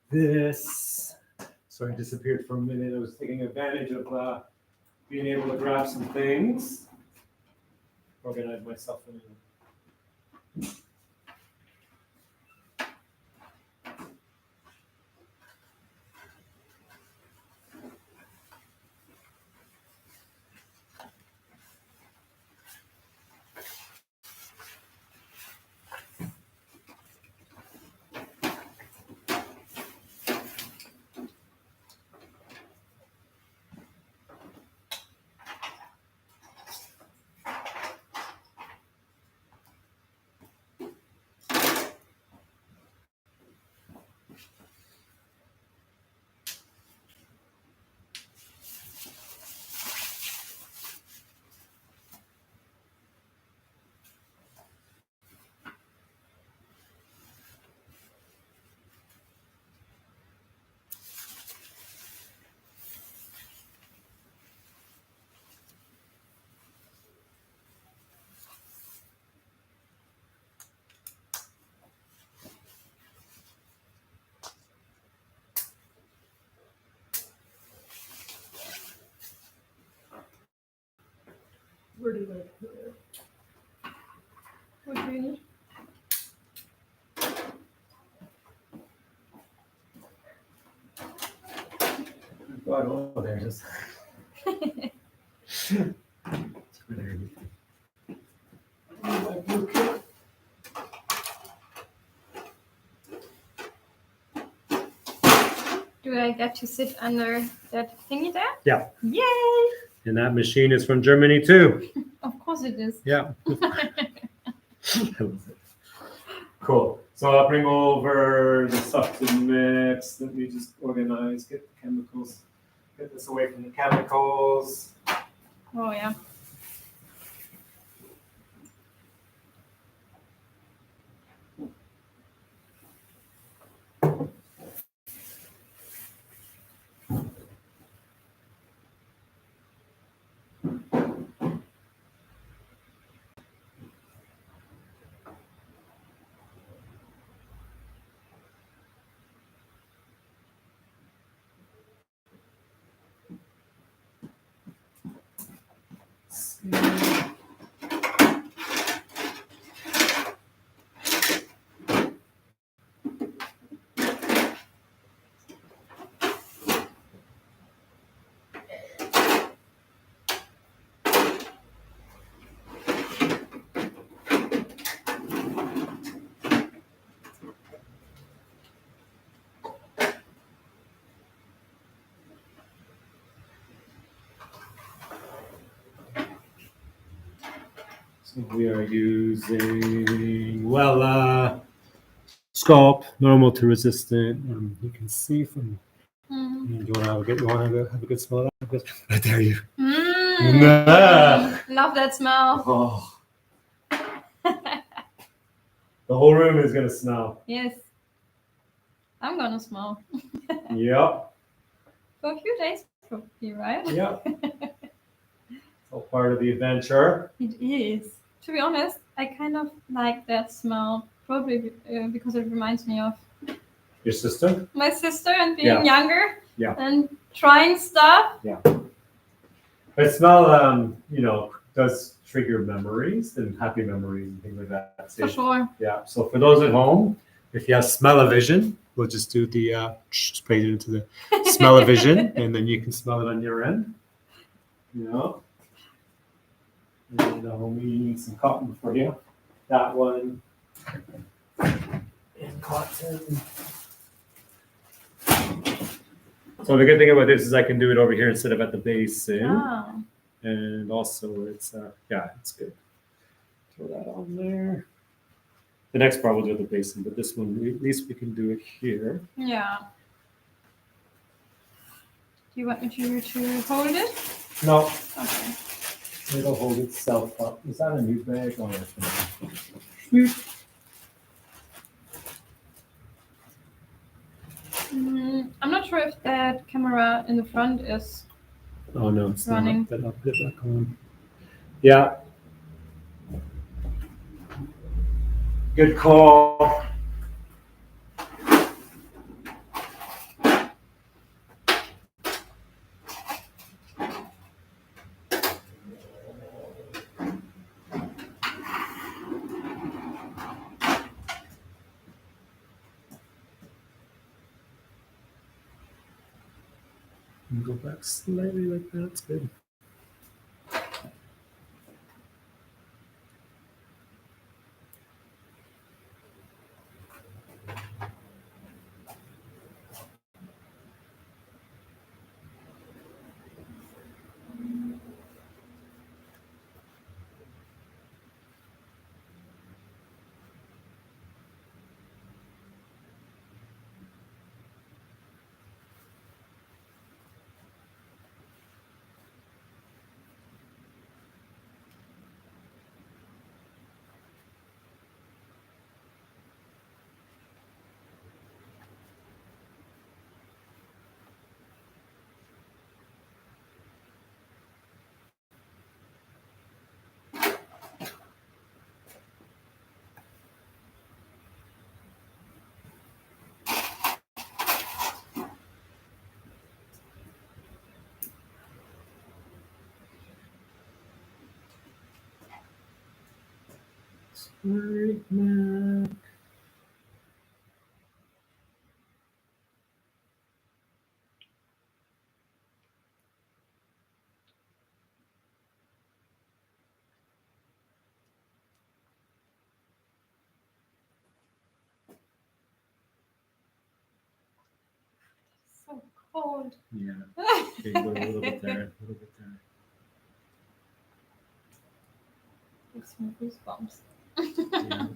This. Sorry, I disappeared for a minute. I was taking advantage of being able to grab some things. Organize myself in. Where do I put it? What do you need? Oh, there it is. Do I get to sit under that thingy there? Yeah. Yay! And that machine is from Germany too. Of course it is. Yeah. Cool. So I'll bring over the stuff to mix. Let me just organize, get the chemicals, get this away from the chemicals. Oh, yeah. So we are using sculpt, normal to resistant. You can see from. Do you want to have a good smell? I dare you. Love that smell. Oh. The whole room is gonna smell. Yes. I'm gonna smell. Yep. For a few days, probably, right? Yep. It's all part of the adventure. It is. To be honest, I kind of like that smell, probably because it reminds me of your sister, my sister, and being younger. Yeah. And trying stuff. Yeah. But smell, does trigger memories and happy memories and things like that. For sure. Yeah. So for those at home, if you have smell-o-vision, we'll just do the spray it into the smell-o-vision, and then you can smell it on your end. And we need some cotton for you. That one. And cotton. So the good thing about this is I can do it over here instead of at the basin. Oh. And also it's it's good. Throw that on there. The next part we'll do at the basin, but this one at least we can do it here. Yeah. Do you want me to hold it? No. Okay. It'll hold itself up. Is that a new bag? Oh, yeah. I'm not sure if that camera in the front is It's running. Not. Then I'll put it back on. Yeah. Good call. Go back slightly like that. That's good. Right now. So cold. Yeah. Okay, go a little bit there. A little bit there. Gives me goosebumps. Yeah.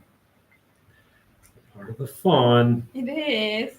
Part of the fun. It is.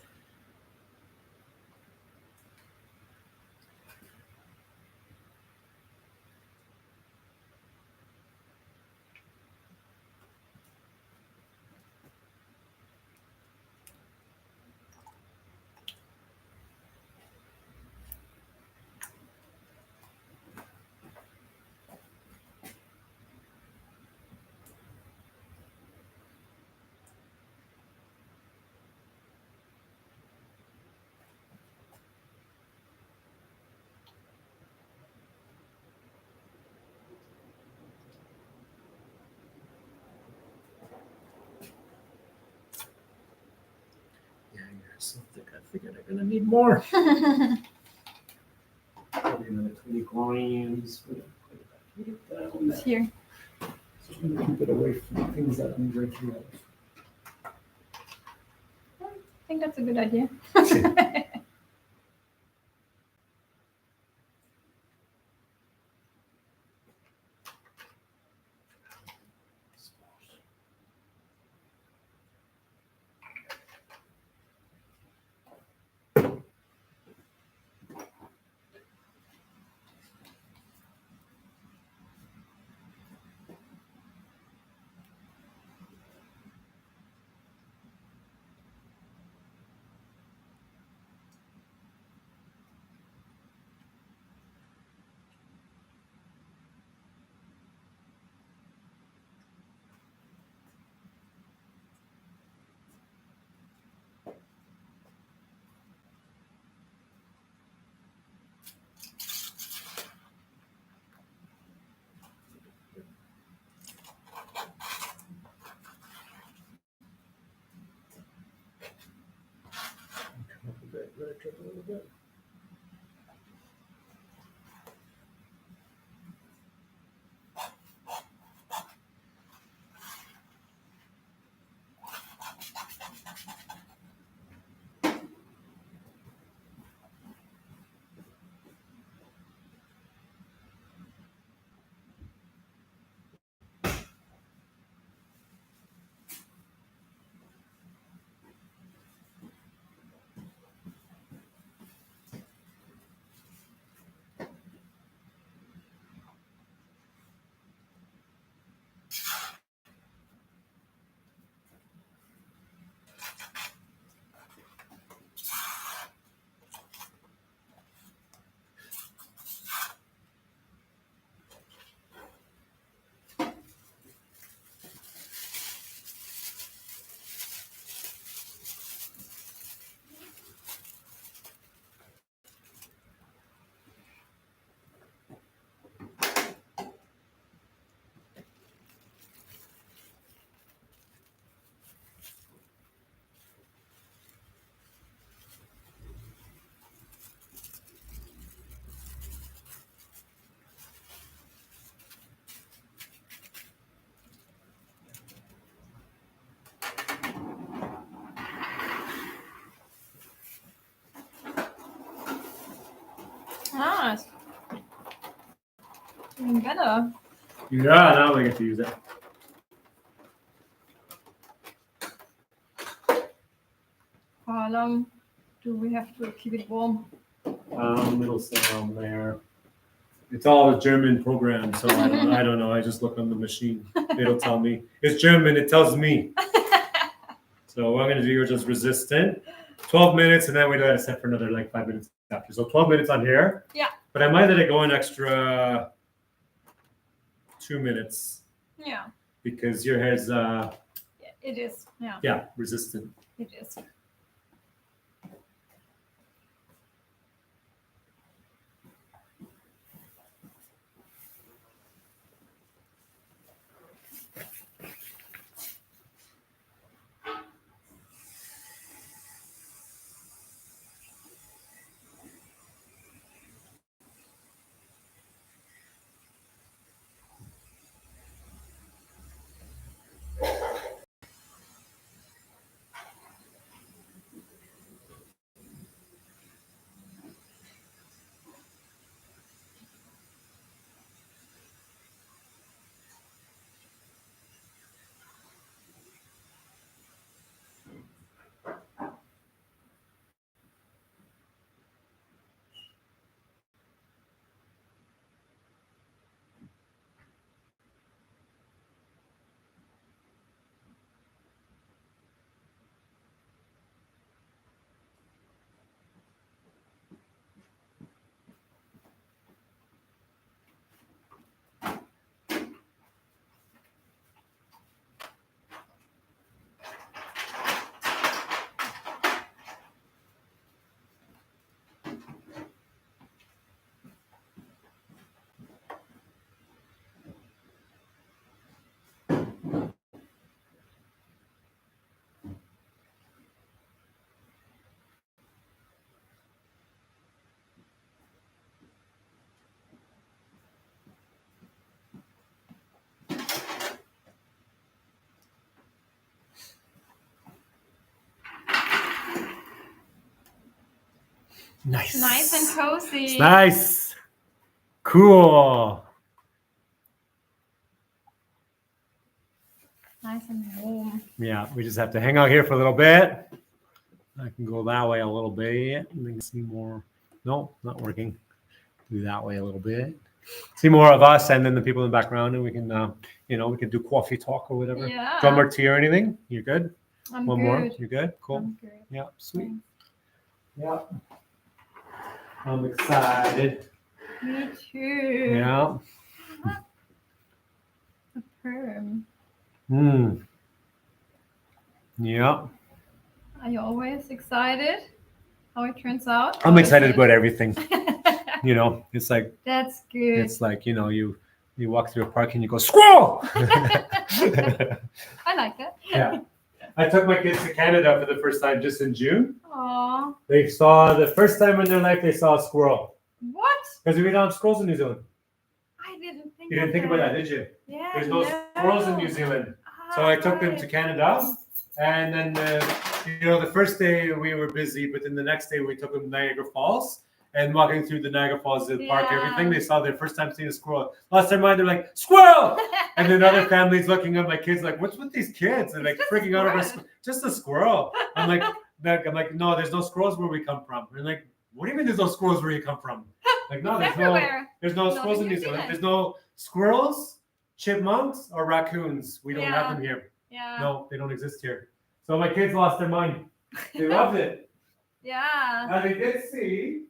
I think I'm gonna need more. Probably another 20 grams. It's here. So I'm gonna keep it away from things that I'm drinking out. I think that's a good idea. A little bit. Ah, it's even better. Yeah, now we get to use it. How long do we have to keep it warm? It'll say on there. It's all a German program, so I don't know. I just look on the machine. It'll tell me. It's German. It tells me. So what I'm gonna do is just resistant. 12 minutes, and then we let it set for another like 5 minutes after. So 12 minutes on here. Yeah. But I might let it go an extra 2 minutes. Yeah. Because your hair's it is. Yeah. Yeah, resistant. It is. Nice. Nice and cozy. It's nice. Cool. Nice and warm. Yeah, we just have to hang out here for a little bit. I can go that way a little bit and then see more. No, not working. Do that way a little bit. See more of us and then the people in the background, and we can, we can do coffee talk or whatever. Yeah. Drum or tea or anything. You good? I'm One good. more. You good? Cool. I'm good. Yeah, sweet. Yeah. I'm excited. Me too. Yeah. The perm. Yeah. Are you always excited how it turns out? I'm excited about everything. It's like That's good. It's like you walk through a park and you go squirrel. I like it. Yeah. I took my kids to Canada for the first time just in June. Aww. They saw the first time in their life they saw a squirrel. What? Because we don't have squirrels in New Zealand. I didn't think. You didn't think about that, did you? Yeah. There's no squirrels in New Zealand. So I took them to Canada, and then the first day we were busy, but then the next day we took them to Niagara Falls. And walking through the Niagara Falls, the park, everything, they saw their first time seeing a squirrel. Lost their mind, they're like, squirrel! And then other families looking at my kids like, what's with these kids? And like freaking out over just a squirrel. I'm like, no, there's no squirrels where we come from. And like, what do you mean there's no squirrels where you come from? Like, no, there's no squirrels in New Zealand. There's no squirrels, chipmunks, or raccoons. We don't have them here. Yeah. No, they don't exist here. So my kids lost their mind. They loved it. Yeah. Now they did see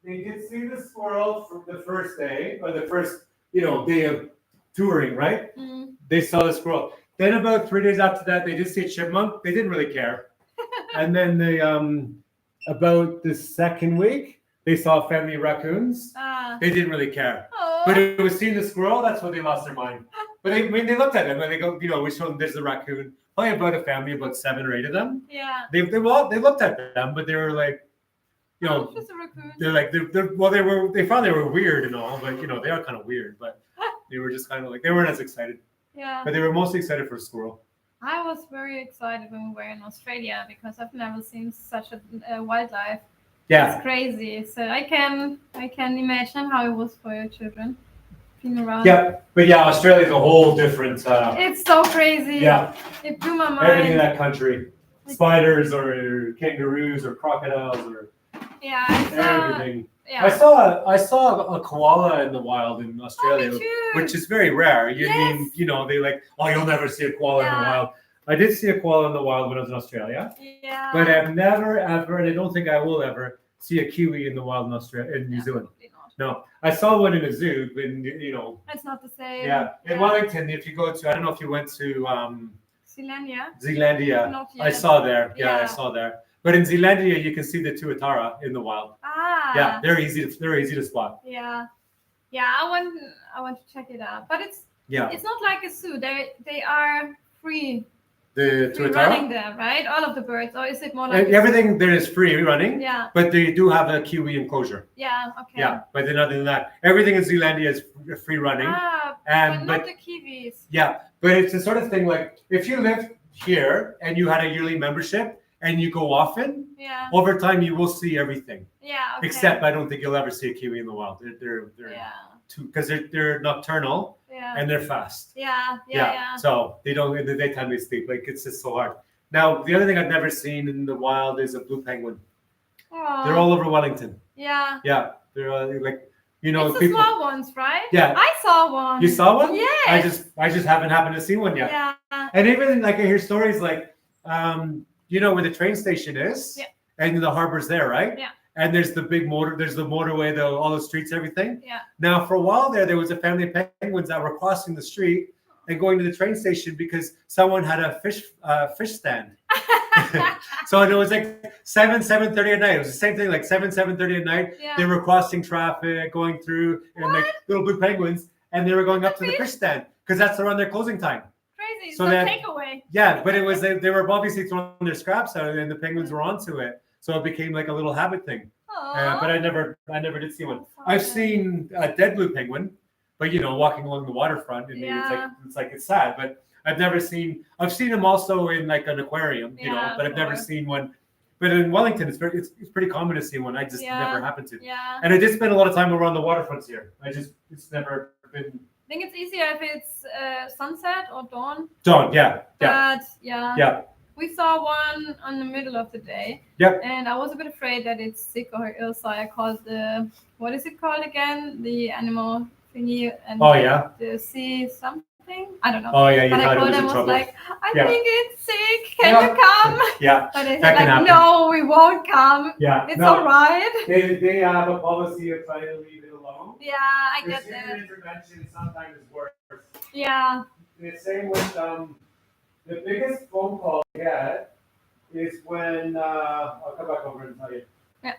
the squirrel from the first day, or the first, day of touring, right? Mm. They saw the squirrel. Then about 3 days after that, they did see a chipmunk. They didn't really care. And then they, about the second week, they saw a family of raccoons. They didn't really care. Oh. But it was seeing the squirrel, that's when they lost their mind. But they looked at them and they go, we showed them there's a raccoon. Probably about a family, about 7 or 8 of them. Yeah. They looked at them, but they were like, just a raccoon. they're like, they thought they were weird and all, but they are kind of weird, but they were just kind of like, they weren't as excited. Yeah. But they were mostly excited for a squirrel. I was very excited when we were in Australia because I've never seen such a wildlife. Yeah. It's crazy. So I can imagine how it was for your children being around. Yeah, but Australia's a whole different. It's so crazy. Yeah. It blew my mind. Everything in that country, spiders or kangaroos or crocodiles or everything. Yeah. I saw a koala in the wild in Australia, which is very rare. They like, you'll never see a koala in the wild. I did see a koala in the wild when I was in Australia. Yeah. But I've never ever, and I don't think I will ever, see a kiwi in the wild in New Zealand. No, I saw one in a zoo, but it's not the same. Yeah, in Wellington, if you go to, I don't know if you went to Zealandia. Not yet. I saw there. Yeah, I saw there. But in Zealandia, you can see the tuatara in the wild. Yeah, they're easy to spot. Yeah, I want to check it out. But it's not like a zoo. They are free. The free running there, right? All of the birds, or is it more like everything there is free running? Yeah. But they do have a kiwi enclosure. Yeah. Okay. Yeah, but then other than that, everything in Zealandia is free running. But not the kiwis. Yeah, but it's the sort of thing like if you lived here and you had a yearly membership and you go often, over time you will see everything. Yeah. Okay. Except I don't think you'll ever see a kiwi in the wild. They're because they're nocturnal. And they're fast. Yeah. So they don't, in the daytime they sleep. Like it's just so hard. Now, the other thing I've never seen in the wild is a blue penguin. Aww. They're all over Wellington. Yeah. Yeah. They're like, it's the small ones, right? Yeah. I saw one. You saw one? Yeah. I just haven't happened to see one yet. Yeah. And even like I hear stories like, where the train station is and the harbor's there, right? Yeah. And there's the motorway, all the streets, everything. Yeah. Now, for a while there was a family of penguins that were crossing the street and going to the train station because someone had a fish stand. So it was like 7:30 at night. It was the same thing, like 7:30 at night. Yeah. They were crossing traffic, going through, and like little blue penguins, and they were going up to the fish stand because that's around their closing time. Crazy. So takeaway. Yeah, but it was they were obviously throwing their scraps out, and the penguins were onto it. So it became like a little habit thing. But I never did see one. I've seen a dead blue penguin, but walking along the waterfront, and it's sad. But I've seen them also in like an aquarium, but I've never seen one But in Wellington, it's pretty common to see one. I just never happened to. Yeah. And I did spend a lot of time around the waterfronts here. It's never been. I think it's easier if it's sunset or dawn. Dawn, yeah. But yeah. We saw one on the middle of the day. Yep. And I was a bit afraid that it's sick or ill, so I called what is it called again? The animal thingy and the sea something. I don't know. Oh yeah, you but thought I called it was in and trouble. was like, I think it's sick. Can you come? Yeah. But they said like, no, we won't come. Yeah. It's all right. They have a policy of trying to leave it alone. Yeah, I get that. Human intervention sometimes is worse. Yeah. And the same with the biggest phone call I get is when I'll come back over and tell you. Yeah.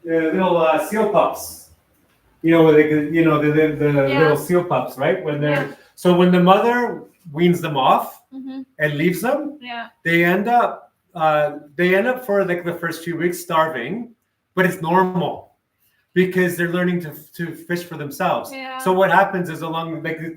The little seal pups. The little seal pups, right? When they're so when the mother weans them off and leaves them, they end up for like the first few weeks starving, but it's normal. Because they're learning to fish for themselves. Yeah. So what happens is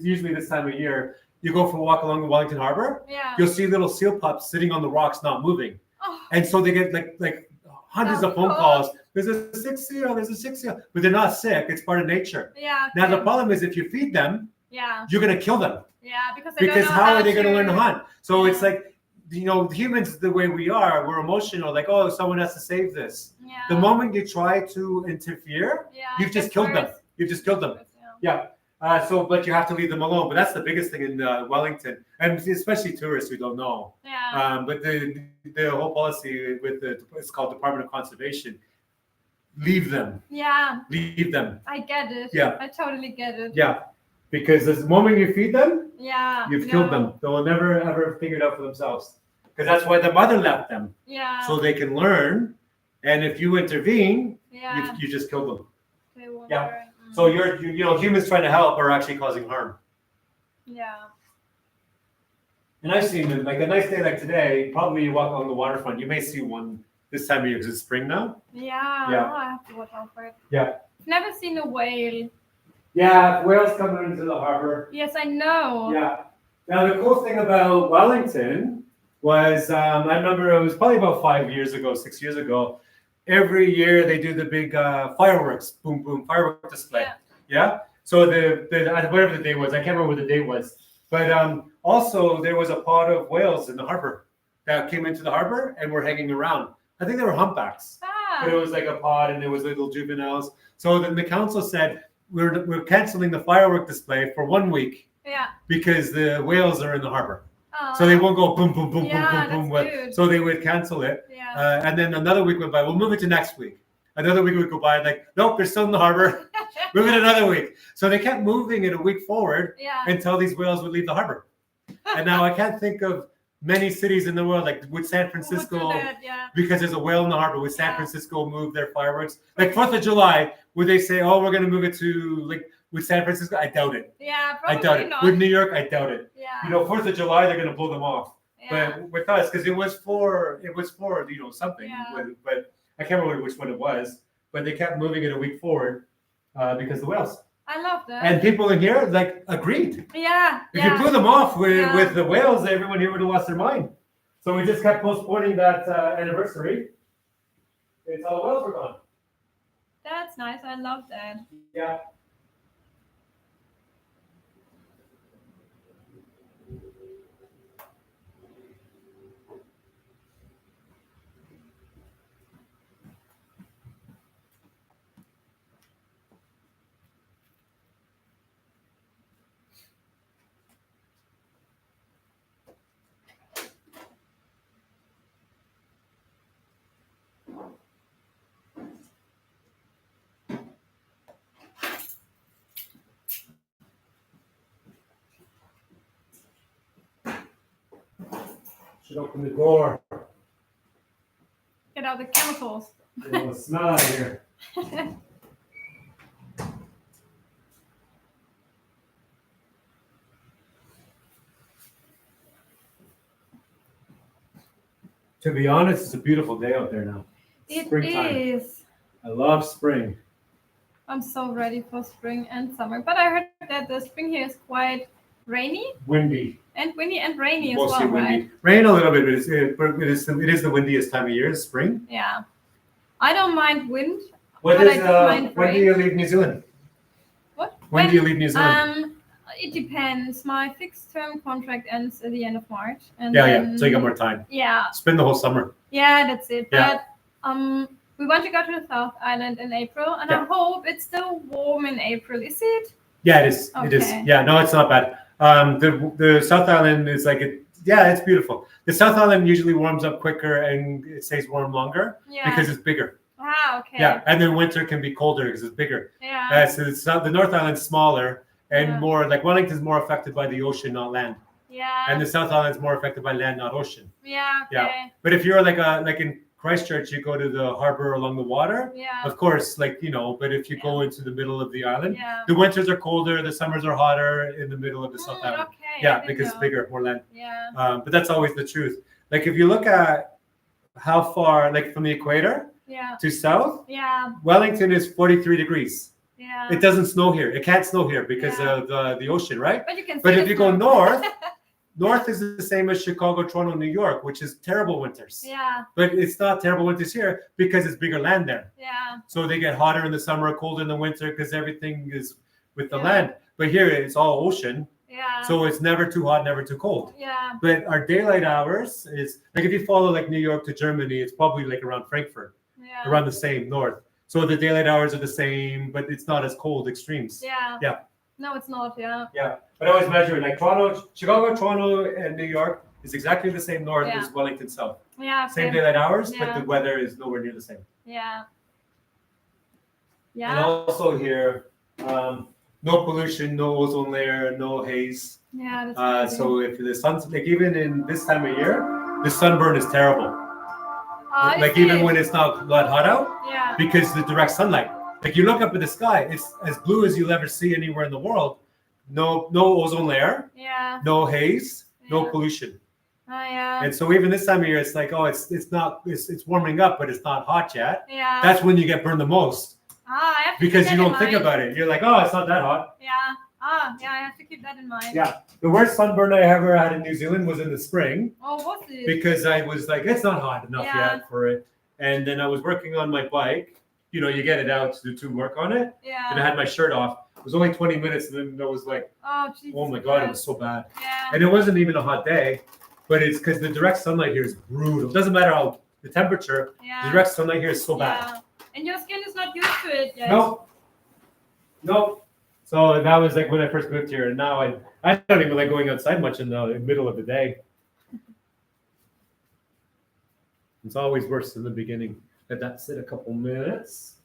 usually this time of year, you go for a walk along the Wellington Harbor. Yeah. You'll see little seal pups sitting on the rocks, not moving. Oh. And so they get like hundreds of phone calls. There's a sick seal. But they're not sick. It's part of nature. Yeah. Now the problem is if you feed them, you're gonna kill them. Yeah, because how are they gonna learn to hunt? So it's like. Humans, the way we are, we're emotional. Like, oh, someone has to save this. Yeah. The moment you try to interfere, you've just killed them. You've just killed them. But you have to leave them alone. But that's the biggest thing in Wellington, and especially tourists who don't know. Yeah. But the whole policy with it's called Department of Conservation. Leave them. Yeah. Leave them. I get it. Yeah. I totally get it. Yeah. Because the moment you feed them, you've killed them. They will never ever figure it out for themselves. Because that's why the mother left them. Yeah. So they can learn, and if you intervene, you just killed them. Yeah. So humans trying to help are actually causing harm. Yeah. And I've seen them like a nice day like today. Probably you walk on the waterfront, you may see one this time of year because it's spring now. Yeah. Yeah. I have to watch out for it. Yeah. I've never seen a whale. Yeah, whales coming into the harbor. Yes, I know. Yeah. Now the cool thing about Wellington was I remember it was probably about 6 years ago. Every year they do the big fireworks, boom boom firework display. Yeah. So the whatever the day was, I can't remember what the day was, but also there was a pod of whales in the harbor that came into the harbor and were hanging around. I think they were humpbacks. But it was like a pod and there was little juveniles. So then the council said we're canceling the firework display for 1 week. Yeah. Because the whales are in the harbor. So they won't go boom, boom, boom, boom, boom, boom. So they would cancel it. Yeah. And then another week went by. We'll move it to next week. Another week would go by. Like, nope, they're still in the harbor. Move it another week. So they kept moving it a week forward until these whales would leave the harbor. And now I can't think of many cities in the world, like would San Francisco, because there's a whale in the harbor, would San Francisco move their fireworks? Like 4th of July, would they say, oh, we're going to move it to like, with San Francisco? I doubt it. Yeah, probably I doubt it. Not. With New York, I doubt it. Yeah. 4th of July, they're going to blow them off. Yeah. But with us, because it was for something. Yeah. But I can't remember which one it was. But they kept moving it a week forward because the whales. I love that. And people in here like agreed. Yeah. If you blew them off with the whales, everyone here would have lost their mind. So we just kept postponing that anniversary until the whales were gone. That's nice. I love that. Yeah. Should open the door. Get out the chemicals. It'll smell out here. To be honest, it's a beautiful day out there now. Springtime. Is. I love spring. I'm so ready for spring and summer. But I heard that the spring here is quite rainy. Windy. And windy and rainy Mostly as well, windy. right? Rain a little bit, but it is the windiest time of year, spring. Yeah. I don't mind wind. When do you leave New Zealand? What? When do you leave New Zealand? It depends. My fixed term contract ends at the end of March. And yeah. So you got more time. Yeah. Spend the whole summer. Yeah, that's it. Yeah. But we want to go to the South Island in April, and I hope it's still warm in April. Is it? Yeah, it is. Okay. It is. Yeah, no, it's not bad. The South Island is like it's beautiful. The South Island usually warms up quicker and it stays warm longer because it's bigger. Ah, okay. Yeah, and then winter can be colder because it's bigger. Yeah. So it's not, the North Island's smaller and more like Wellington's more affected by the ocean, not land. Yeah. And the South Island's more affected by land, not ocean. Yeah. Okay. Yeah. But if you're like in Christchurch, you go to the harbor along the water. Yeah. Of course, but if you go into the middle of the island, Yeah. the winters are colder, the summers are hotter in the middle of the South Island. Okay. Yeah, because it's bigger, more land. Yeah. But that's always the truth. Like if you look at how far, like from the equator to south, Wellington is 43 degrees. Yeah. It doesn't snow here. It can't snow here because of the ocean, right? But you can. But if you go north. North is the same as Chicago, Toronto, New York, which is terrible winters. Yeah. But it's not terrible winters here because it's bigger land there. Yeah. So they get hotter in the summer, colder in the winter because everything is with the land. But here it's all ocean. Yeah. So it's never too hot, never too cold. Yeah. But our daylight hours is like if you follow like New York to Germany, it's probably like around Frankfurt, around the same north. So the daylight hours are the same, but it's not as cold extremes. Yeah. Yeah. No, it's not. Yeah. Yeah, but I always measure it like Chicago, Toronto, and New York is exactly the same north as Wellington South. Yeah. Okay. Same daylight hours, but the weather is nowhere near the same. Yeah. Yeah. And also here, no pollution, no ozone layer, no haze. Yeah. That's so if the sun's like even in this time of year, the sunburn is terrible. Like even when it's not that hot out. Yeah. Because the direct sunlight. Like you look up at the sky, it's as blue as you'll ever see anywhere in the world. No ozone layer. Yeah. No haze. No pollution. Oh yeah. And so even this time of year, it's like, it's warming up, but it's not hot yet. Yeah. That's when you get burned the most. I have to because you don't think about it. You're like, oh, it's not that hot. Yeah. Yeah, I have to keep that in mind. Yeah. The worst sunburn I ever had in New Zealand was in the spring. Oh, what's it? Because I was like, it's not hot enough yet for it. And then I was working on my bike. You know, you get it out to work on it. Yeah. And I had my shirt off. It was only 20 minutes, and then I was like, oh my God, it was so bad. Yeah. And it wasn't even a hot day, but it's because the direct sunlight here is brutal. It doesn't matter how the temperature, the direct sunlight here is so bad. And your skin is not used to it yet. Nope. So that was like when I first moved here, and now I don't even like going outside much in the middle of the day. It's always worse in the beginning. Let that sit a couple minutes.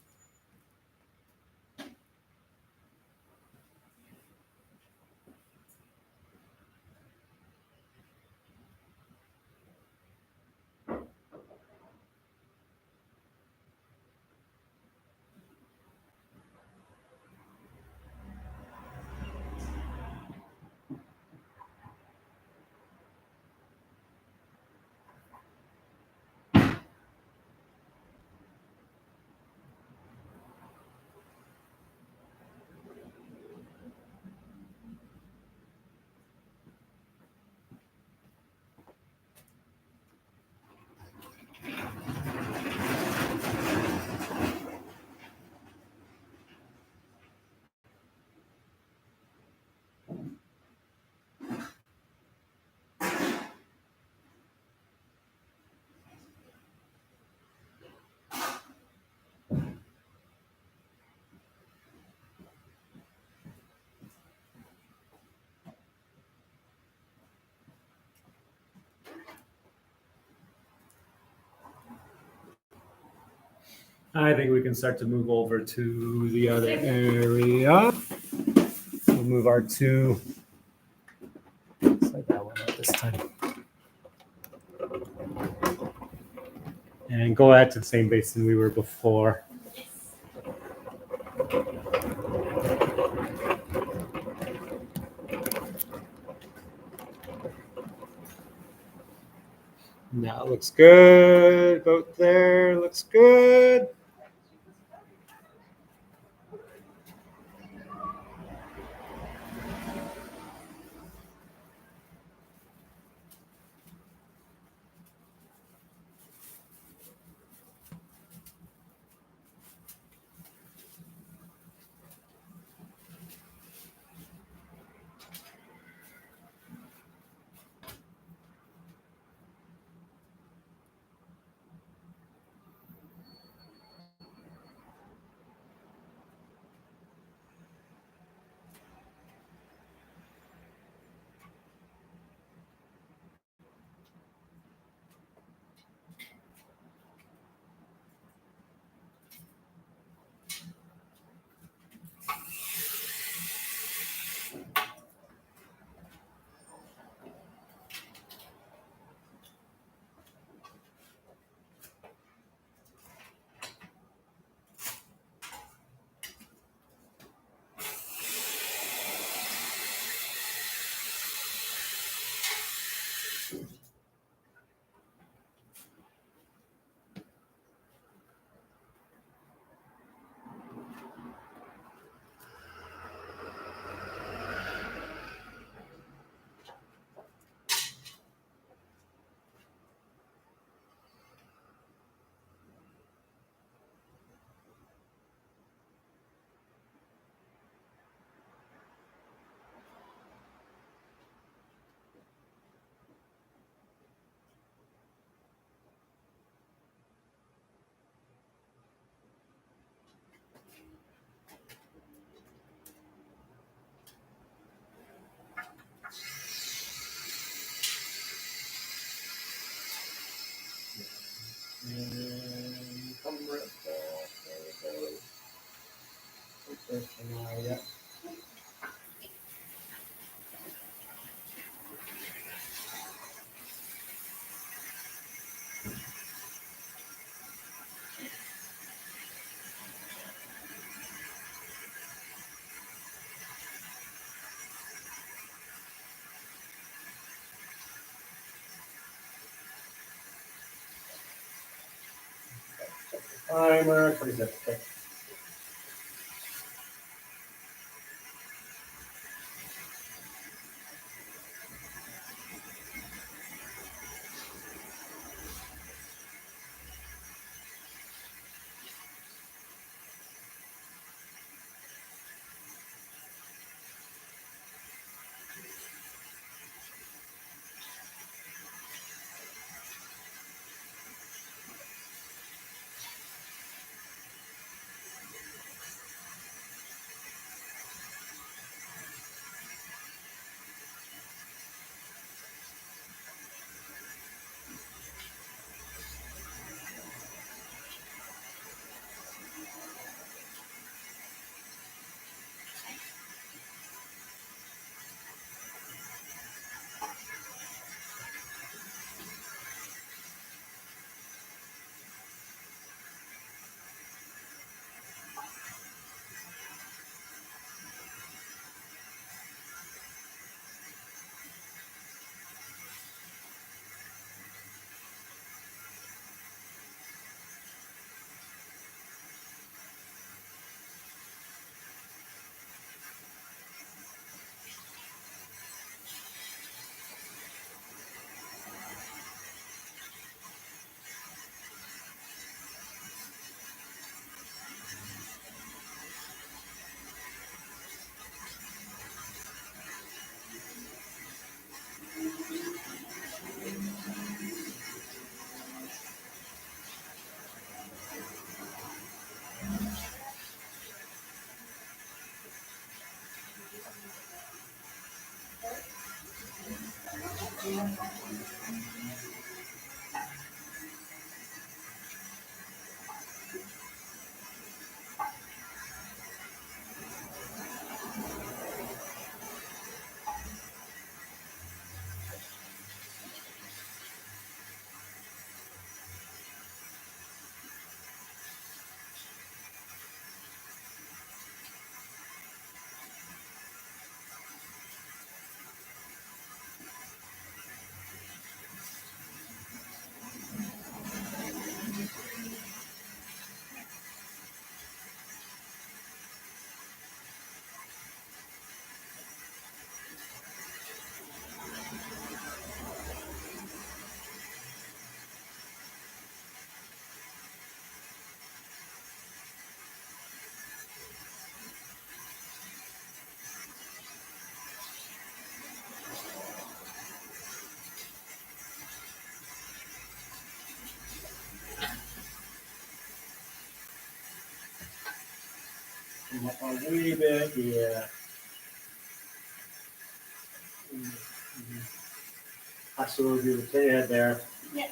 I think we can start to move over to the other area. We'll move our two. Slide that one out this time. And go out to the same basin we were before. Now it looks good. Boat there looks good. And camera, there we go. Yeah. Timer, 26. Come up a wee bit here. Absolutely, the head there. Yeah.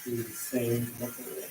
Do the same. That's cool.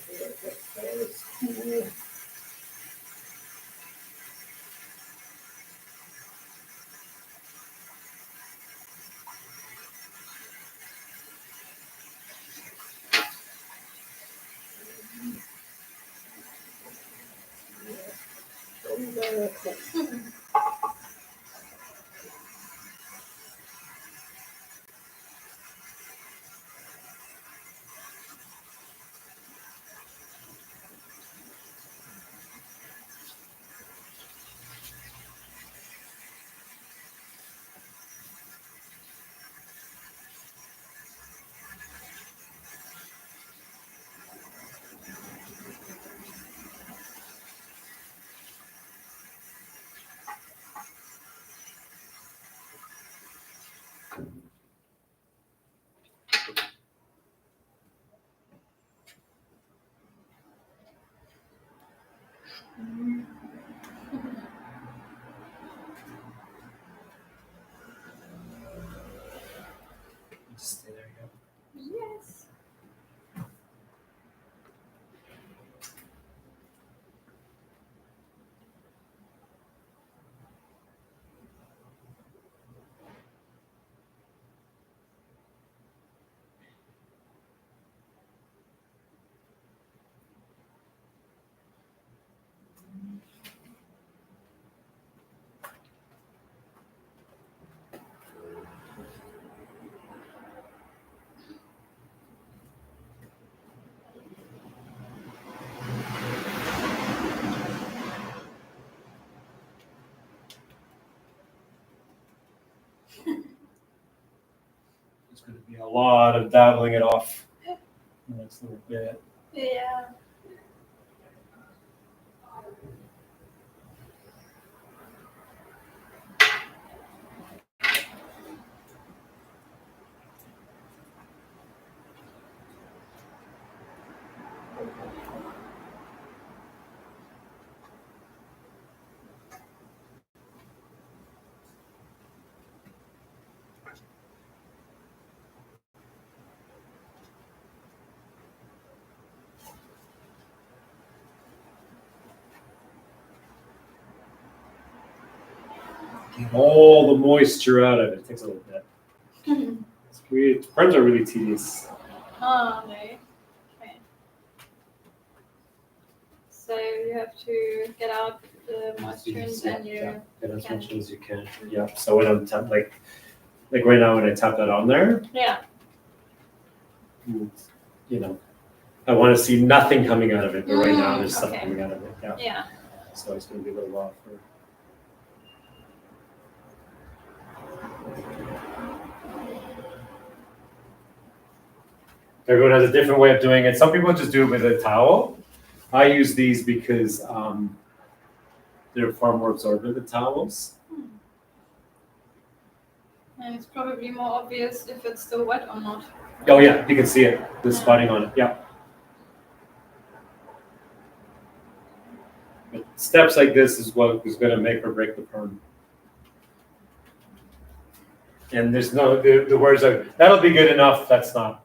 going to be a lot of dabbling it off the next little bit. Yeah. Get all the moisture out of it. It takes a little bit. It's weird. Perms are really tedious. Oh, no. Okay. So you have to get out the moisture and then you get as much as you can. Yeah. So when I'm like right now when I tap that on there. Yeah. You know, I want to see nothing coming out of it, but right now there's stuff coming out of it. Yeah. Yeah. So it's going to be a little while for. Everyone has a different way of doing it. Some people just do it with a towel. I use these because they're far more absorbent than towels. And it's probably more obvious if it's still wet or not. Oh yeah, you can see it. The spotting on it. Yeah. But steps like this is what is going to make or break the perm. And there's no the words are that'll be good enough. That's not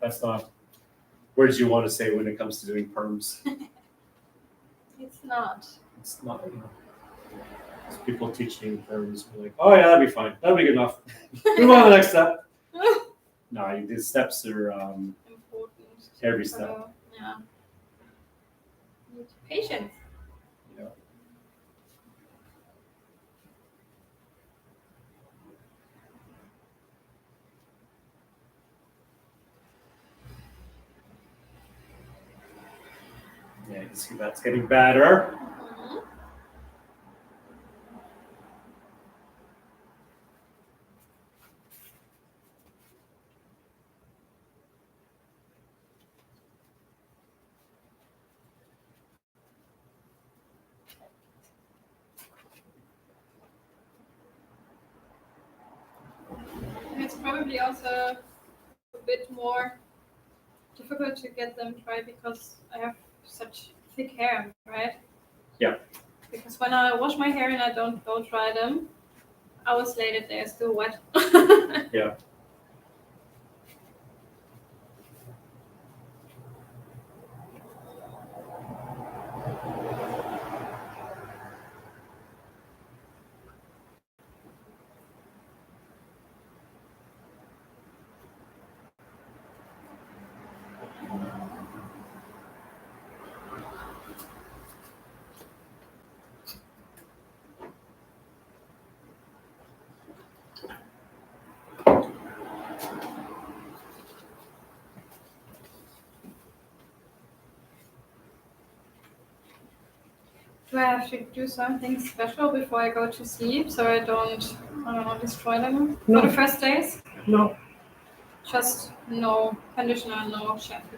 words you want to say when it comes to doing perms. It's not. It's not. You know, people teaching perms are like, oh yeah, that'll be fine. That'll be good enough. Move on to the next step. No, the steps are important. Every step. Yeah. Patience. Yeah. Yeah, you can see that's getting better. Mm-hmm. And it's probably also a bit more difficult to get them dry because I have such thick hair, right? Yeah. Because when I wash my hair and I don't blow dry them, hours later they're still wet. Yeah. Do I have to do something special before I go to sleep so I don't destroy them for the first days? No. Just no conditioner, no shampoo.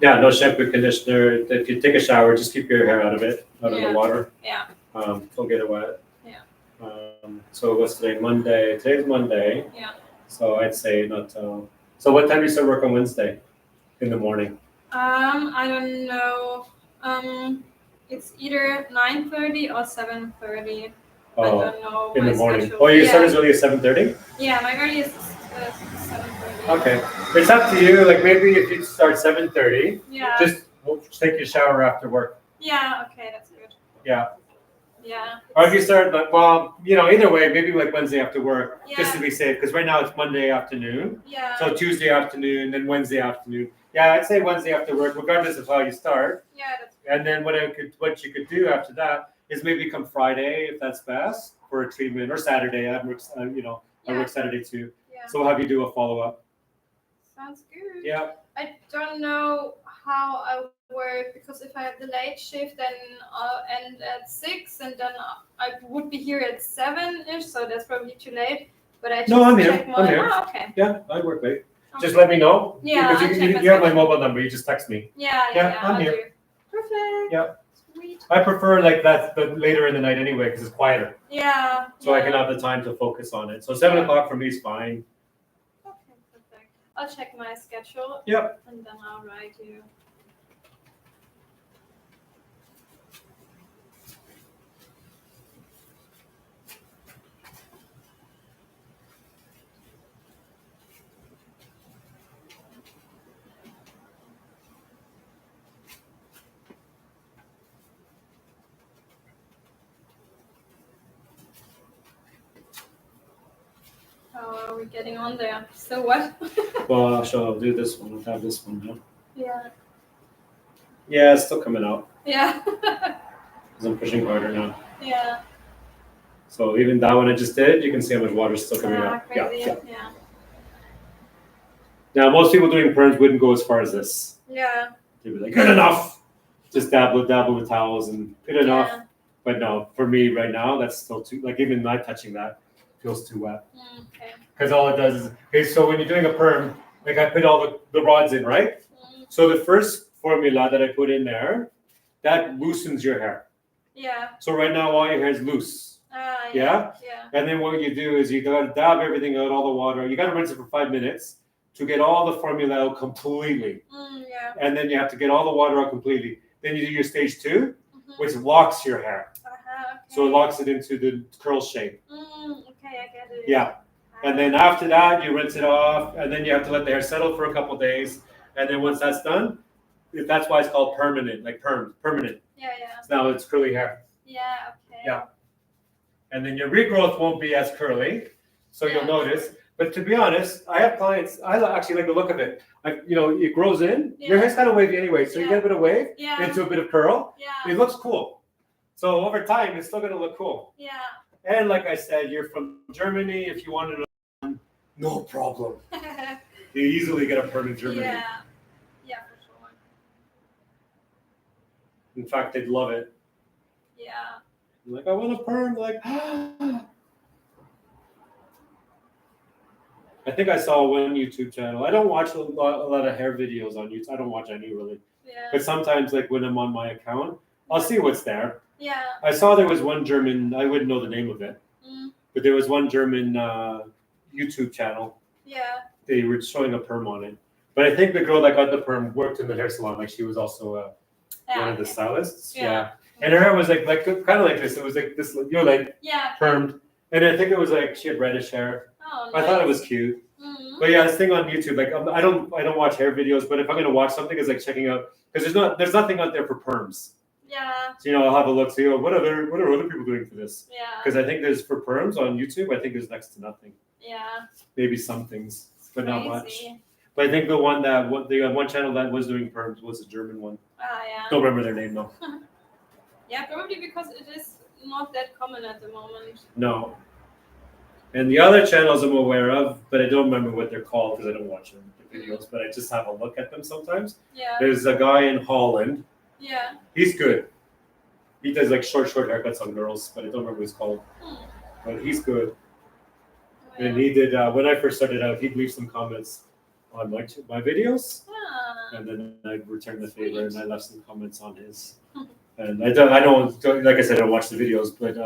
Yeah, no shampoo, conditioner. If you take a shower, just keep your hair out of it, out of the water. Yeah. Don't get it wet. Yeah. So what's today? Monday. Today's Monday. Yeah. So I'd say not till. So what time do you start work on Wednesday? In the morning. I don't know. It's either 9:30 or 7:30. Oh, I don't know. in the morning. Schedule. Oh, you start as early as 7:30? Yeah, my earliest is 7:30. Okay. It's up to you. Like maybe if you start 7:30, just take your shower after work. Yeah, okay, that's good. Yeah. Yeah. Or if you start like, well, either way, maybe like Wednesday after work, Yeah. just to be safe. Because right now it's Monday afternoon. Yeah. So Tuesday afternoon, then Wednesday afternoon. Yeah, I'd say Wednesday after work, regardless of how you start. Yeah, that's good. And then what you could do after that is maybe come Friday, if that's best, for a treatment, or Saturday. I work Saturday too. Yeah. So we'll have you do a follow-up. Sounds good. Yeah. I don't know how I work because if I have the late shift, then I'll end at 6, and then I would be here at 7ish. So that's probably too late. But I just No, I'm here. check I'm here. Oh, okay. Yeah, I work late. just let me know. Yeah, because you have my mobile number. You just text me. Yeah, I'm here. Perfect. Yeah. Sweet. I prefer like that, but later in the night anyway, because it's quieter. Yeah. So I can have the time to focus on it. So 7 o'clock for me is fine. Okay, perfect. I'll check my schedule. Yep. And then I'll write you. How are we getting on there? So what? Well, I'll do this one. I'll have this one now. Yeah. Yeah, it's still coming out. Yeah. Because I'm pushing harder now. Yeah. So even that one I just did, you can see how much water is still coming out. Crazy. Yeah. Now, most people doing perms wouldn't go as far as this. Yeah. They'd be like, good enough. Just dabble with towels and good enough. Yeah. But no, for me right now, that's still too, like even not touching that feels too wet. Okay. Because all it does is, okay, so when you're doing a perm, like I put all the rods in, right? So the first formula that I put in there, that loosens your hair. Yeah. So right now, all your hair is loose. Yeah. And then what you do is you gotta dab everything out, all the water. You gotta rinse it for 5 minutes to get all the formula out completely. Yeah. And then you have to get all the water out completely. Then you do your stage 2, which locks your hair. Okay. So it locks it into the curl shape. Okay, I get it. Yeah. And then after that, you rinse it off, and then you have to let the hair settle for a couple of days. And then once that's done, that's why it's called permanent, like permanent. Yeah. So now it's curly hair. Yeah, okay. Yeah. And then your regrowth won't be as curly, so you'll notice. But to be honest, I have clients, I actually like the look of it. It grows in. Your hair's kind of wavy anyway, so you get a bit of wave into a bit of curl. Yeah. It looks cool. So over time, it's still going to look cool. Yeah. And like I said, you're from Germany. If you wanted to, no problem. You easily get a perm in Germany. Yeah, for sure. In fact, they'd love it. Yeah. Like, I want a perm. Like, I think I saw one YouTube channel. I don't watch a lot of hair videos on YouTube. I don't watch any really. Yeah. But sometimes, like when I'm on my account, I'll see what's there. Yeah. I saw there was one German. I wouldn't know the name of it, but there was one German YouTube channel. Yeah. They were showing a perm on it. But I think the girl that got the perm worked in the hair salon. Like she was also one of the stylists. Yeah. And her hair was like kind of like this. It was like this, permed. And I think it was like she had reddish hair. Oh, nice. I thought it was cute. But yeah, this thing on YouTube, like I don't watch hair videos, but if I'm gonna watch something, it's like checking out because there's nothing out there for perms. Yeah. So I'll have a look. See, what are other people doing for this? Yeah. Because I think there's for perms on YouTube. I think there's next to nothing. Yeah. Maybe some things, but not much. But I think the one channel that was doing perms was a German one. Yeah. Don't remember their name though. Yeah, probably because it is not that common at the moment. No. And the other channels I'm aware of, but I don't remember what they're called because I don't watch the videos, but I just have a look at them sometimes. Yeah. There's a guy in Holland. Yeah. He's good. He does like short haircuts on girls, but I don't remember what he's called. But he's good. Oh, yeah. And he did, when I first started out, he'd leave some comments on my videos. And then I'd return the favor and I left some comments on his. And I don't, like I said, I don't watch the videos, but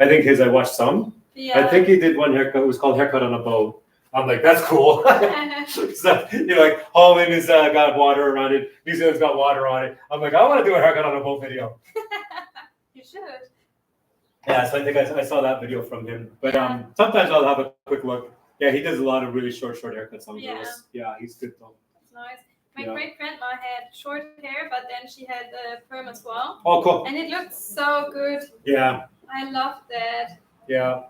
I think I watched some. Yeah. I think he did one haircut. It was called Haircut on a Boat. I'm like, that's cool. So, like Holland has got water around it. New Zealand's got water on it. I'm like, I want to do a haircut on a boat video. You should. Yeah, so I think I saw that video from him. But sometimes I'll have a quick look. Yeah, he does a lot of really short haircuts on girls. Yeah, he's good though. That's nice. My great grandma had short hair, but then she had the perm as well. Oh, cool. And it looked so good. Yeah. I loved that. Yeah.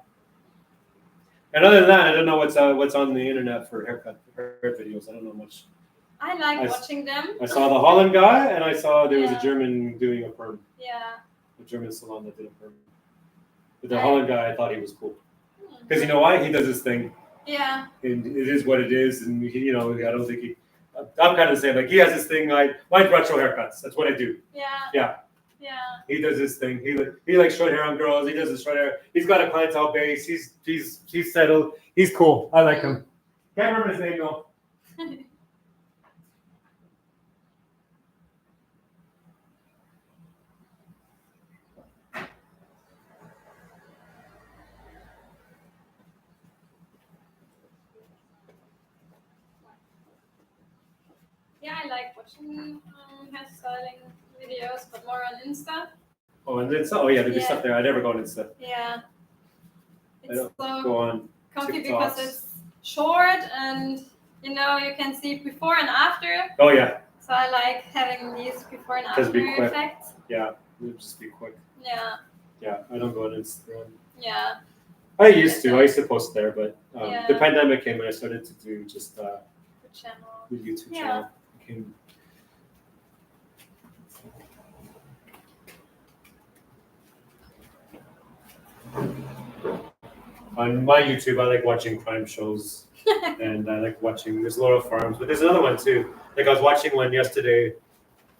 And other than that, I don't know what's on the internet for hair videos. I don't know much. I like watching them. I saw the Holland guy, and I saw there was a German doing a perm. Yeah. A German salon that did a perm. But the Holland guy, I thought he was cool. Because you know why? He does his thing. Yeah. And it is what it is, and I don't think he. I'm kind of the same. Like he has this thing. Mine's retro haircuts. That's what I do. Yeah. Yeah. Yeah. He does his thing. He likes short hair on girls. He does his short hair. He's got a clientele base. He's settled. He's cool. I like him. Can't remember his name though. Yeah, I like watching hairstyling videos, but more on Insta. Oh, and Insta? Oh, yeah, there'd be stuff there. I never go on Insta. Yeah. It's so go on comfy TikToks. because it's short and, you know, you can see before and after. Oh, yeah. So I like having these before and after effects. Yeah, it'll just be quick. Yeah. Yeah, I don't go on Instagram. Yeah. I used to post there, but the pandemic came and I started to do just the YouTube channel. On my YouTube, I like watching crime shows, and I like watching. There's a lot of farms, but there's another one too. Like I was watching one yesterday.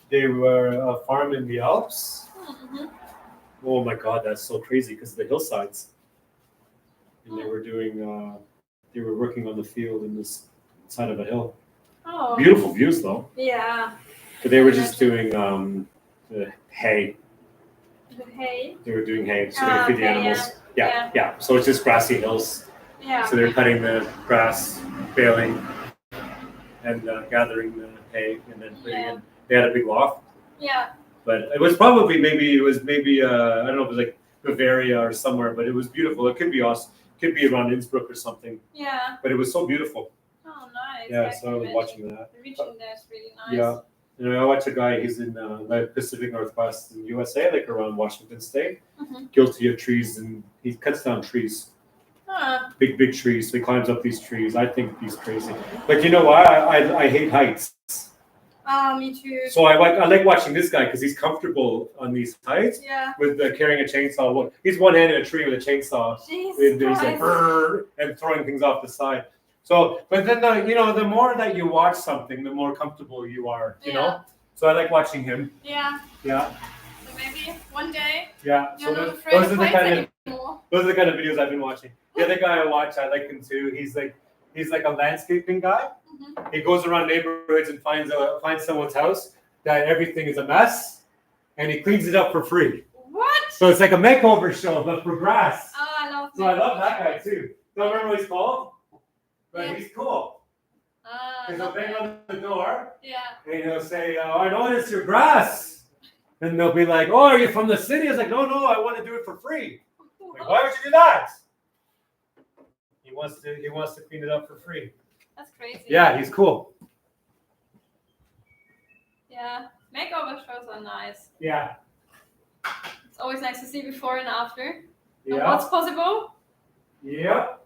They were a farm in the Alps. Mm-hmm. Oh my God, that's so crazy because of the hillsides. And they were doing. They were working on the field in this side of a hill. Oh. Beautiful views though. Yeah. But they were just doing the hay. The hay. They were doing hay, so they feed the animals. Yeah. So it's just grassy hills. Yeah. So they're cutting the grass, baling, and gathering the hay, and then putting in. They had a big loft. Yeah. But it was probably maybe I don't know if it was like Bavaria or somewhere, but it was beautiful. It could be awesome. Could be around Innsbruck or something. Yeah. But it was so beautiful. Oh, nice. Yeah, so I was watching that. The region there is really nice. Yeah. And I watch a guy, he's in the Pacific Northwest in USA, like around Washington State, guilty of trees, and he cuts down trees. Big trees. So he climbs up these trees. I think he's crazy. But you know why? I hate heights. Me too. So I like watching this guy because he's comfortable on these heights. Yeah. With carrying a chainsaw. Look, he's one-handed a tree with a chainsaw. Jesus He's like and throwing things off the side. So, but then the more that you watch something, the more comfortable you are. You know. So I like watching him. Yeah. Yeah. So maybe one day. Yeah. You're So not afraid those of are the kind of videos I've been watching. The other guy I watch, I like him too. He's like a landscaping guy. Mm-hmm. He goes around neighborhoods and finds someone's house that everything is a mess, and he cleans it up for free. What? So it's like a makeover show, but for grass. Oh, I love. So I love that guy too. Don't remember what he's called, but he's cool. Because he'll bang on the door. Yeah. And he'll say, "Oh, I noticed your grass," and they'll be like, "Oh, are you from the city?" I was like, "No, I want to do it for free." Like, why would you do that? He wants to clean it up for free. That's crazy. Yeah, he's cool. Yeah, makeover shows are nice. Yeah. It's always nice to see before and after. Yeah. And what's possible? Yep.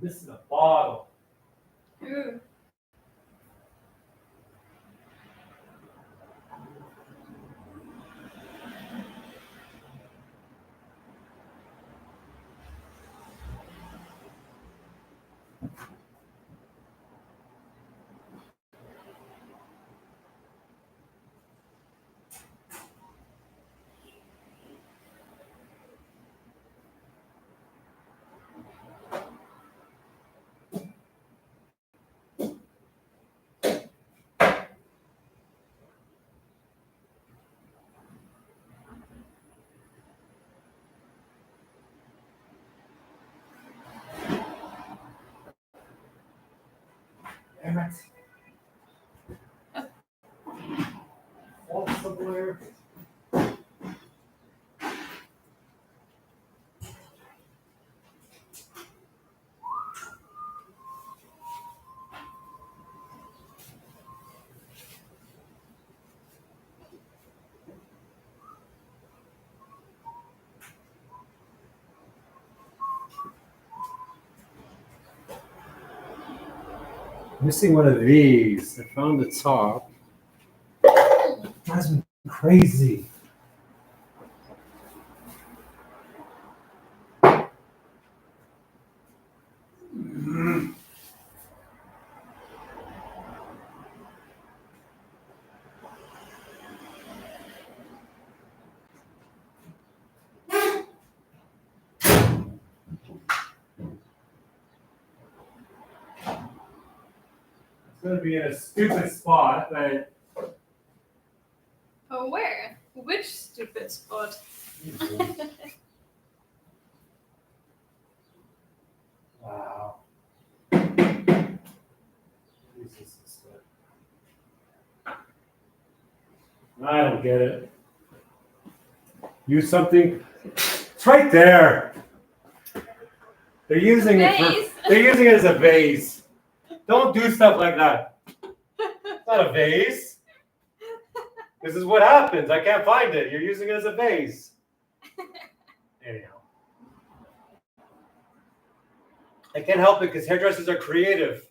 This is a bottle. Ooh. Damn it. What's the blur? Missing one of these. I found the top. That's crazy. gonna be in a stupid spot, but. Oh, where? Which stupid spot? Wow. I don't get it. Use something. It's right there. They're using it as a vase. Don't do stuff like that. It's not a vase. This is what happens. I can't find it. You're using it as a vase. Anyhow. I can't help it because hairdressers are creative.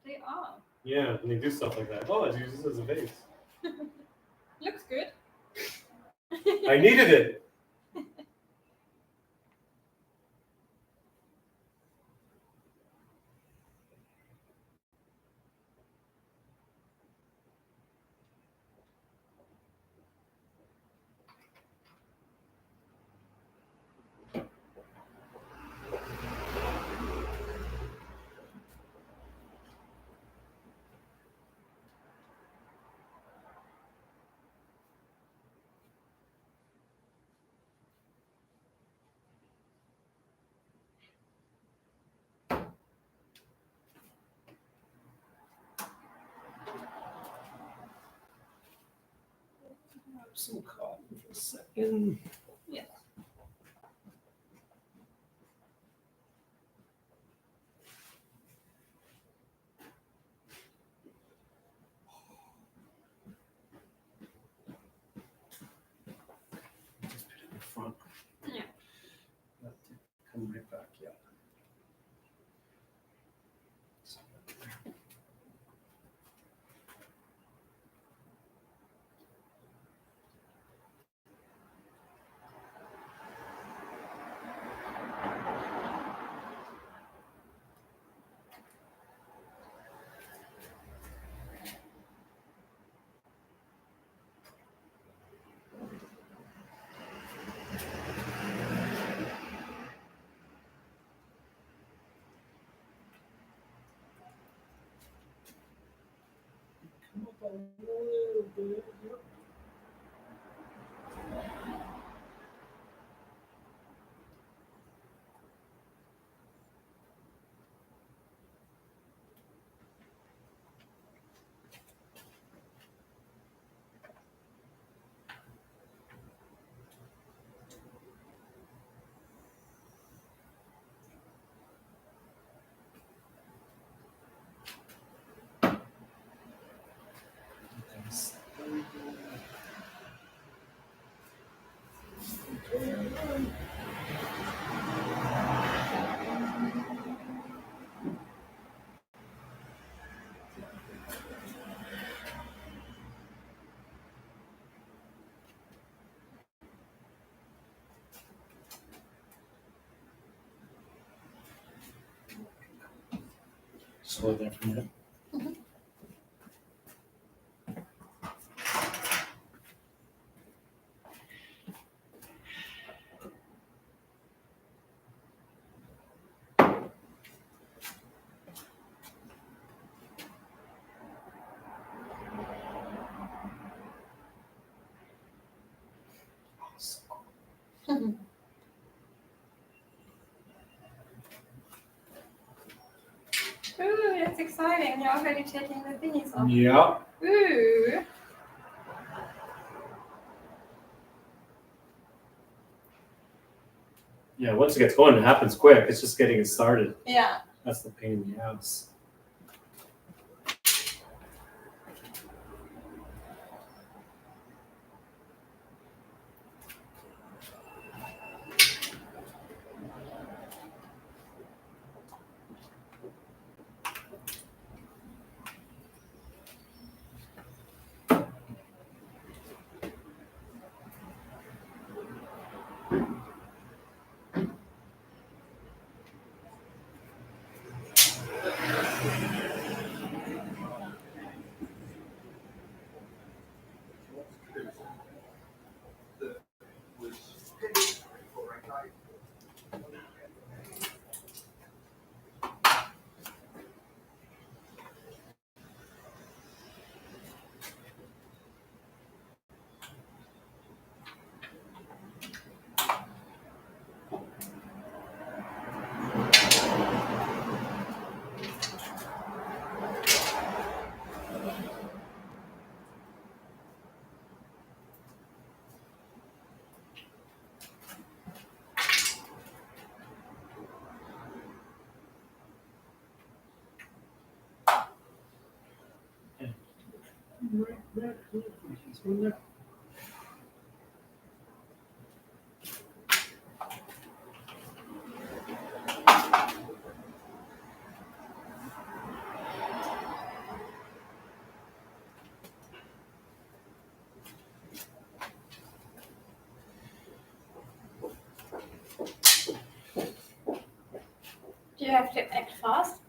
They are. Yeah, and they do stuff like that. Oh, let's use this as a vase. Looks good. I needed it. Some cotton for a second. Yeah. Just put it in the front. Yeah. Come right back, yeah. Come up a little bit. Yep. Slow there for a minute. Ooh, that's exciting. You're already taking the thingies off. Yeah. Ooh. Yeah, once it gets going, it happens quick. It's just getting it started. Yeah. That's the pain in the ass. one there? Do you have to act fast?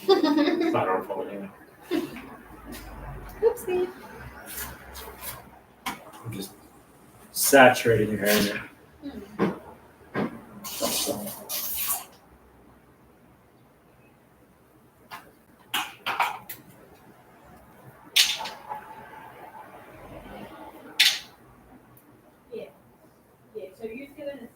It's not our fault anyway. Oopsie. I'm just saturating your hair now. Yeah, so you're still in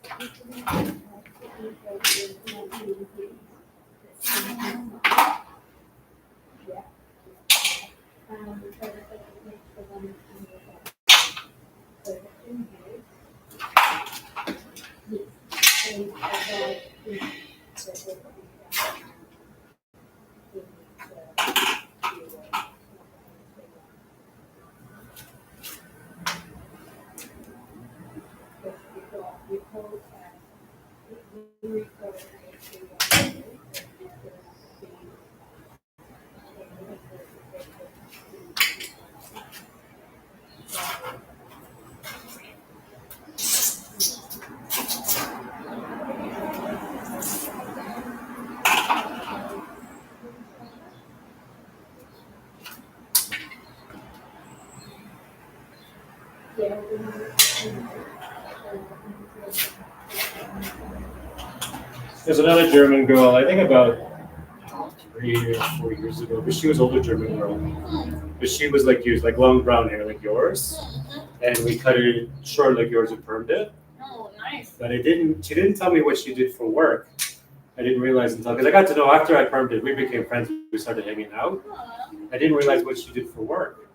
There's another German girl, I think about 3 or 4 years ago, but she was older German girl. But she was like yours, like long brown hair like yours. And we cut it short like yours and permed it. Oh, nice. But she didn't tell me what she did for work. I didn't realize until, because I got to know after I permed it, we became friends, we started hanging out. I didn't realize what she did for work.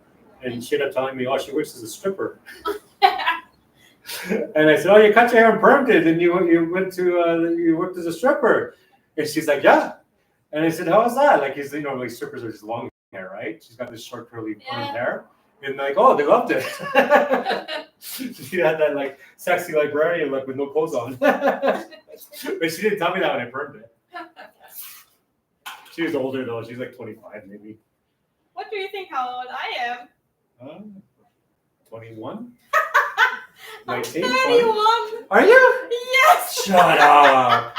And she ended up telling me, oh, she works as a stripper. And I said, oh, you cut your hair and permed it, and you went to, you worked as a stripper. And she's like, yeah. And I said, how was that? Like, like strippers are just long hair, right? She's got this short, curly, permed hair. And like, oh, they loved it. She had that like sexy librarian look with no clothes on. But she didn't tell me that when I permed it. She was older though. She's like 25 maybe. What do you think how old I am? 21? I'm 19? 31. Are you? Yes. Shut up.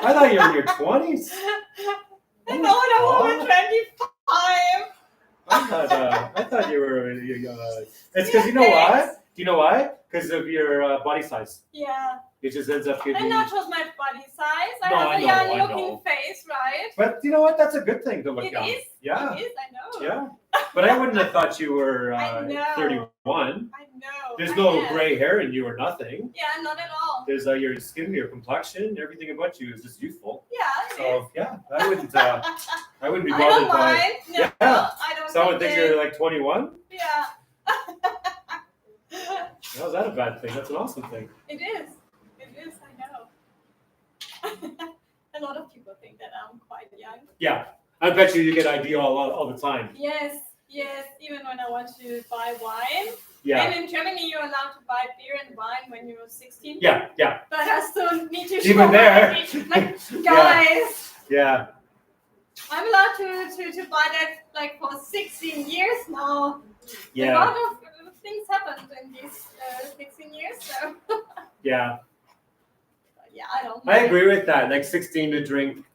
I thought you were in your 20s. I know, I'm over 25. I thought you were. It's because you know why? Do you know why? Because of your body size. Yeah. It just ends up giving. And not just my body size. I have a young-looking face, right? But you know what? That's a good thing to look young. It is. Yeah. It is. I know. Yeah. But I wouldn't have thought you were 31. I know. There's no gray hair in you or nothing. Yeah, not at all. There's your skin, your complexion, everything about you is just youthful. Yeah. So yeah, I wouldn't be bothered I don't by. mind. Yeah. I don't. Someone thinks you're like 21. Yeah. How's that a bad thing? That's an awesome thing. It is. It is. I know. A lot of people think that I'm quite young. Yeah, I bet you get ID all the time. Yes. Even when I want to buy wine. Yeah. And in Germany, you're allowed to buy beer and wine when you're 16. Yeah. But I still need to Even show there. like guys. Yeah. I'm allowed to buy that like for 16 years now. Yeah. A lot of things happened in these 16 years, so. Yeah. Yeah, I don't know. I agree with that. Like 16 to drink.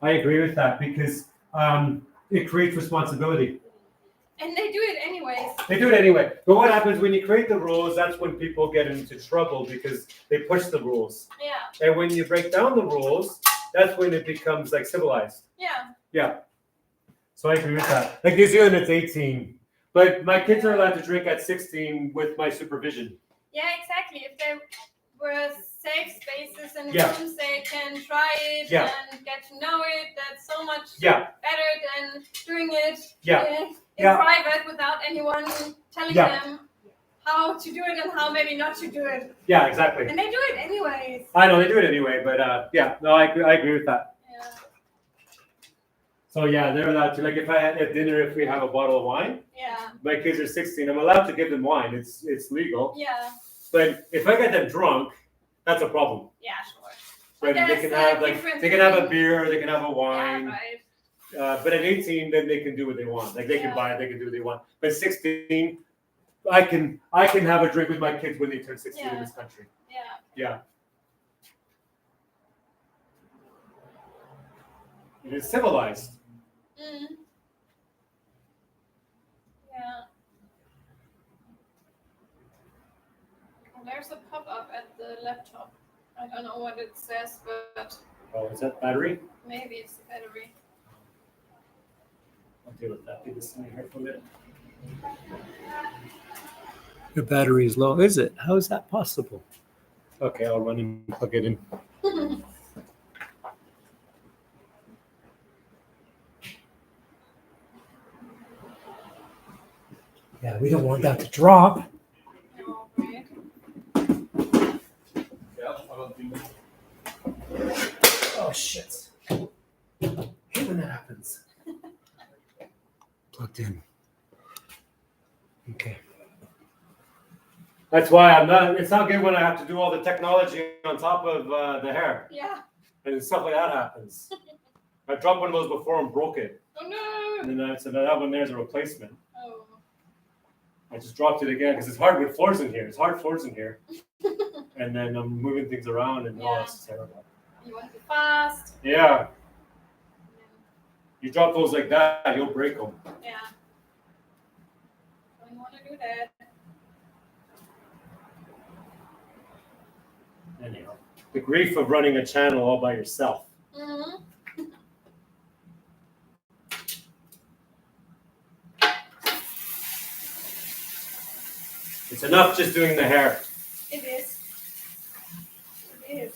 I agree with that because it creates responsibility. And they do it anyways. They do it anyway. But what happens when you create the rules, that's when people get into trouble because they push the rules. Yeah. And when you break down the rules, that's when it becomes like civilized. Yeah. Yeah. So I agree with that. Like New Zealand, it's 18. But my kids are allowed to drink at 16 with my supervision. Yeah, exactly. If there were safe spaces and rooms, they can try it and get to know it. That's so much better than doing it in private without anyone telling them how to do it and how maybe not to do it. Yeah, exactly. And they do it anyways. I know they do it anyway, but I agree with that. Yeah. So they're allowed to, like, if I had at dinner, if we have a bottle of wine, my kids are 16, I'm allowed to give them wine. It's legal. Yeah. But if I get them drunk, that's a problem. Yeah, sure. But they can have they can have a beer, they can have a wine. Yeah, right. But at 18, then they can do what they want. Like they can buy it, they can do what they want. But 16, I can have a drink with my kids when they turn 16 in this country. Yeah. Yeah. It is civilized. Mm. Yeah. Well, there's a pop-up at the laptop. I don't know what it says, but... Oh, is that battery? Maybe it's the battery. I'll deal with that. Leave this in here for a minute. Your battery is low. Is it? How is that possible? Okay, I'll run and plug it in. Yeah, we don't want that to drop. No, right? Oh, shit. I hate when that happens. Plugged in. Okay. That's why it's not good when I have to do all the technology on top of the hair. Yeah. And stuff like that happens. I dropped one of those before and broke it. Oh, no. And then I said, that one there's a replacement. Oh. I just dropped it again because it's hardwood floors in here. It's hard floors in here. And then I'm moving things around and it's terrible. You want to be fast. Yeah. You drop those like that, you'll break them. Yeah. Don't want to do that. Anyhow, the grief of running a channel all by yourself. Mm-hmm. It's enough just doing the hair. It is. It is.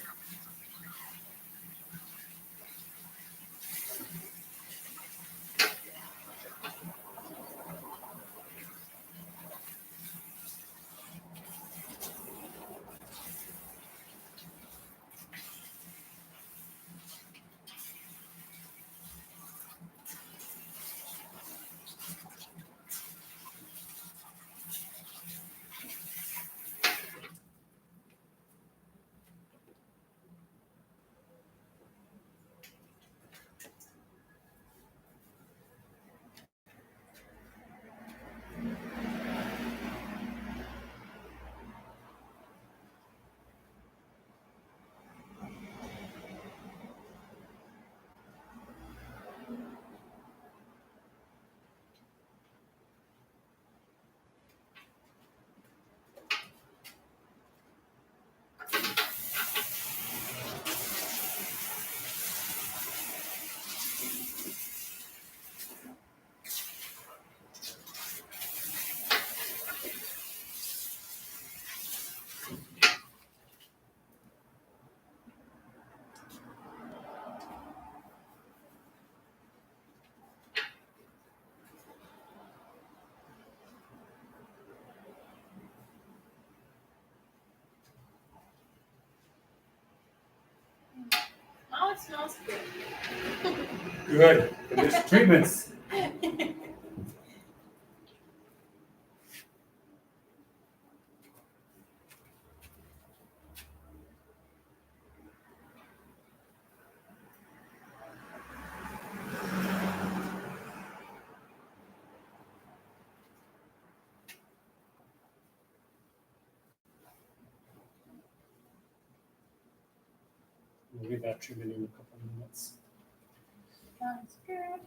Now it smells good. Good. There's treatments. We'll get that treatment in a couple of minutes. Sounds good.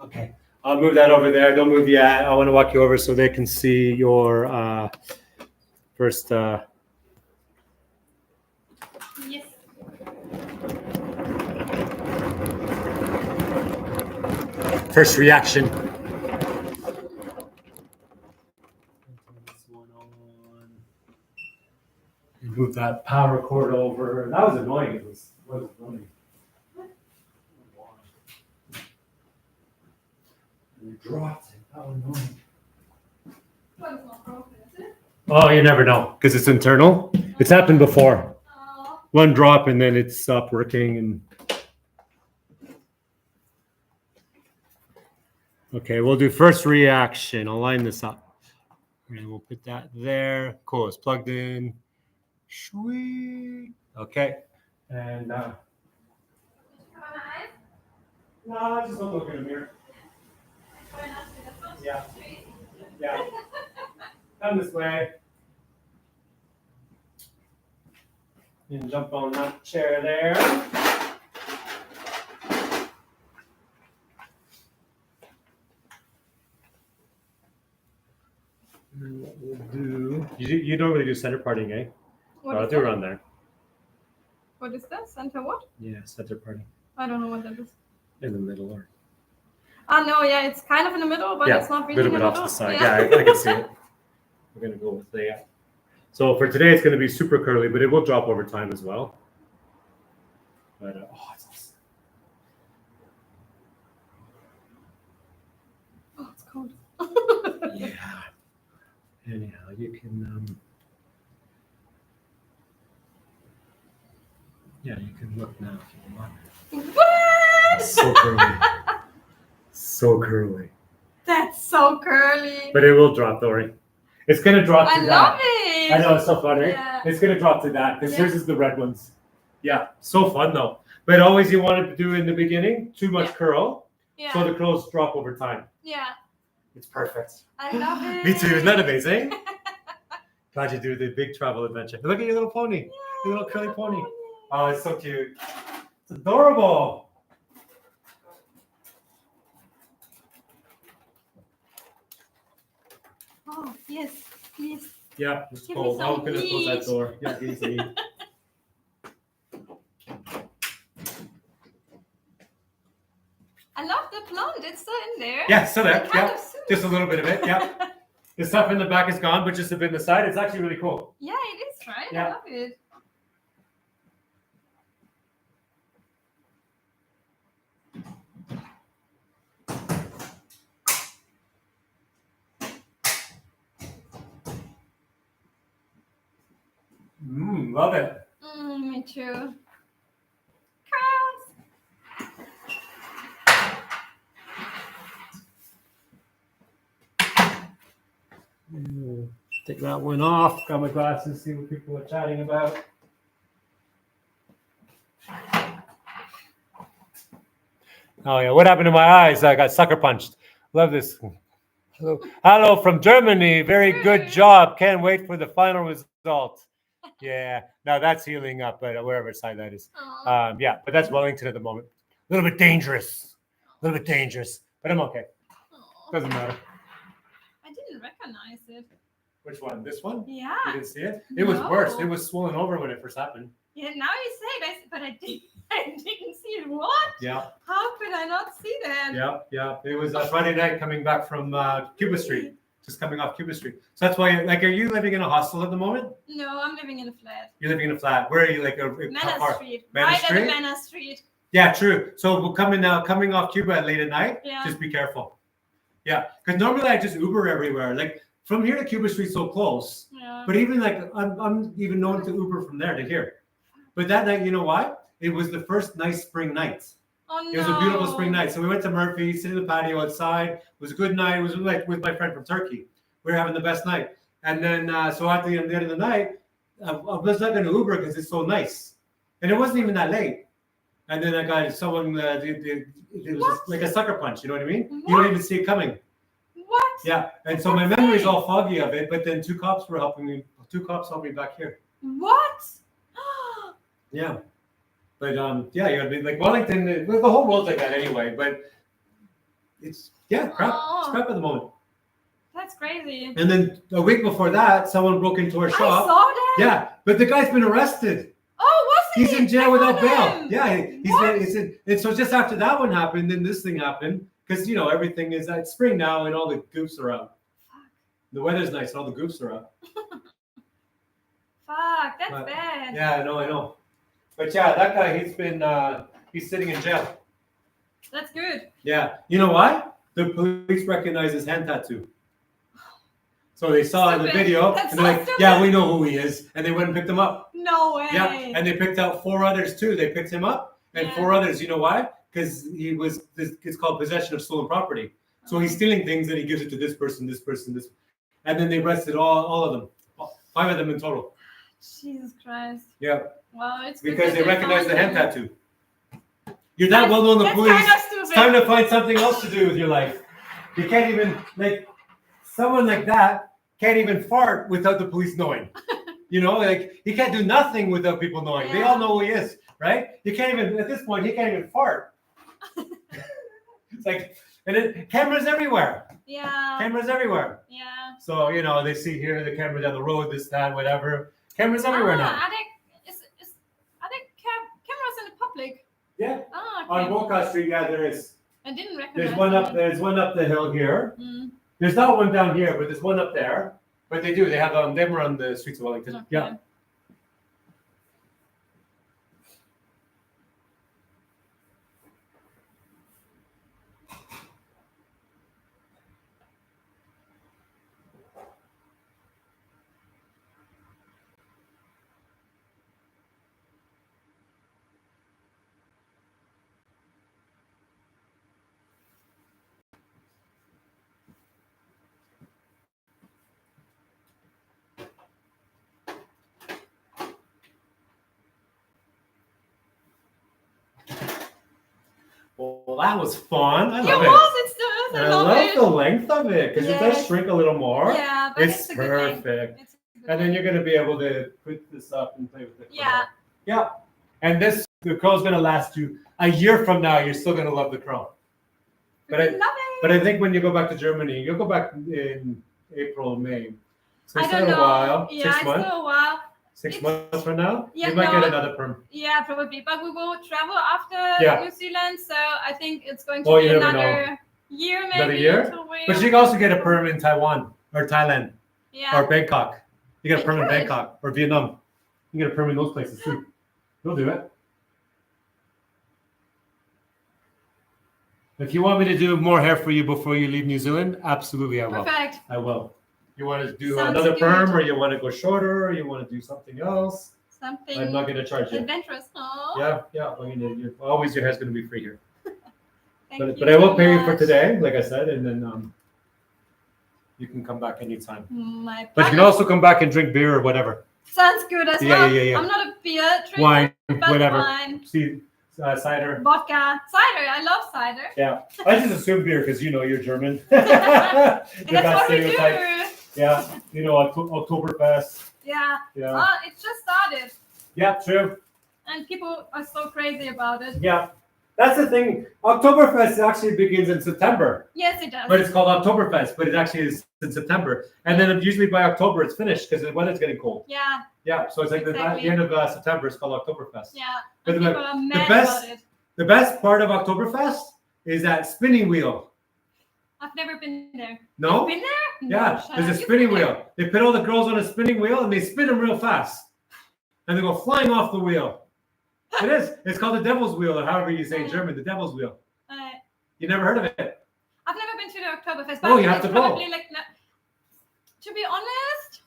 Okay. I'll move that over there. Don't move yet. I want to walk you over so they can see your first. Yes. First reaction. Move that power cord over. That was annoying. It was annoying. You dropped it. How annoying. Well, it's not broken, is it? Oh, you never know because it's internal. It's happened before. One drop and then it stopped working. And okay, we'll do first reaction. I'll line this up. And we'll put that there. Cool. It's plugged in. Sweet. Okay. And no, just don't look in the mirror. Yeah. Yeah. Come this way. You can jump on that chair there. And what we'll do, you don't really do center parting, eh? I'll do around there. What is that? Center what? Yeah, center parting. I don't know what that is. In the middle or? No, yeah, it's kind of in the middle, but it's not really a little bit off to the side. Yeah, I can see it. We're going to go with that. So for today, it's going to be super curly, but it will drop over time as well. But, it's awesome. Oh, it's cold. Yeah. Anyhow, you can, you can look now if you want. What? So curly. So curly. That's so curly. But it will drop, Dory. It's going to drop to that. I love it. I know, it's so fun, right? Yeah. It's going to drop to that because here's is the red ones. Yeah, so fun though. But always you want to do in the beginning, too much curl. Yeah. So the curls drop over time. Yeah. It's perfect. I love it. Me too. Isn't that amazing? Glad you do the big travel adventure. Look at your little pony. Yeah, Your little curly pony. Oh, it's so cute. It's adorable. Oh, yes, yes. Yeah, it's Give me cold. some I'm going to close that heat. door. Yeah, easy. I love the blonde. It's still in there. Yeah, still there. Kind Yeah, of soon. just a little bit of it. Yeah. The stuff in the back is gone, but just a bit in the side. It's actually really cool. Yeah, it is, right? Yeah. I love it. Love it. Me too. Take that one off. Got my glasses. See what people are chatting about. Oh yeah, what happened to my eyes? I got sucker punched. Love this. Hello from Germany. Very good job. Can't wait for the final result. Yeah, now that's healing up, but wherever side that is. Yeah, but that's Wellington at the moment. A little bit dangerous. A little bit dangerous, but I'm okay. Doesn't matter. I didn't recognize it. Which one? This one? Yeah. You didn't see it? It was worse. It was swollen over when it first happened. Yeah, now you say it, but I didn't see it. What? Yeah. How could I not see that? Yeah. It was Friday night coming back from Cuba Street. Just coming off Cuba Street. So that's why, like, are you living in a hostel at the moment? No, I'm living in a flat. You're living in a flat. Where are you? Like Manor Street. Manor Street? At the Manor Street. Yeah, true. So we're coming off Cuba late at night. Yeah. Just be careful. Yeah, because normally I just Uber everywhere. Like from here to Cuba Street, so close. Yeah. But even like I'm even known to Uber from there to here. But that night, you know why? It was the first nice spring night. Oh, no. It was a beautiful spring night. So we went to Murphy, sit in the patio outside. It was a good night. It was like with my friend from Turkey. We were having the best night. And then, so at the end of the night, I was not going to Uber because it's so nice. And it wasn't even that late. And then I got someone, it was like a sucker punch. You know what I mean? What? You don't even see it coming. What? Yeah. And so my memory's all foggy of it. But then two cops helped me back here. What? Yeah. But yeah, you know, like Wellington, the whole world's like that anyway. But It's crap. It's crap at the moment. That's crazy. And then a week before that, someone broke into our shop. I saw that. Yeah, but the guy's been arrested. Oh, was he? He's in jail without bail. Him. Yeah, and so just after that one happened, then this thing happened because everything is it's spring now and all the goofs are out. The weather's nice and all the goofs are out. Fuck, that's bad. Yeah, I know. But yeah, that guy, he's sitting in jail. That's good. Yeah, you know why? The police recognize his hand tattoo. So they saw in the video, and they're like, yeah, we know who he is. And they went and picked him up. No way. Yeah, and they picked out 4 others too. They picked him up, and 4 others. You know why? Because it's called possession of stolen property. So he's stealing things and he gives it to this person. And then they arrested all of them. 5 of them in total. Jesus Christ. Yeah. Well, it's because they recognize the hand tattoo. You're that well known in the police. Kind of stupid. It's time to find something else to do with your life. You can't even someone like that can't even fart without the police knowing. He can't do nothing without people knowing. Yeah. They all know who he is, right? You can't even at this point. He can't even fart. It's and then cameras everywhere. Yeah. Cameras everywhere. Yeah. So they see here the camera down the road, this, that, whatever. Cameras everywhere now. Are there cameras in the public? Yeah. Oh, okay. On Wolcott Street, there is. I didn't recognize. There's one up the hill here. Mm. There's not one down here, but there's one up there. But they have them on the streets of Wellington. Okay. Yeah. Well, that was fun. I love it. I love the length of it because it does shrink a little more. Yeah, but it's perfect. And then you're going to be able to put this up and play with it. Yeah. Yeah. And the curl's going to last you a year from now. You're still going to love the curl. But I think when you go back to Germany, you'll go back in April, May. So I don't know. A while. Yeah, it's still a while. 6 months from now, you might get another perm. Yeah, probably. But we will travel after New Zealand, so I think it's going to be another year, maybe. Another year? But you can also get a perm in Taiwan or Thailand or Bangkok. You get a perm in Bangkok or Vietnam. You get a perm in those places too. You'll do it. If you want me to do more hair for you before you leave New Zealand, absolutely I will. Perfect. I will. You want to do another perm, or you want to go shorter, or you want to do something else? Something. I'm not going to charge you. Adventurous. Oh. Yeah. Well, your hair's going to be free here. But I will pay you for today, like I said, and then you can come back anytime. But you can also come back and drink beer or whatever. Sounds good as well. Yeah. I'm not a beer drinker. Wine, but whatever. Wine. See, cider. Vodka. Cider. I love cider. Yeah. I just assume beer because you're German. That's what we do. Yeah. Oktoberfest. Yeah. Oh, it just started. Yeah, true. And people are so crazy about it. Yeah. That's the thing. Oktoberfest actually begins in September. Yes, it does. But it's called Oktoberfest, but it actually is in September. And then usually by October it's finished because the weather's getting cold. Yeah. Yeah, so it's like the end of September. It's called Oktoberfest. Yeah. But people are mad about it. The best part of Oktoberfest is that spinning wheel. I've never been there. No? You've been there? Yeah, No, there's a spinning wheel. They put all the girls on a spinning wheel and they spin them real fast. And they go flying off the wheel. It is. It's called the devil's wheel, or however you say in German, the devil's wheel. You never heard of it? I've never been to the Oktoberfest. But you have to go. To be honest,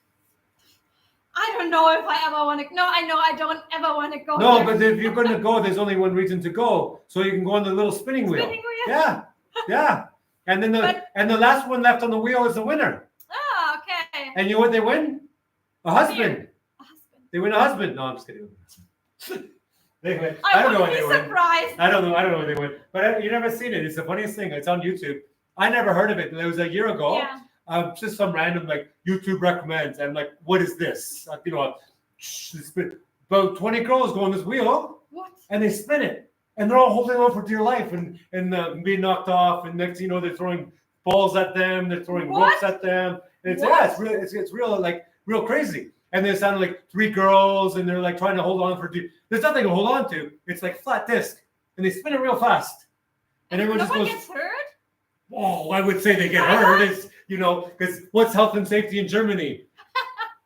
I don't know if I ever want to. No, I know I don't ever want to go. No, but if you're going to go, there's only one reason to go. So you can go on the little spinning wheel. Yeah. And then the last one left on the wheel is the winner. Oh, okay. And you know what they win? A husband. They win a husband. No, I'm just kidding. They win. I don't know what they win. I don't know what they win. But you never seen it. It's the funniest thing. It's on YouTube. I never heard of it. It was a year ago. Yeah. Just some random YouTube recommends. And what is this? About 20 girls go on this wheel. What? And they spin it. and they're all holding on for dear life and being knocked off, and next thing you know, they're throwing balls at them, they're throwing ropes at them. And it's real, like real crazy. And they sound like 3 girls, and they're like trying to hold on for dear. There's nothing to hold on to. It's like flat disc, and they spin it real fast. And everyone just goes. Gets hurt? Oh, I would say they get hurt. It's, because what's health and safety in Germany?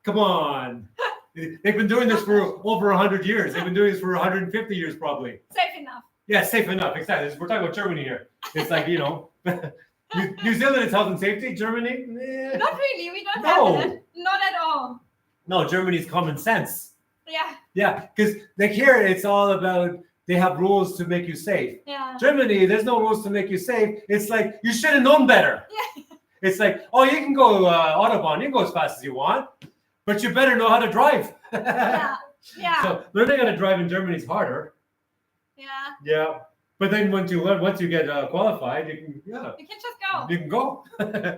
Come on. They've been doing this for over 100 years. They've been doing this for 150 years, probably. Safe enough. Yeah, safe enough. Exactly. We're talking about Germany here. It's like, New Zealand is health and safety. Germany? Not really. We don't have that. Not at all. No, Germany's common sense. Yeah. Yeah, because like here, it's all about they have rules to make you safe. Yeah. Germany, there's no rules to make you safe. It's like you should have known better. Yeah. It's like, oh, you can go Autobahn, you can go as fast as you want, but you better know how to drive. Yeah. Yeah. So learning how to drive in Germany is harder. Yeah. Yeah. But then once you get qualified, you can just go. You can go.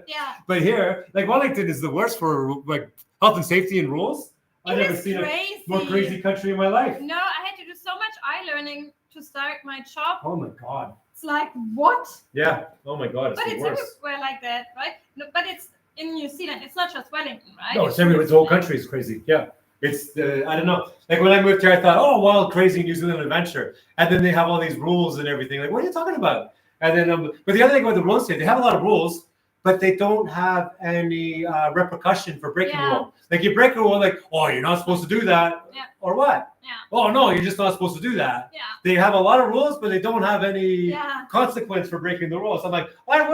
Yeah. But here, like Wellington is the worst for like health and safety and rules. I've never seen a more crazy country in my life. No, I had to do so much eye-learning to start my job. Oh my God. It's like, what? Yeah. Oh my God. But it's everywhere like that, right? No, but it's in New Zealand. It's not just Wellington, right? No, it's everywhere. The whole country is crazy. Yeah. It's I don't know. Like when I moved here, I thought, oh, wild, crazy New Zealand adventure. And then they have all these rules and everything. Like, what are you talking about? And then, but the other thing about the rules here, they have a lot of rules, but they don't have any repercussion for breaking the rule. Like you break a rule, like, oh, you're not supposed to do that, or what? Yeah. Oh no, you're just not supposed to do that. Yeah. They have a lot of rules, but they don't have any consequence for breaking the rules. I'm like, what do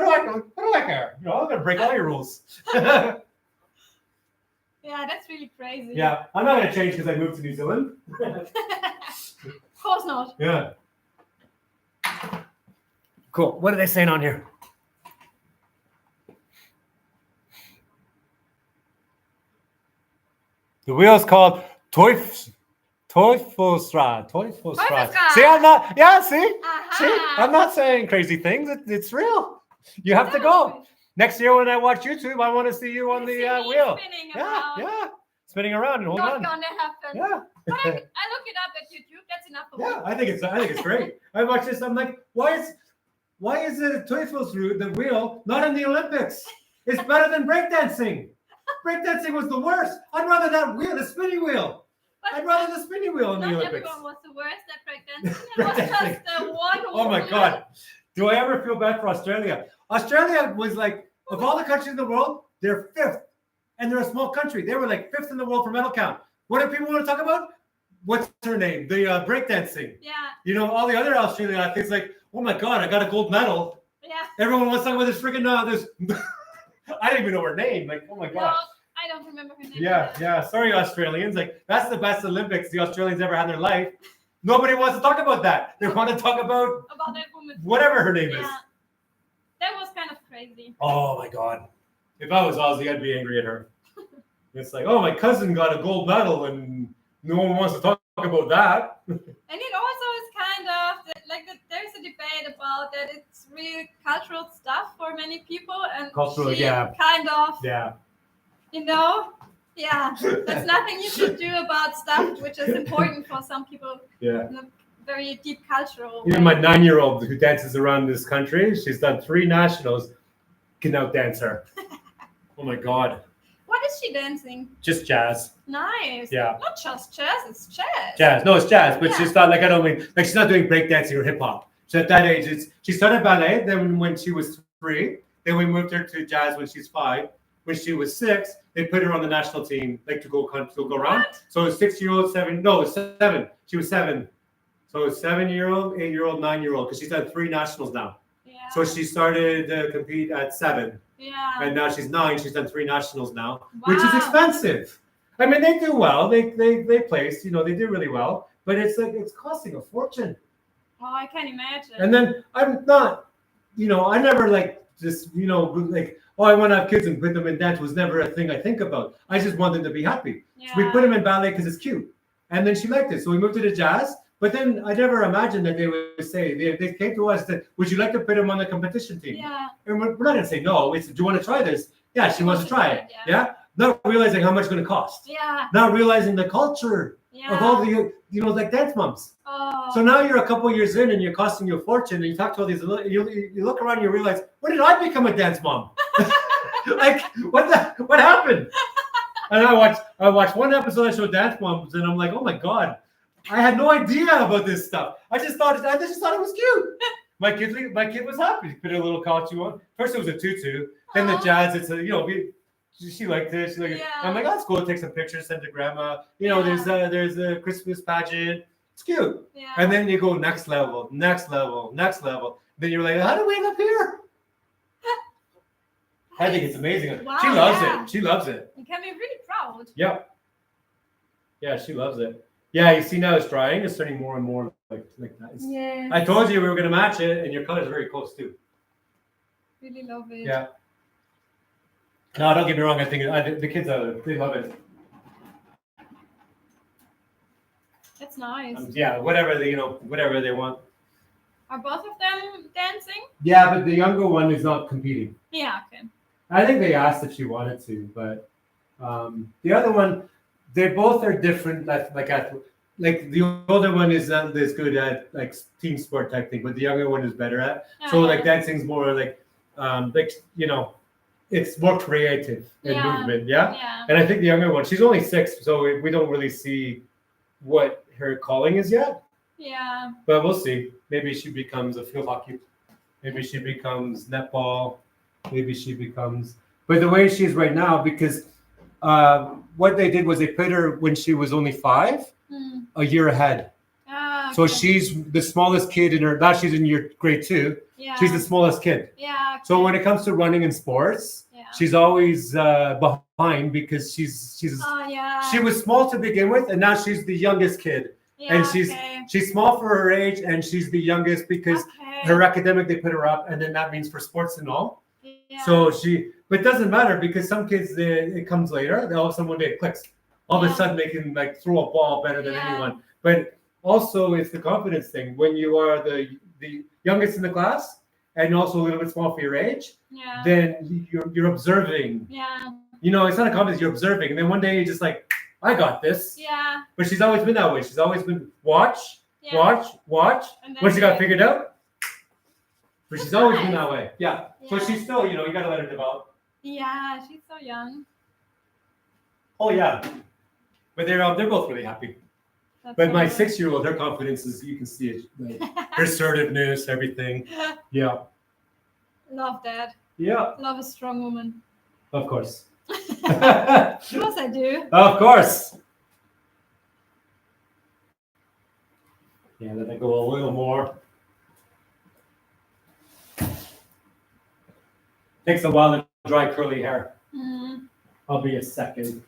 I care? I'm gonna break all your rules. Yeah, that's really crazy. Yeah, I'm not gonna change because I moved to New Zealand. Of course not. Yeah. Cool. What are they saying on here? The wheel's called Teufelsrad. See, I'm not. Yeah, see, I'm not saying crazy things. It's real. You have to go. Next year when I watch YouTube, I want to see you on the wheel. Spinning around and hold on. Not gonna happen. Yeah. But I look it up at YouTube. That's enough for me. Yeah, I think it's great. I watch this. I'm like, why is the Teufelsrad, the wheel, not in the Olympics? It's better than breakdancing. Breakdancing was the worst. I'd rather that wheel, the spinning wheel. I'd rather the spinning wheel in the Olympics. Not everyone was the worst at breakdancing. It was just the one. Oh my God. Do I ever feel bad for Australia? Australia was like, of all the countries in the world, they're 5th. And they're a small country. They were like 5th in the world for medal count. What do people want to talk about? What's her name? The breakdancing. Yeah. All the other Australian athletes like, oh my God, I got a gold medal. Yeah. Everyone wants to talk about this freaking this. I didn't even know her name. Like, oh my God. No, I don't remember her name. Yeah. Sorry, Australians. Like, that's the best Olympics the Australians ever had in their life. Nobody wants to talk about that. They want to talk about that woman. Whatever her name is. That was kind of crazy. Oh my God. If I was Aussie, I'd be angry at her. It's like, oh, my cousin got a gold medal and no one wants to talk about that. And it also is kind of like there's a debate about that it's real cultural stuff for many people and cultural, kind of, there's nothing you should do about stuff which is important for some people. Yeah. In a very deep cultural Even way. my 9-year-old who dances around this country, she's done 3 nationals, can outdance her. Oh my God. What is she dancing? Just jazz. Nice. Yeah. Not just jazz, it's jazz. Jazz. No, it's jazz, but she's not like, I don't mean, like she's not doing breakdancing or hip hop. So at that age, she started ballet. Then when she was 3, then we moved her to jazz when she's 5. When she was 6, they put her on the national team, like to go around. What? So it was 6-year-old, 7. She was 7. So it's 7-year-old, 8-year-old, 9-year-old, because she's done 3 nationals now. Yeah. So she started to compete at 7. Yeah. And now she's 9. She's done 3 nationals now, Wow. which is expensive. I mean, they do well. They place, they do really well. But it's like it's costing a fortune. Oh, I can imagine. And then I'm not, I never like just, like, oh, I want to have kids and put them in dance was never a thing I think about. I just want them to be happy. Yeah. So we put them in ballet because it's cute. And then she liked it. So we moved to the jazz. But then I never imagined that they would say, they came to us that, would you like to put him on the competition team? Yeah. And we're not going to say no. It's, do you want to try this? Yeah, she wants to try it. Yeah. Not realizing how much it's going to cost. Yeah. Not realizing the culture of all the, like dance moms. Oh. So now you're a couple years in and you're costing you a fortune, and you talk to all these, you look around and you realize, when did I become a dance mom? Like, what happened? And I watched one episode that showed dance moms, and I'm like, oh my God, I had no idea about this stuff. I just thought it was cute. My kid was happy. Put a little costume on. First it was a tutu, then the jazz. It's a she liked it. She liked it. I'm like, oh, that's cool. Take some pictures, send to grandma. There's a Christmas pageant. It's cute. Yeah. And then you go next level. Then you're like, how do we end up here? I think it's amazing. Wow, she loves it. She loves it. You can be really proud. Yep. Yeah, she loves it. Yeah, you see now it's drying. It's turning more and more like that. Yeah. I told you we were going to match it, and your color is very close too. Really love it. Yeah. No, don't get me wrong. I think the kids they love it. That's nice. Yeah, whatever they want. Are both of them dancing? Yeah, but the younger one is not competing. Yeah. Okay. I think they asked if she wanted to, but the other one, they both are different. Like the older one is not as good at like team sport type thing, but the younger one is better at. So like dancing's more like it's more creative in movement. Yeah. And I think the younger one, she's only 6, so we don't really see what her calling is yet. Yeah. But we'll see. Maybe she becomes a field hockey. Maybe she becomes netball. Maybe she becomes. But the way she is right now, because what they did was they put her when she was only 5, a year ahead. Okay. So she's the smallest kid in her. Now she's in year grade 2. Yeah. She's the smallest kid. Yeah. Okay. So when it comes to running and sports, she's always behind because she was small to begin with, and now she's the youngest kid. Yeah, and she's small for her age, and she's the youngest because her academic, they put her up, and then that means for sports and all. Yeah. So but it doesn't matter because some kids, it comes later. All of a sudden one day it clicks. All of a sudden they can like throw a ball better than anyone. But also it's the confidence thing. When you are the youngest in the class and also a little bit small for your age, then you're observing. Yeah. It's not a confidence, you're observing. And then one day you're just like, I got this. Yeah. But she's always been that way. She's always been watch. When she got figured out. But she's always been that way. Yeah. So she's still, you got to let her develop. Yeah, she's so young. Oh, yeah. But they're both really happy. But my 6-year-old, her confidence is, you can see it. Like, her assertiveness, everything. Yeah. Love that. Yeah. Love a strong woman. Of course. Of course I do. Of course. Yeah, let it go a little more. Takes a while to dry curly hair. I'll be a second.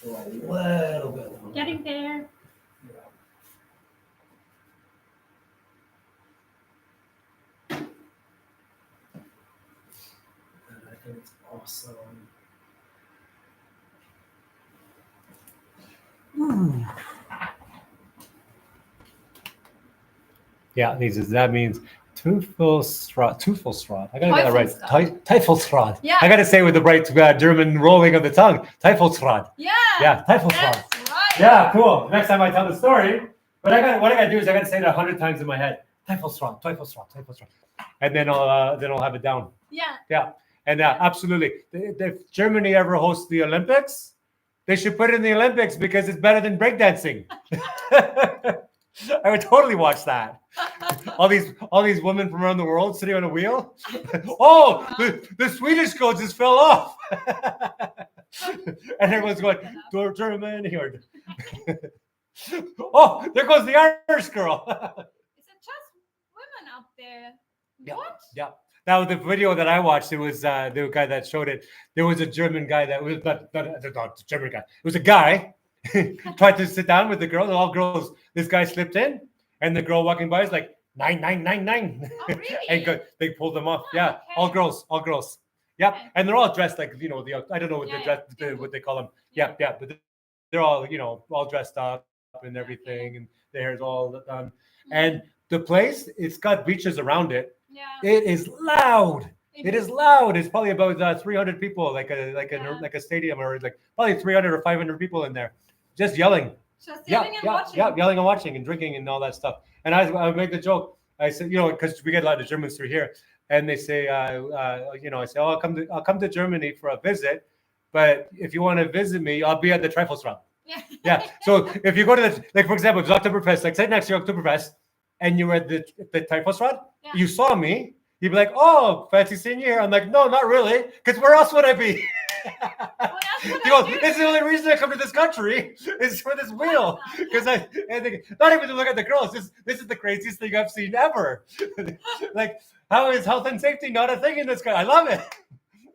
a little bit longer. Getting there. I think it's awesome. Yeah, that means Teufelsrad. I gotta get that right. Teufelsrad. Yeah. I gotta say it with the right German rolling of the tongue. Teufelsrad. Yeah. Yeah, Teufelsrad. That's right. Yeah, cool. Next time I tell the story, what I gotta do is I gotta say it 100 times in my head. Teufelsrad, Teufelsrad, Teufelsrad, and then I'll have it down. Yeah. Yeah, and absolutely. If Germany ever hosts the Olympics, they should put it in the Olympics because it's better than breakdancing. I would totally watch that. All these women from around the world sitting on a wheel. Oh, the Swedish girl just fell off. And everyone's going, Germany. Oh, there goes the Irish girl. Is it just women up there? Yeah. What? Yeah. Now the video that I watched, it was the guy that showed it. There was a German guy that was not a German guy. It was a guy tried to sit down with the girls. All girls. This guy slipped in, and the girl walking by is like 999. Oh, really? And they pulled them off. Oh, Yeah, okay. all girls. Yep, Okay. and they're all dressed like I don't know what what they call them. Yeah, but they're all all dressed up and everything, and their hair's all done. And the place, it's got beaches around it. Yeah. It is loud. It is loud. It's probably about 300 people, like a stadium, or like probably 300 or 500 people in there, just yelling. Just yelling and watching. Yeah, yelling and watching and drinking and all that stuff. And I made the joke. I said, because we get a lot of Germans through here, and they say, I say, I'll come to Germany for a visit, but if you want to visit me, I'll be at the Teufelsrad. Yeah. Yeah. So if you go to for example, it's Oktoberfest, like say next year Oktoberfest, and you were at the Teufelsrad, you saw me, you'd be like, oh, fancy seeing you here. I'm like, no, not really, because where else would I be? It's the only reason I come to this country is for this wheel, because I think not even to look at the girls. This is the craziest thing I've seen ever. Like, how is health and safety not a thing in this country? I love it.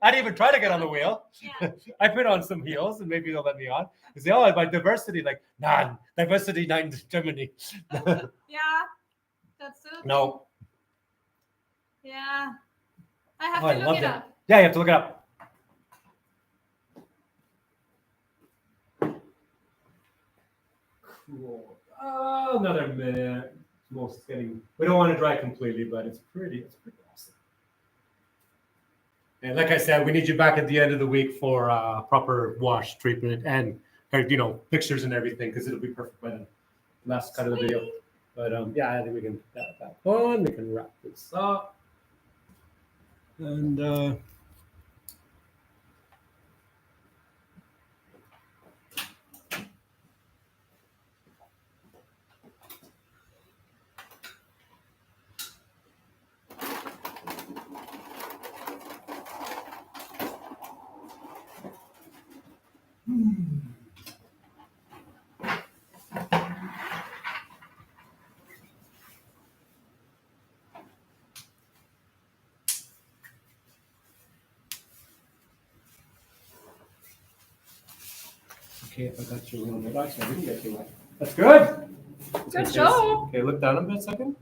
I didn't even try to get on the wheel. Yeah. I put on some heels and maybe they'll let me on. They say, oh, about diversity, like, nah, diversity not in Germany. Yeah, that's so. No. Yeah, I have to look it up. Yeah, you have to look it up. Cool. Oh, another minute. Most getting. We don't want to dry completely, but it's pretty awesome. And like I said, we need you back at the end of the week for proper wash treatment and pictures and everything, because it'll be perfect by the last cut of the video. But yeah, I think we can put that back on. We can wrap this up. And okay, if I got you a little bit, actually, I didn't get you wet. That's good. Good job. Okay, look down a bit a second.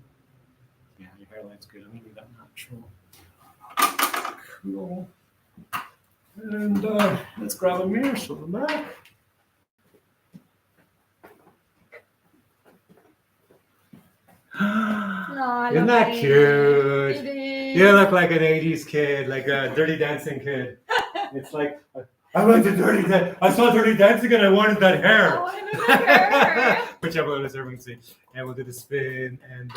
Yeah, your hairline's good. I'm gonna do that natural. Cool. And let's grab a mirror, show them back. Oh, isn't that cute? It is. You look like an 80s kid, like a Dirty Dancing kid. It's like, I went to Dirty Dancing. I saw Dirty Dancing and I wanted that hair. I wanted that hair. Whichever one is everyone can see. And we'll do the spin and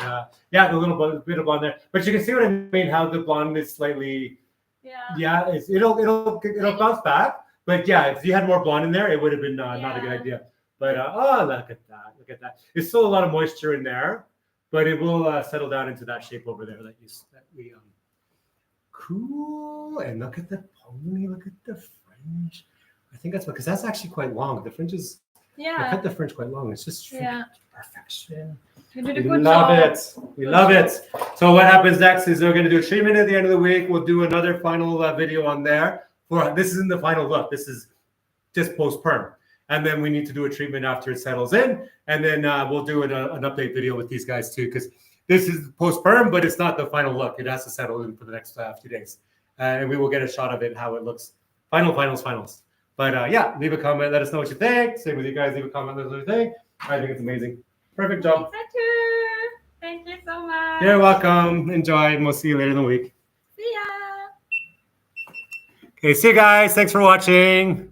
yeah, the little bit of blonde there. But you can see what I mean, how the blonde is slightly, it'll bounce back. But yeah, if you had more blonde in there, it would have been not a good idea. But oh, look at that. There's still a lot of moisture in there, but it will settle down into that shape over there that we cool. And look at the pony, look at the fringe. I think that's because that's actually quite long. The fringe is I cut the fringe quite long. It's just perfection. You did a good job. We love it. So what happens next is we're going to do a treatment at the end of the week. We'll do another final video on there. This isn't the final look. This is just post-perm. And then we need to do a treatment after it settles in. And then we'll do an update video with these guys too, because this is post-perm, but it's not the final look. It has to settle in for the next few days. And we will get a shot of it, how it looks. Finals. But yeah, leave a comment. Let us know what you think. Same with you guys. Leave a comment. Let us know what you think. I think it's amazing. Perfect job. Thank you so much. You're welcome. Enjoy, and we'll see you later in the week. See ya. Okay, see you guys. Thanks for watching.